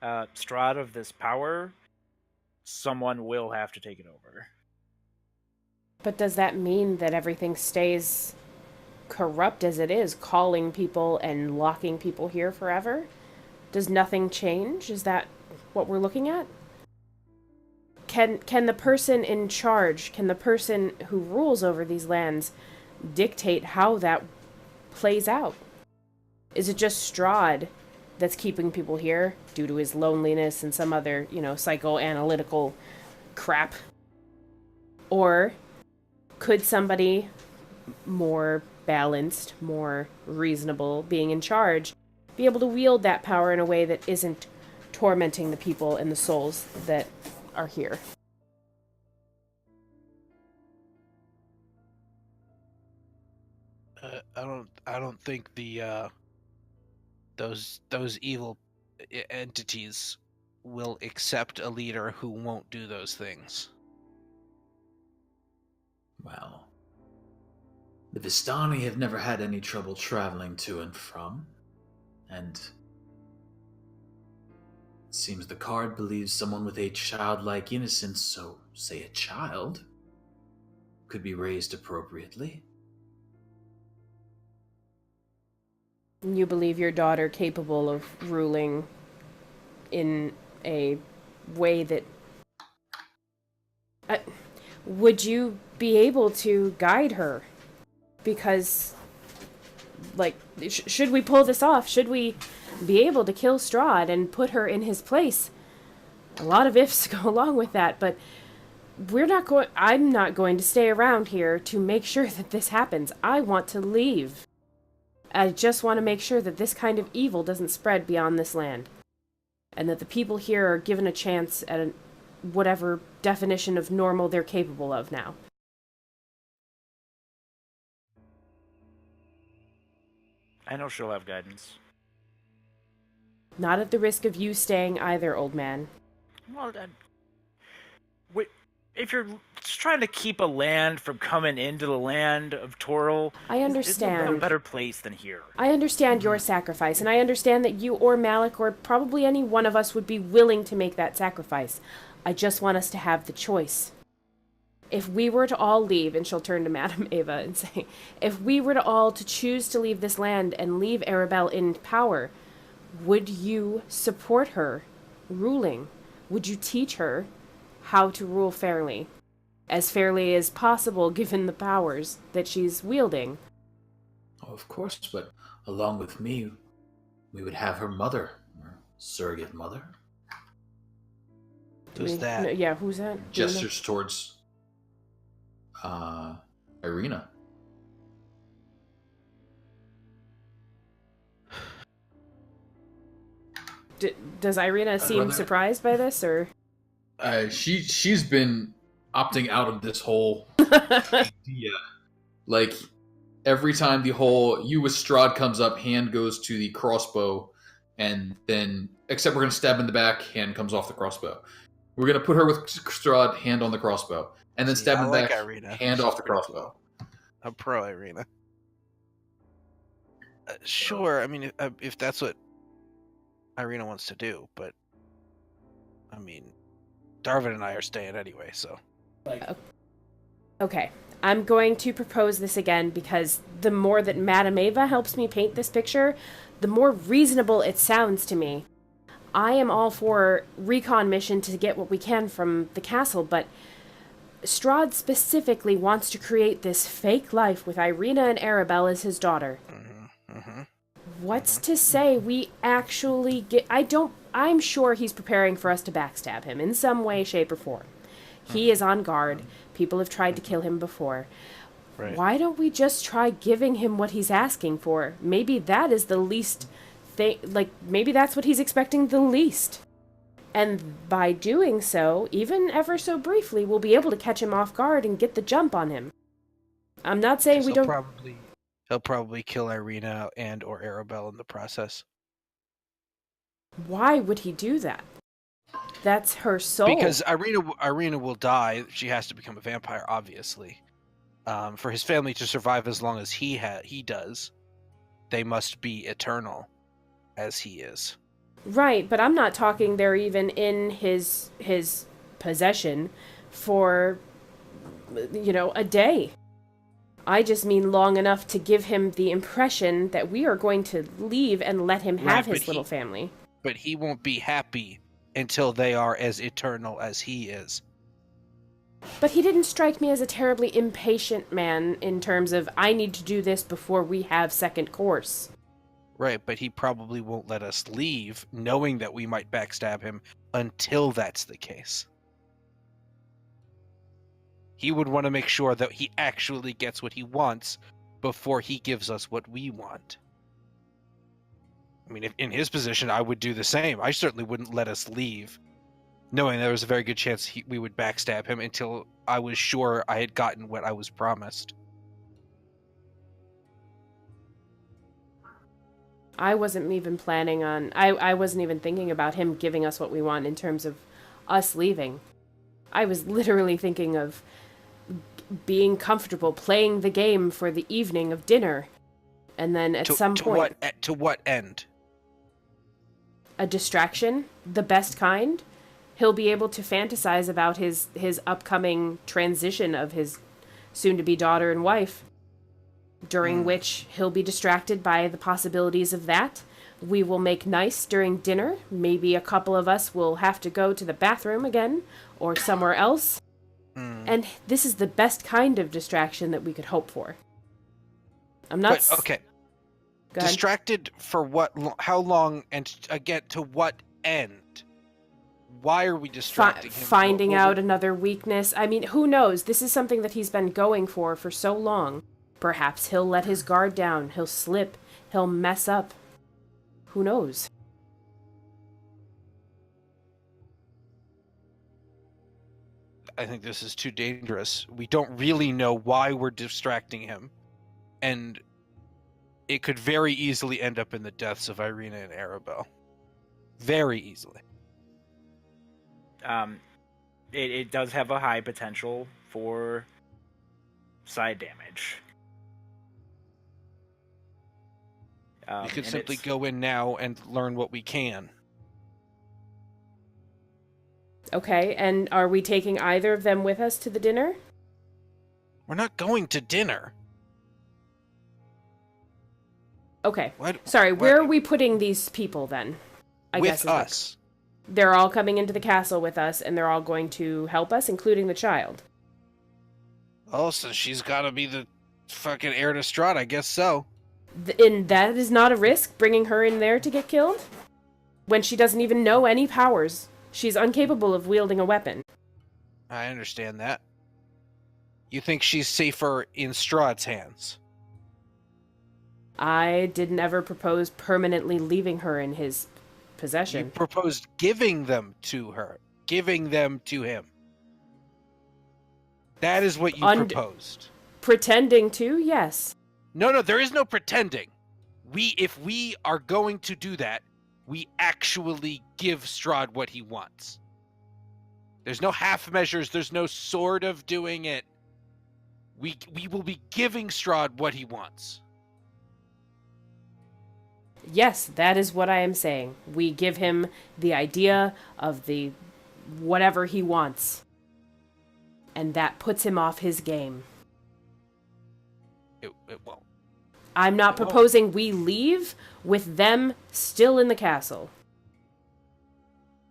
Speaker 4: Strahd of this power, someone will have to take it over.
Speaker 3: But does that mean that everything stays corrupt as it is, calling people and locking people here forever? Does nothing change? Is that what we're looking at? Can the person in charge, can the person who rules over these lands dictate how that plays out? Is it just Strahd that's keeping people here due to his loneliness and some other, psychoanalytical crap? Or could somebody more balanced, more reasonable, being in charge, be able to wield that power in a way that isn't tormenting the people and the souls that are here?
Speaker 1: I don't think the those evil entities will accept a leader who won't do those things.
Speaker 2: Well, the Vistani have never had any trouble traveling to and from, and it seems the card believes someone with a childlike innocence, so say a child, could be raised appropriately.
Speaker 3: You believe your daughter capable of ruling in a way that... would you be able to guide her? Because, should we pull this off? Should we be able to kill Strahd and put her in his place? A lot of ifs go along with that, but I'm not going to stay around here to make sure that this happens. I want to leave. I just want to make sure that this kind of evil doesn't spread beyond this land. And that the people here are given a chance at whatever definition of normal they're capable of now.
Speaker 4: I know she'll have guidance.
Speaker 3: Not at the risk of you staying either, old man.
Speaker 4: Well, if you're just trying to keep a land from coming into the land of Toril,
Speaker 3: I understand.
Speaker 4: There's a better place than here.
Speaker 3: I understand your sacrifice, and I understand that you or Malik or probably any one of us would be willing to make that sacrifice. I just want us to have the choice. If we were to all leave, and she'll turn to Madam Eva and say, if we were to all to choose to leave this land and leave Arabelle in power, would you support her ruling? Would you teach her how to rule fairly as possible given the powers that she's wielding?
Speaker 2: Oh, of course, but along with me, we would have her mother, or surrogate mother.
Speaker 1: Who's that?
Speaker 3: Yeah, who's that?
Speaker 2: Gestures towards Irina.
Speaker 3: Does Irina seem surprised by this, or?
Speaker 2: She's been opting out of this whole idea. Like, every time the whole you with Strahd comes up, hand goes to the crossbow, and then, except we're going to stab in the back, hand comes off the crossbow. We're going to put her with Strahd, hand on the crossbow, and then stab in the back,
Speaker 1: Irina.
Speaker 2: hand off the crossbow.
Speaker 1: I'm pro Irina. Sure, I mean, if that's what Irina wants to do, but I mean, Darvin and I are staying anyway, so.
Speaker 3: Okay, I'm going to propose this again because the more that Madam Eva helps me paint this picture, the more reasonable it sounds to me. I am all for recon mission to get what we can from the castle, but Strahd specifically wants to create this fake life with Irina and Arabelle as his daughter. What's to say we actually get... I'm sure he's preparing for us to backstab him in some way, shape, or form. He is on guard. People have tried to kill him before.
Speaker 1: Right.
Speaker 3: Why don't we just try giving him what he's asking for? Maybe that is the least thing... Like, maybe that's what he's expecting the least. And by doing so, even ever so briefly, we'll be able to catch him off guard and get the jump on him. I'm not saying we don't...
Speaker 1: He'll probably kill Irina and or Arabelle in the process.
Speaker 3: Why would he do that? That's her soul.
Speaker 1: Because Irina will die. She has to become a vampire, obviously. For his family to survive as long as he does, they must be eternal, as he is.
Speaker 3: Right, but I'm not talking they're even in his possession for, a day. I just mean long enough to give him the impression that we are going to leave and let him have his little family.
Speaker 1: But he won't be happy until they are as eternal as he is.
Speaker 3: But he didn't strike me as a terribly impatient man in terms of, I need to do this before we have second course.
Speaker 1: Right, but he probably won't let us leave, knowing that we might backstab him, until that's the case. He would want to make sure that he actually gets what he wants before he gives us what we want. I mean, if in his position, I would do the same. I certainly wouldn't let us leave, knowing there was a very good chance we would backstab him until I was sure I had gotten what I was promised.
Speaker 3: I wasn't even planning on... I wasn't even thinking about him giving us what we want in terms of us leaving. I was literally thinking of being comfortable playing the game for the evening of dinner. And then at some point...
Speaker 1: To what end?
Speaker 3: A distraction, the best kind. He'll be able to fantasize about his upcoming transition of his soon-to-be daughter and wife, during which he'll be distracted by the possibilities of that. We will make nice during dinner. Maybe a couple of us will have to go to the bathroom again, or somewhere else. And this is the best kind of distraction that we could hope for. I'm not...
Speaker 1: But, okay. Distracted for what? How long? And again, to what end? Why are we distracting him?
Speaker 3: Finding out another weakness. I mean, who knows? This is something that he's been going for so long. Perhaps he'll let his guard down. He'll slip. He'll mess up. Who knows?
Speaker 1: I think this is too dangerous. We don't really know why we're distracting him. And it could very easily end up in the deaths of Irina and Arabelle. Very easily.
Speaker 4: It does have a high potential for side damage.
Speaker 1: We could simply go in now and learn what we can.
Speaker 3: Okay, and are we taking either of them with us to the dinner?
Speaker 1: We're not going to dinner.
Speaker 3: Okay.
Speaker 1: What?
Speaker 3: Sorry, where are we putting these people then? I guess
Speaker 1: with us.
Speaker 3: They're all coming into the castle with us, and they're all going to help us, including the child.
Speaker 1: Oh, so she's got to be the fucking heir to Strahd, I guess so.
Speaker 3: And that is not a risk, bringing her in there to get killed? When she doesn't even know any powers. She's incapable of wielding a weapon.
Speaker 1: I understand that. You think she's safer in Strahd's hands?
Speaker 3: I didn't ever propose permanently leaving her in his possession.
Speaker 1: You proposed giving them to her, giving them to him. That is what you proposed.
Speaker 3: Pretending to, yes.
Speaker 1: No, there is no pretending. If we are going to do that, we actually give Strahd what he wants. There's no half measures. There's no sort of doing it. We will be giving Strahd what he wants.
Speaker 3: Yes, that is what I am saying. We give him the idea of the whatever he wants. And that puts him off his game.
Speaker 1: It won't.
Speaker 3: I'm not proposing we leave with them still in the castle.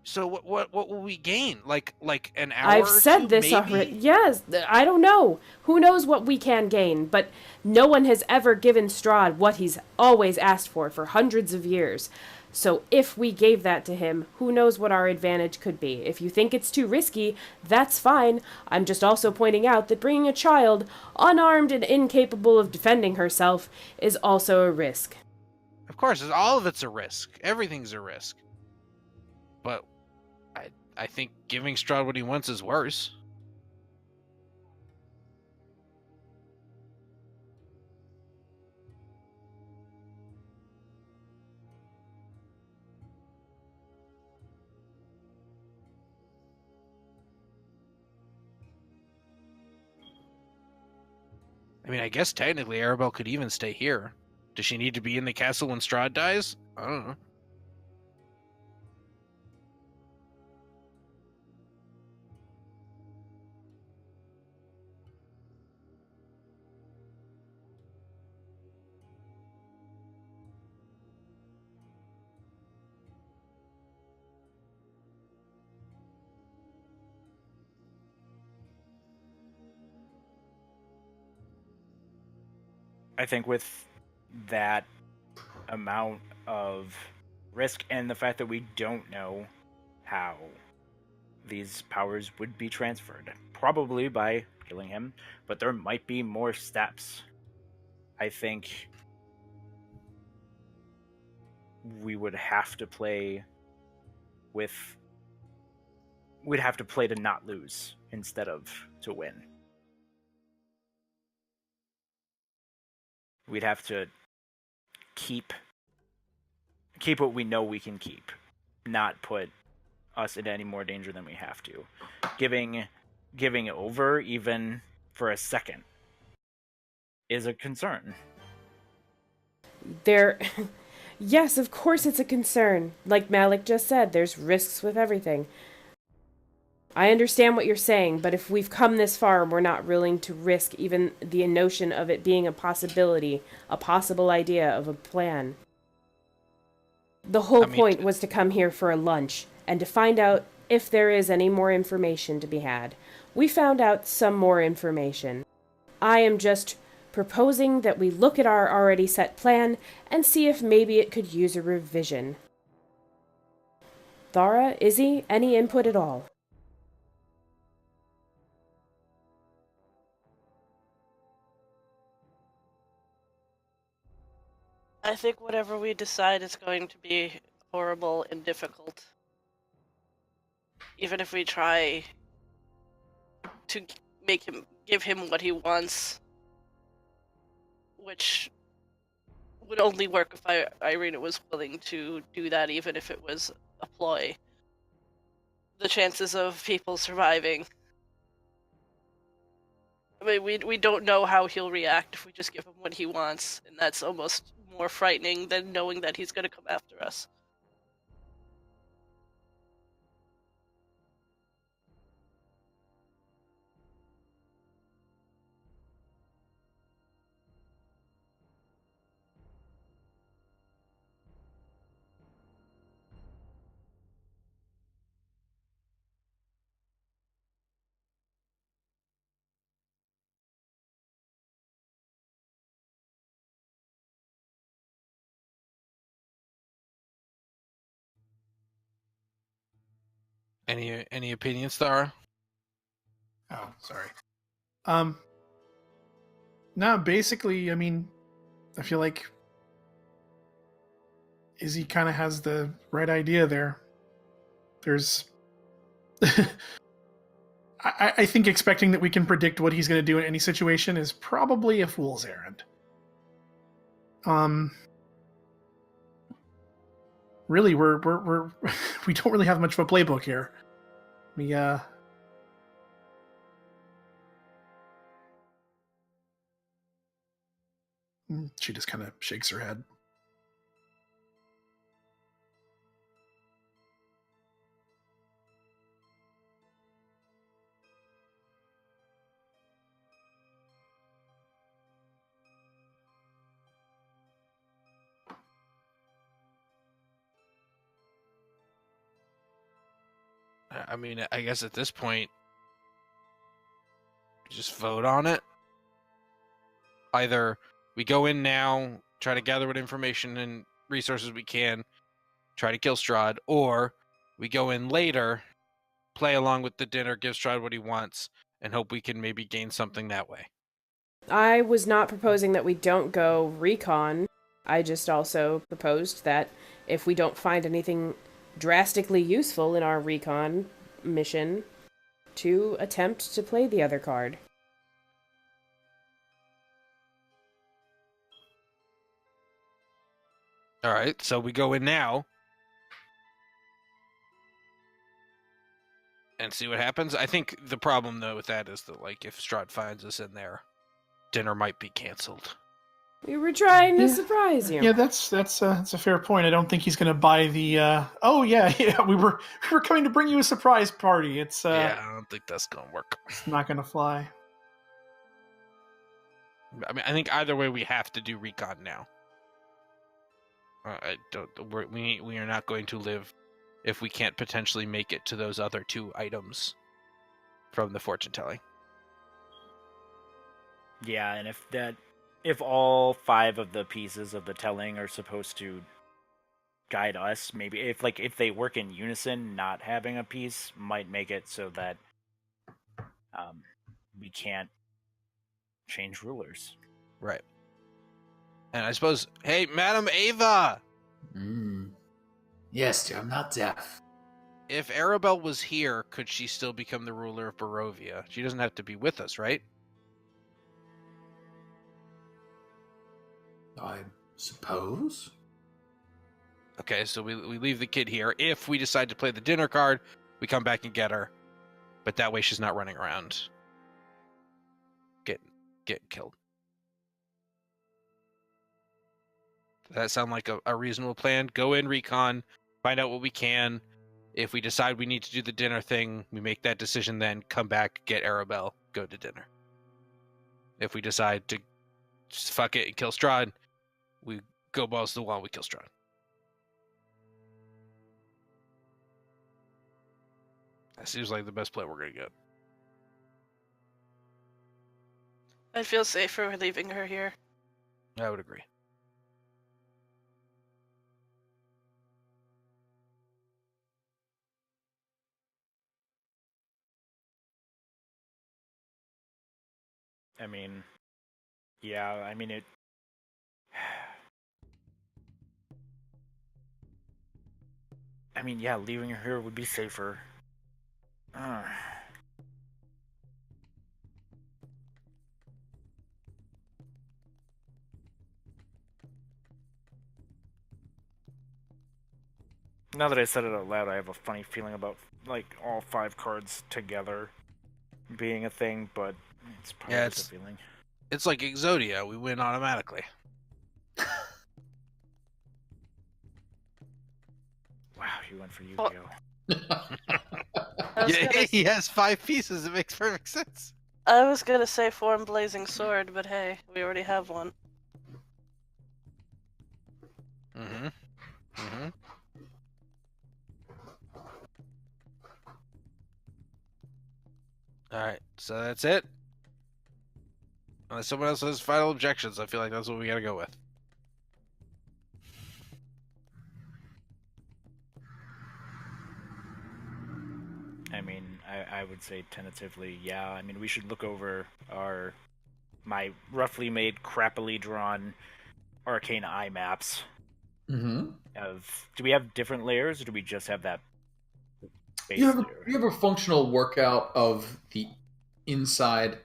Speaker 1: So what will we gain? Like an hour?
Speaker 3: I've said this
Speaker 1: maybe?
Speaker 3: already. Yes, I don't know. Who knows what we can gain? But no one has ever given Strahd what he's always asked for hundreds of years. So if we gave that to him, who knows what our advantage could be? If you think it's too risky, that's fine. I'm just also pointing out that bringing a child, unarmed and incapable of defending herself, is also a risk.
Speaker 1: Of course, all of it's a risk. Everything's a risk. But I think giving Strahd what he wants is worse. I mean, I guess technically Arabelle could even stay here. Does she need to be in the castle when Strahd dies? I don't know.
Speaker 4: I think with that amount of risk and the fact that we don't know how these powers would be transferred, probably by killing him, but there might be more steps. I think we would have to play with... We'd have to play to not lose instead of to win. We'd have to keep what we know we can keep, not put us into any more danger than we have to. Giving over even for a second is a concern.
Speaker 3: Yes, of course it's a concern. Like Malik just said, there's risks with everything. I understand what you're saying, but if we've come this far and we're not willing to risk even the notion of it being a possibility, a possible idea of a plan. The whole point was to come here for a lunch and to find out if there is any more information to be had. We found out some more information. I am just proposing that we look at our already set plan and see if maybe it could use a revision. Thara, Izzy, any input at all?
Speaker 6: I think whatever we decide is going to be horrible and difficult. Even if we try to give him what he wants, which would only work if Irina was willing to do that, even if it was a ploy. The chances of people surviving... I mean, we don't know how he'll react if we just give him what he wants, and that's almost more frightening than knowing that he's going to come after us.
Speaker 1: Any opinions, Thara?
Speaker 5: Oh, sorry. No, basically, I mean, I feel like Izzy kind of has the right idea there. There's... I think expecting that we can predict what he's going to do in any situation is probably a fool's errand. Really, we're we don't really have much of a playbook here. She just kind of shakes her head.
Speaker 1: I mean, I guess at this point, just vote on it. Either we go in now, try to gather what information and resources we can, try to kill Strahd, or we go in later, play along with the dinner, give Strahd what he wants, and hope we can maybe gain something that way.
Speaker 3: I was not proposing that we don't go recon. I just also proposed that if we don't find anything drastically useful in our recon mission, to attempt to play the other card.
Speaker 1: All right, so we go in now and see what happens. I think the problem, though, with that is that, like, if Strahd finds us in there, dinner might be canceled.
Speaker 3: We were trying to surprise you.
Speaker 5: Yeah, that's a fair point. I don't think he's going to buy the. Oh yeah, we were coming to bring you a surprise party. It's
Speaker 1: yeah, I don't think that's going to work.
Speaker 5: It's not going to fly.
Speaker 1: I mean, I think either way we have to do recon now. We are not going to live if we can't potentially make it to those other two items from the fortune telling.
Speaker 4: Yeah, and if all 5 of the pieces of the telling are supposed to guide us, maybe if they work in unison, not having a piece might make it so that we can't change rulers.
Speaker 1: Right. And I suppose, hey, Madam Eva!
Speaker 2: Yes, dear, I'm not deaf.
Speaker 1: If Arabelle was here, could she still become the ruler of Barovia? She doesn't have to be with us, right?
Speaker 2: I suppose.
Speaker 1: Okay, so we leave the kid here. If we decide to play the dinner card, we come back and get her. But that way she's not running around getting killed. Does that sound like a reasonable plan? Go in, recon, find out what we can. If we decide we need to do the dinner thing, we make that decision then, come back, get Arabelle, go to dinner. If we decide to just fuck it and kill Strahd, we go balls to the wall, we kill Strahd. That seems like the best play we're going to get.
Speaker 6: I'd feel safer leaving her here.
Speaker 1: I would agree.
Speaker 4: I mean, yeah, I mean it. I mean, yeah, leaving her here would be safer. Now that I said it out loud, I have a funny feeling about like all 5 cards together being a thing, but it's probably just a feeling.
Speaker 1: It's like Exodia. We win automatically.
Speaker 4: Wow, you went for Yu-Gi-Oh!
Speaker 1: Yeah, he has 5 pieces. It makes perfect sense.
Speaker 6: I was gonna say Form Blazing Sword, but hey, we already have one.
Speaker 1: Alright, so that's it. Unless someone else has final objections, I feel like that's what we gotta go with.
Speaker 4: I mean, I would say tentatively, yeah. I mean, we should look over my roughly made, crappily drawn arcane eye maps
Speaker 2: Mm-hmm.
Speaker 4: Do we have different layers, or do we just have that base
Speaker 2: You have
Speaker 4: layer?
Speaker 2: a functional workout of the inside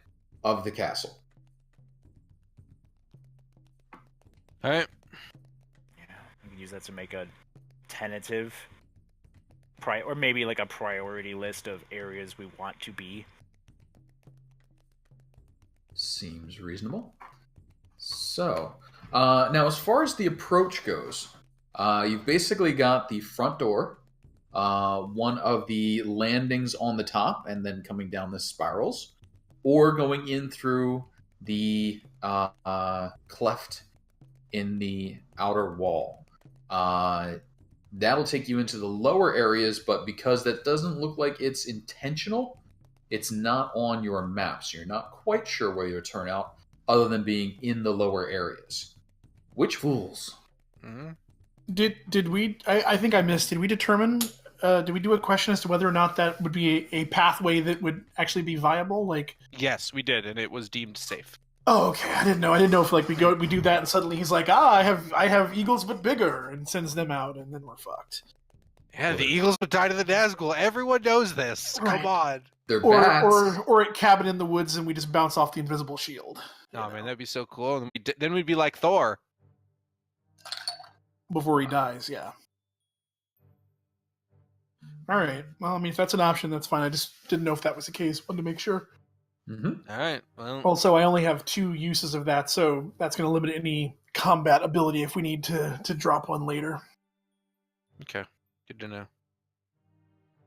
Speaker 2: of the castle.
Speaker 1: All right.
Speaker 4: Yeah, we can use that to make a tentative or maybe like a priority list of areas we want to be.
Speaker 2: Seems reasonable. So, now as far as the approach goes, you've basically got the front door, one of the landings on the top, and then coming down the spirals, or going in through the cleft in the outer wall. That'll take you into the lower areas, but because that doesn't look like it's intentional, it's not on your map, so you're not quite sure where you'll turn out, other than being in the lower areas. Which fools?
Speaker 1: Mm-hmm.
Speaker 5: Did we? I think I missed. Did we determine? Did we do a question as to whether or not that would be a pathway that would actually be viable? Like,
Speaker 1: Yes, we did, and it was deemed safe.
Speaker 5: oh, okay. I didn't know. I didn't know if like we do that, and suddenly he's like, I have eagles but bigger, and sends them out, and then we're fucked.
Speaker 1: Yeah, the Eagles would die to the Nazgul. Everyone knows this.
Speaker 5: Right.
Speaker 1: Come on.
Speaker 2: They're bats.
Speaker 5: Or at cabin in the woods, and we just bounce off the invisible shield.
Speaker 1: Oh man, that'd be so cool. And then we'd be like Thor.
Speaker 5: Before he dies, yeah. All right. Well, I mean, if that's an option, that's fine. I just didn't know if that was the case. Wanted to make sure.
Speaker 2: Mm-hmm.
Speaker 1: All right. Well,
Speaker 5: Also, I only have 2 uses of that, so that's going to limit any combat ability if we need to drop one later.
Speaker 1: okay. Good to know.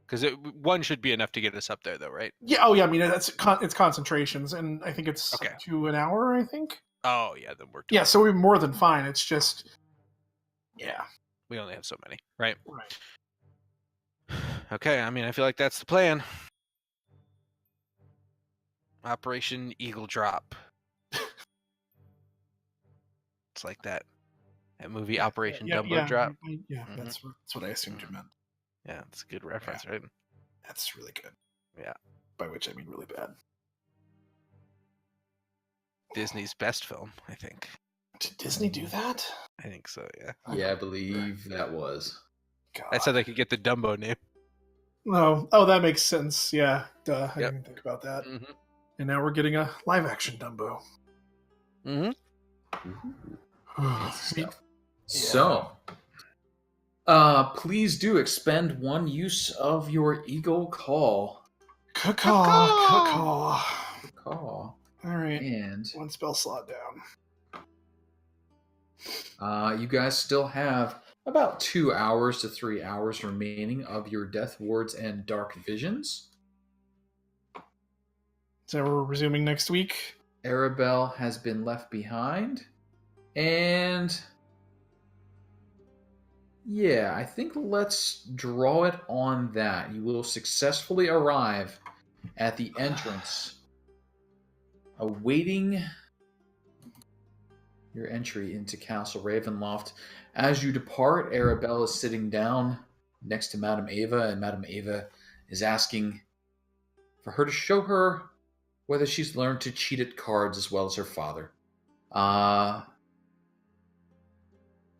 Speaker 1: Because one should be enough to get us up there, though, right?
Speaker 5: Yeah. Oh, yeah. I mean, it's concentrations, and I think it's
Speaker 1: Okay.
Speaker 5: up to an hour. I think.
Speaker 1: Oh yeah, then we're
Speaker 5: Yeah. So we're more than fine. It's just. Yeah.
Speaker 1: we only have so many, right?
Speaker 5: Right.
Speaker 1: Okay. I mean, I feel like that's the plan. Operation Eagle Drop. It's like that movie Operation Dumbo Drop.
Speaker 5: Yeah.
Speaker 1: Mhm.
Speaker 5: That's what I assumed you meant.
Speaker 1: Yeah, it's a good reference, right?
Speaker 5: That's really good.
Speaker 1: Yeah.
Speaker 5: By which I mean really bad.
Speaker 1: Disney's best film, I think.
Speaker 5: Did Disney do that?
Speaker 1: I think so, yeah.
Speaker 2: Yeah, I believe that was.
Speaker 5: God.
Speaker 1: That's how they could get the Dumbo name.
Speaker 5: No. Oh, that makes sense. Yeah. Duh. I
Speaker 1: Yep.
Speaker 5: didn't even think about that.
Speaker 1: Mm-hmm.
Speaker 5: And now we're getting a live action Dumbo.
Speaker 1: Mm-hmm.
Speaker 2: Stuff. So, please do expend one use of your Eagle Call.
Speaker 5: Caw.
Speaker 2: Call.
Speaker 5: All right.
Speaker 2: And
Speaker 5: One spell slot down.
Speaker 2: you guys still have about 2 hours to 3 hours remaining of your Death Wards and Dark Visions.
Speaker 5: So we're resuming next week.
Speaker 2: Arabelle has been left behind. And yeah, I think let's draw it on that. You will successfully arrive at the entrance, awaiting your entry into Castle Ravenloft. As you depart, Arabelle is sitting down next to Madam Eva, and Madam Eva is asking for her to show her whether she's learned to cheat at cards as well as her father.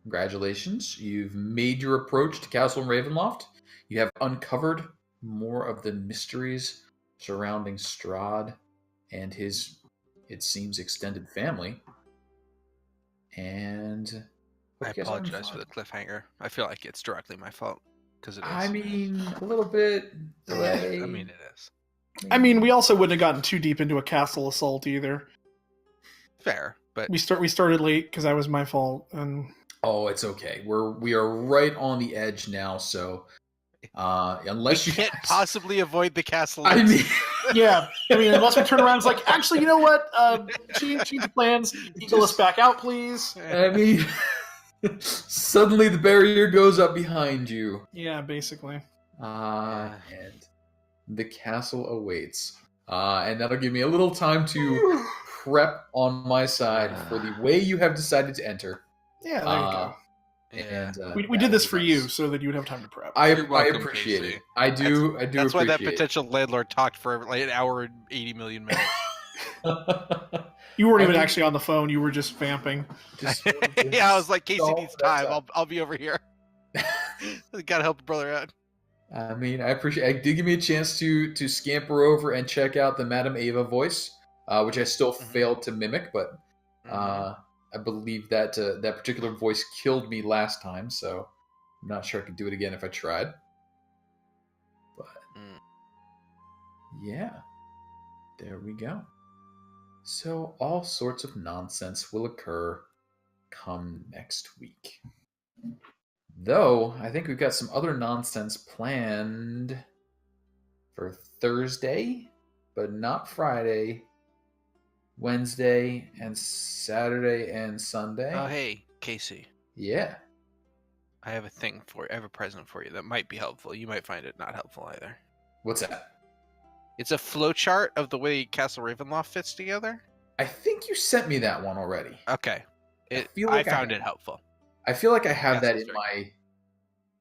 Speaker 2: Congratulations. You've made your approach to Castle Ravenloft. You have uncovered more of the mysteries surrounding Strahd and his, it seems, extended family. And
Speaker 1: I apologize for the cliffhanger. I feel like it's directly my fault. Because it is.
Speaker 2: I mean, a little bit delay.
Speaker 1: I mean, it is.
Speaker 5: I mean, we also wouldn't have gotten too deep into a castle assault either.
Speaker 1: Fair, but
Speaker 5: We started late because that was my fault, and
Speaker 2: Oh, it's okay. We are right on the edge now, so unless
Speaker 1: you
Speaker 2: you
Speaker 1: can't possibly avoid the castle.
Speaker 2: I mean,
Speaker 5: yeah. I mean, unless we turn around, it's like, actually, you know what? Change the plans. Eagle us back out, please.
Speaker 2: I mean, suddenly the barrier goes up behind you.
Speaker 5: Yeah, basically.
Speaker 2: And the castle awaits. And that'll give me a little time to prep on my side for the way you have decided to enter.
Speaker 5: Yeah, there you go.
Speaker 1: Yeah.
Speaker 2: And
Speaker 5: We did this for you so that you would have time to prep.
Speaker 2: I
Speaker 1: You're welcome,
Speaker 2: appreciate
Speaker 1: Casey.
Speaker 2: it. I do
Speaker 1: That's why that
Speaker 2: appreciate it.
Speaker 1: potential landlord talked for like an hour and 80 million minutes.
Speaker 5: You weren't
Speaker 2: I
Speaker 5: even
Speaker 2: mean-
Speaker 5: actually on the phone. You were just vamping.
Speaker 2: Just,
Speaker 1: Yeah, I was like, Casey
Speaker 2: so
Speaker 1: needs
Speaker 2: that's
Speaker 1: time. I'll be over here. Gotta help a brother out.
Speaker 2: I mean, I appreciate. It did give me a chance to scamper over and check out the Madam Eva voice, which I still failed to mimic, but I believe that that particular voice killed me last time, so I'm not sure I could do it again if I tried. But yeah, there we go. So all sorts of nonsense will occur come next week. Though, I think we've got some other nonsense planned for Thursday, but not Friday, Wednesday, and Saturday and Sunday.
Speaker 1: Oh, hey, Casey.
Speaker 2: Yeah.
Speaker 1: I have a present for you that might be helpful. You might find it not helpful either.
Speaker 2: What's that?
Speaker 1: It's a flowchart of the way Castle Ravenloft fits together.
Speaker 2: I think you sent me that one already.
Speaker 1: Okay.
Speaker 2: feel like
Speaker 1: I found it helpful.
Speaker 2: I feel like I have that
Speaker 1: Yes,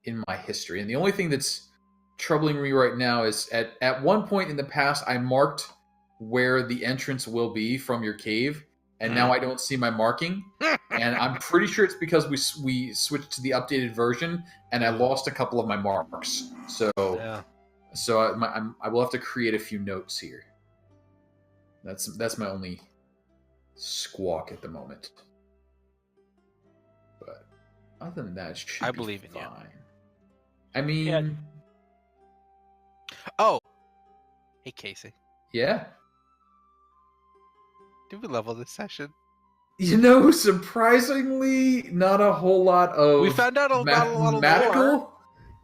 Speaker 2: in my history. And the only thing that's troubling me right now is at one point in the past I marked where the entrance will be from your cave, and now I don't see my marking. And I'm pretty sure it's because we switched to the updated version, and I lost a couple of my marks. So I will have to create a few notes here. That's my only squawk at the moment. But other than that, it should
Speaker 1: I
Speaker 2: be
Speaker 1: believe in you.
Speaker 2: fine. I mean,
Speaker 4: Yeah.
Speaker 1: Oh, hey Casey,
Speaker 2: yeah.
Speaker 1: did we level this session?
Speaker 2: You know, surprisingly, not a whole lot of
Speaker 1: We found out not a lot of lore.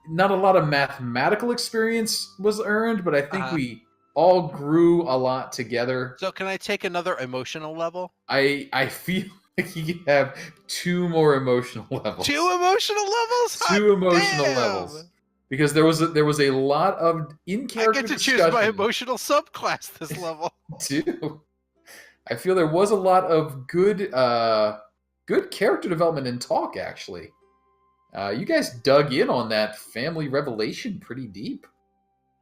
Speaker 2: not a lot of mathematical experience was earned, but I think
Speaker 1: Uh-huh.
Speaker 2: we all grew a lot together.
Speaker 1: So can I take another emotional level?
Speaker 2: I feel like you could have 2 more emotional levels.
Speaker 1: 2 emotional levels?
Speaker 2: 2 emotional
Speaker 1: damn!
Speaker 2: levels. Because there was a lot of in
Speaker 1: I
Speaker 2: character
Speaker 1: get to choose
Speaker 2: discussion
Speaker 1: my emotional subclass this level.
Speaker 2: too. I feel there was a lot of good character development and talk, actually. You guys dug in on that family revelation pretty deep.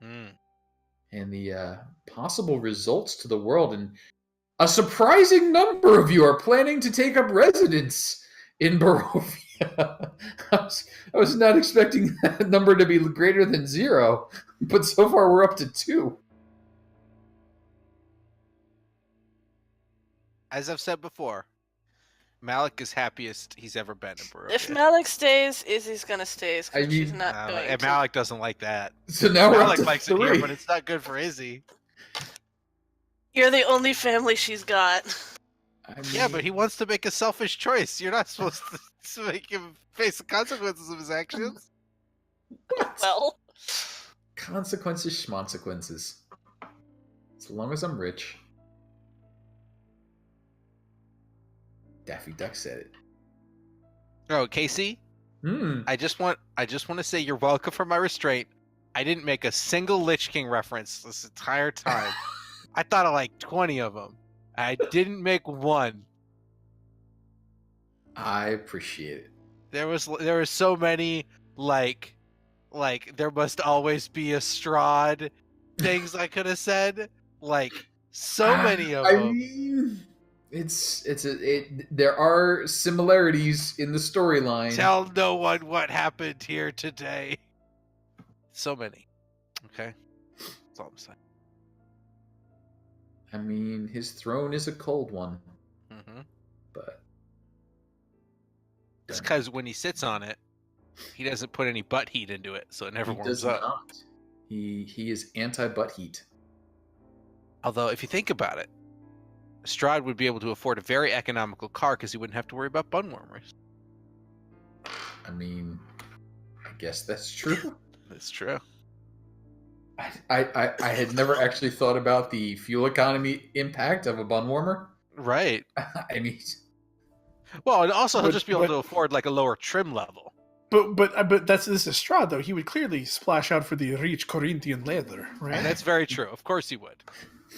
Speaker 2: And the possible results to the world. And a surprising number of you are planning to take up residence in Barovia. I was not expecting that number to be greater than 0, but so far we're up to 2.
Speaker 1: As I've said before, Malik is happiest he's ever been in Barovia.
Speaker 6: If Malik stays, Izzy's gonna stay. Because she's not going
Speaker 1: and
Speaker 6: to.
Speaker 1: Malik doesn't like that.
Speaker 2: So now we're up
Speaker 1: Malik
Speaker 2: to
Speaker 1: likes
Speaker 2: 3.
Speaker 1: it here, but it's not good for Izzy.
Speaker 6: You're the only family she's got.
Speaker 2: I mean,
Speaker 1: Yeah, but he wants to make a selfish choice. You're not supposed to make him face the consequences of his actions.
Speaker 6: Well,
Speaker 2: consequences, schmonsequences. As long as I'm rich. Daffy Duck said it.
Speaker 1: Oh, Casey, I just want to say you're welcome for my restraint. I didn't make a single Lich King reference this entire time. I thought of like 20 of them. I didn't make one.
Speaker 2: I appreciate it.
Speaker 1: There was so many like there must always be a Strahd things I could have said. Like so many of them.
Speaker 2: I mean, there are similarities in the storyline.
Speaker 1: Tell no one what happened here today. So many. Okay, that's all I'm saying.
Speaker 2: I mean, his throne is a cold one, but
Speaker 1: it's because when he sits on it, he doesn't put any butt heat into it, so it never warms up.
Speaker 2: Not. He is anti-butt heat.
Speaker 1: Although, if you think about it, Strahd would be able to afford a very economical car because he wouldn't have to worry about bun warmers.
Speaker 2: I mean, I guess that's true.
Speaker 1: That's true.
Speaker 2: I had never actually thought about the fuel economy impact of a bun warmer.
Speaker 1: Right.
Speaker 2: I mean,
Speaker 1: well, and also he'll just be able to afford like a lower trim level.
Speaker 5: But this is Strahd though. He would clearly splash out for the rich Corinthian leather, right?
Speaker 1: And that's very true. Of course he would.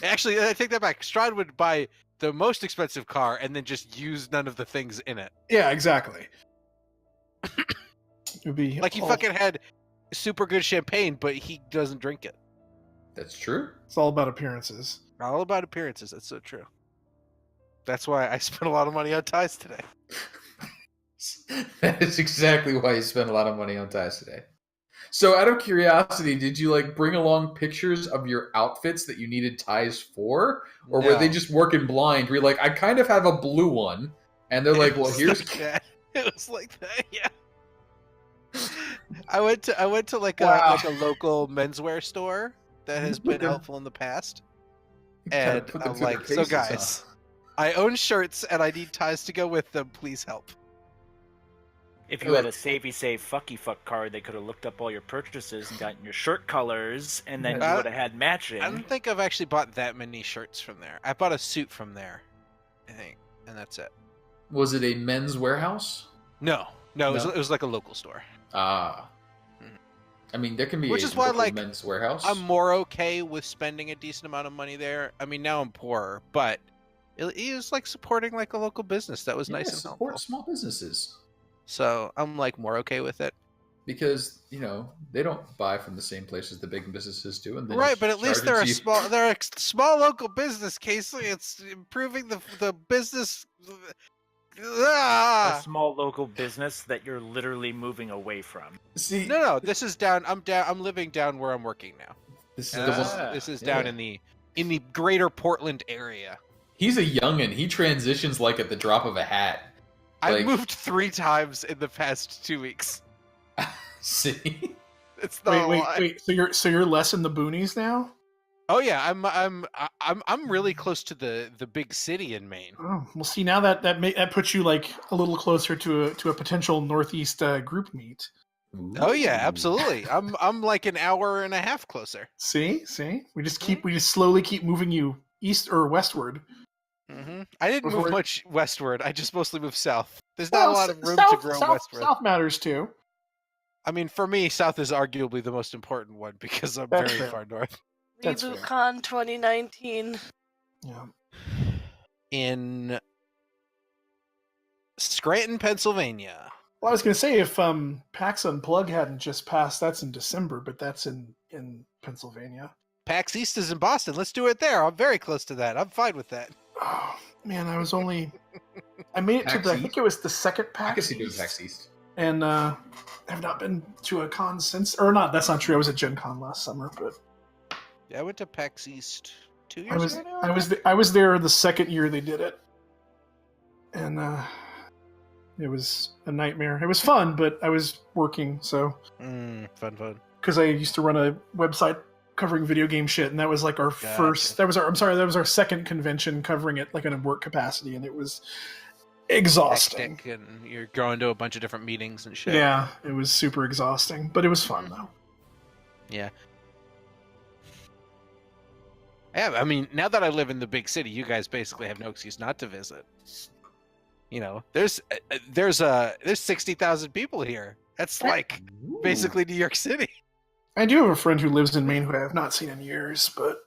Speaker 1: Actually, I take that back. Strahd would buy the most expensive car and then just use none of the things in it.
Speaker 5: Yeah, exactly. It would be
Speaker 1: like he fucking had super good champagne, but he doesn't drink it.
Speaker 2: That's true.
Speaker 5: It's all about appearances.
Speaker 1: All about appearances. That's so true. That's why I spent a lot of money on ties today.
Speaker 2: That is exactly why you spent a lot of money on ties today. So, out of curiosity, did you like bring along pictures of your outfits that you needed ties for, or were they
Speaker 1: No.
Speaker 2: just working blind? Were you like, I kind of have a blue one, and they're like,
Speaker 1: It
Speaker 2: well,
Speaker 1: was
Speaker 2: here's.
Speaker 1: like that. It was like that. Yeah. I went to like
Speaker 2: Wow.
Speaker 1: a local menswear store that has been
Speaker 2: Okay.
Speaker 1: helpful in the past,
Speaker 2: Kinda
Speaker 1: and
Speaker 2: put them
Speaker 1: I'm
Speaker 2: through their
Speaker 1: like, so
Speaker 2: paces,
Speaker 1: guys,
Speaker 2: huh?
Speaker 1: I own shirts and I need ties to go with them. Please help.
Speaker 4: If you had a savey save fucky fuck card, they could have looked up all your purchases and gotten your shirt colors, and then you would have had matching.
Speaker 1: I don't think I've actually bought that many shirts from there. I bought a suit from there, I think, and that's it.
Speaker 2: Was it a men's warehouse?
Speaker 1: No, it was like a local store.
Speaker 2: Ah. I mean, there can be
Speaker 1: Which
Speaker 2: a
Speaker 1: is why,
Speaker 2: local
Speaker 1: like,
Speaker 2: men's warehouse.
Speaker 1: I'm more okay with spending a decent amount of money there. I mean, now I'm poorer, but it is like supporting like a local business. That was nice and
Speaker 2: support
Speaker 1: helpful.
Speaker 2: small businesses.
Speaker 1: So I'm like more okay with it.
Speaker 2: Because, they don't buy from the same places the big businesses do. And
Speaker 1: Right, but at least they're a small local business, Casey. It's improving the business.
Speaker 4: A small local business that you're literally moving away from.
Speaker 2: See,
Speaker 1: No, this is down. I'm living down where I'm working now.
Speaker 2: this is
Speaker 1: And
Speaker 2: the
Speaker 1: this is down in the greater Portland area.
Speaker 2: He's a youngin'. He transitions like at the drop of a hat.
Speaker 1: I
Speaker 2: Like-
Speaker 1: moved 3 times in the past 2 weeks.
Speaker 2: See?
Speaker 1: It's not a lie.
Speaker 5: Wait. So you're less in the boonies now?
Speaker 1: Oh yeah, I'm really close to the big city in Maine.
Speaker 5: Oh, well, see now that puts you like a little closer to a potential Northeast group meet.
Speaker 1: Oh yeah,
Speaker 2: Ooh.
Speaker 1: absolutely. I'm like an hour and a half closer.
Speaker 5: See, we just slowly keep moving you east or westward.
Speaker 1: Mm-hmm. I didn't
Speaker 5: Before-
Speaker 1: move much westward. I just mostly moved south. There's not a lot of room to grow westward.
Speaker 5: South matters too.
Speaker 1: I mean, for me, south is arguably the most important one because I'm
Speaker 5: That's
Speaker 1: very
Speaker 5: fair.
Speaker 1: far north.
Speaker 5: That's
Speaker 6: Reboot
Speaker 5: fair.
Speaker 6: Con 2019.
Speaker 5: Yeah.
Speaker 1: In Scranton, Pennsylvania.
Speaker 5: Well, I was gonna say if PAX Unplug hadn't just passed, that's in December, but that's in Pennsylvania.
Speaker 1: PAX East is in Boston. Let's do it there. I'm very close to that. I'm fine with that.
Speaker 5: Oh man, I made it to
Speaker 2: PAX
Speaker 5: I
Speaker 2: East?
Speaker 5: think it was the second
Speaker 2: I can
Speaker 5: PAX
Speaker 2: see doing
Speaker 5: East,
Speaker 2: PAX East.
Speaker 5: and I've not been to a con since. Or not? That's not true. I was at Gen Con last summer, but
Speaker 1: Yeah, I went to PAX East 2
Speaker 5: I
Speaker 1: years
Speaker 5: was
Speaker 1: ago now.
Speaker 5: I was there the second year they did it, and it was a nightmare. It was fun, but I was working, so
Speaker 1: Fun.
Speaker 5: because I used to run a website covering video game shit, and that was like our first. That was our second convention covering it like in a work capacity, and it was exhausting.
Speaker 1: Hectic, and you're going to a bunch of different meetings and shit.
Speaker 5: Yeah, it was super exhausting, but it was fun though.
Speaker 1: Yeah. Yeah, I mean, now that I live in the big city, you guys basically have no excuse not to visit. There's 60,000 people here. That's like basically New York City.
Speaker 5: I do have a friend who lives in Maine who I have not seen in years, but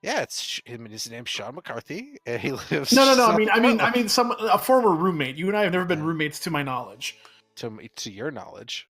Speaker 1: Yeah, his name's Sean McCarthy, and he lives.
Speaker 5: no. I mean, a former roommate. You and I have never been roommates, to my knowledge.
Speaker 1: to your knowledge.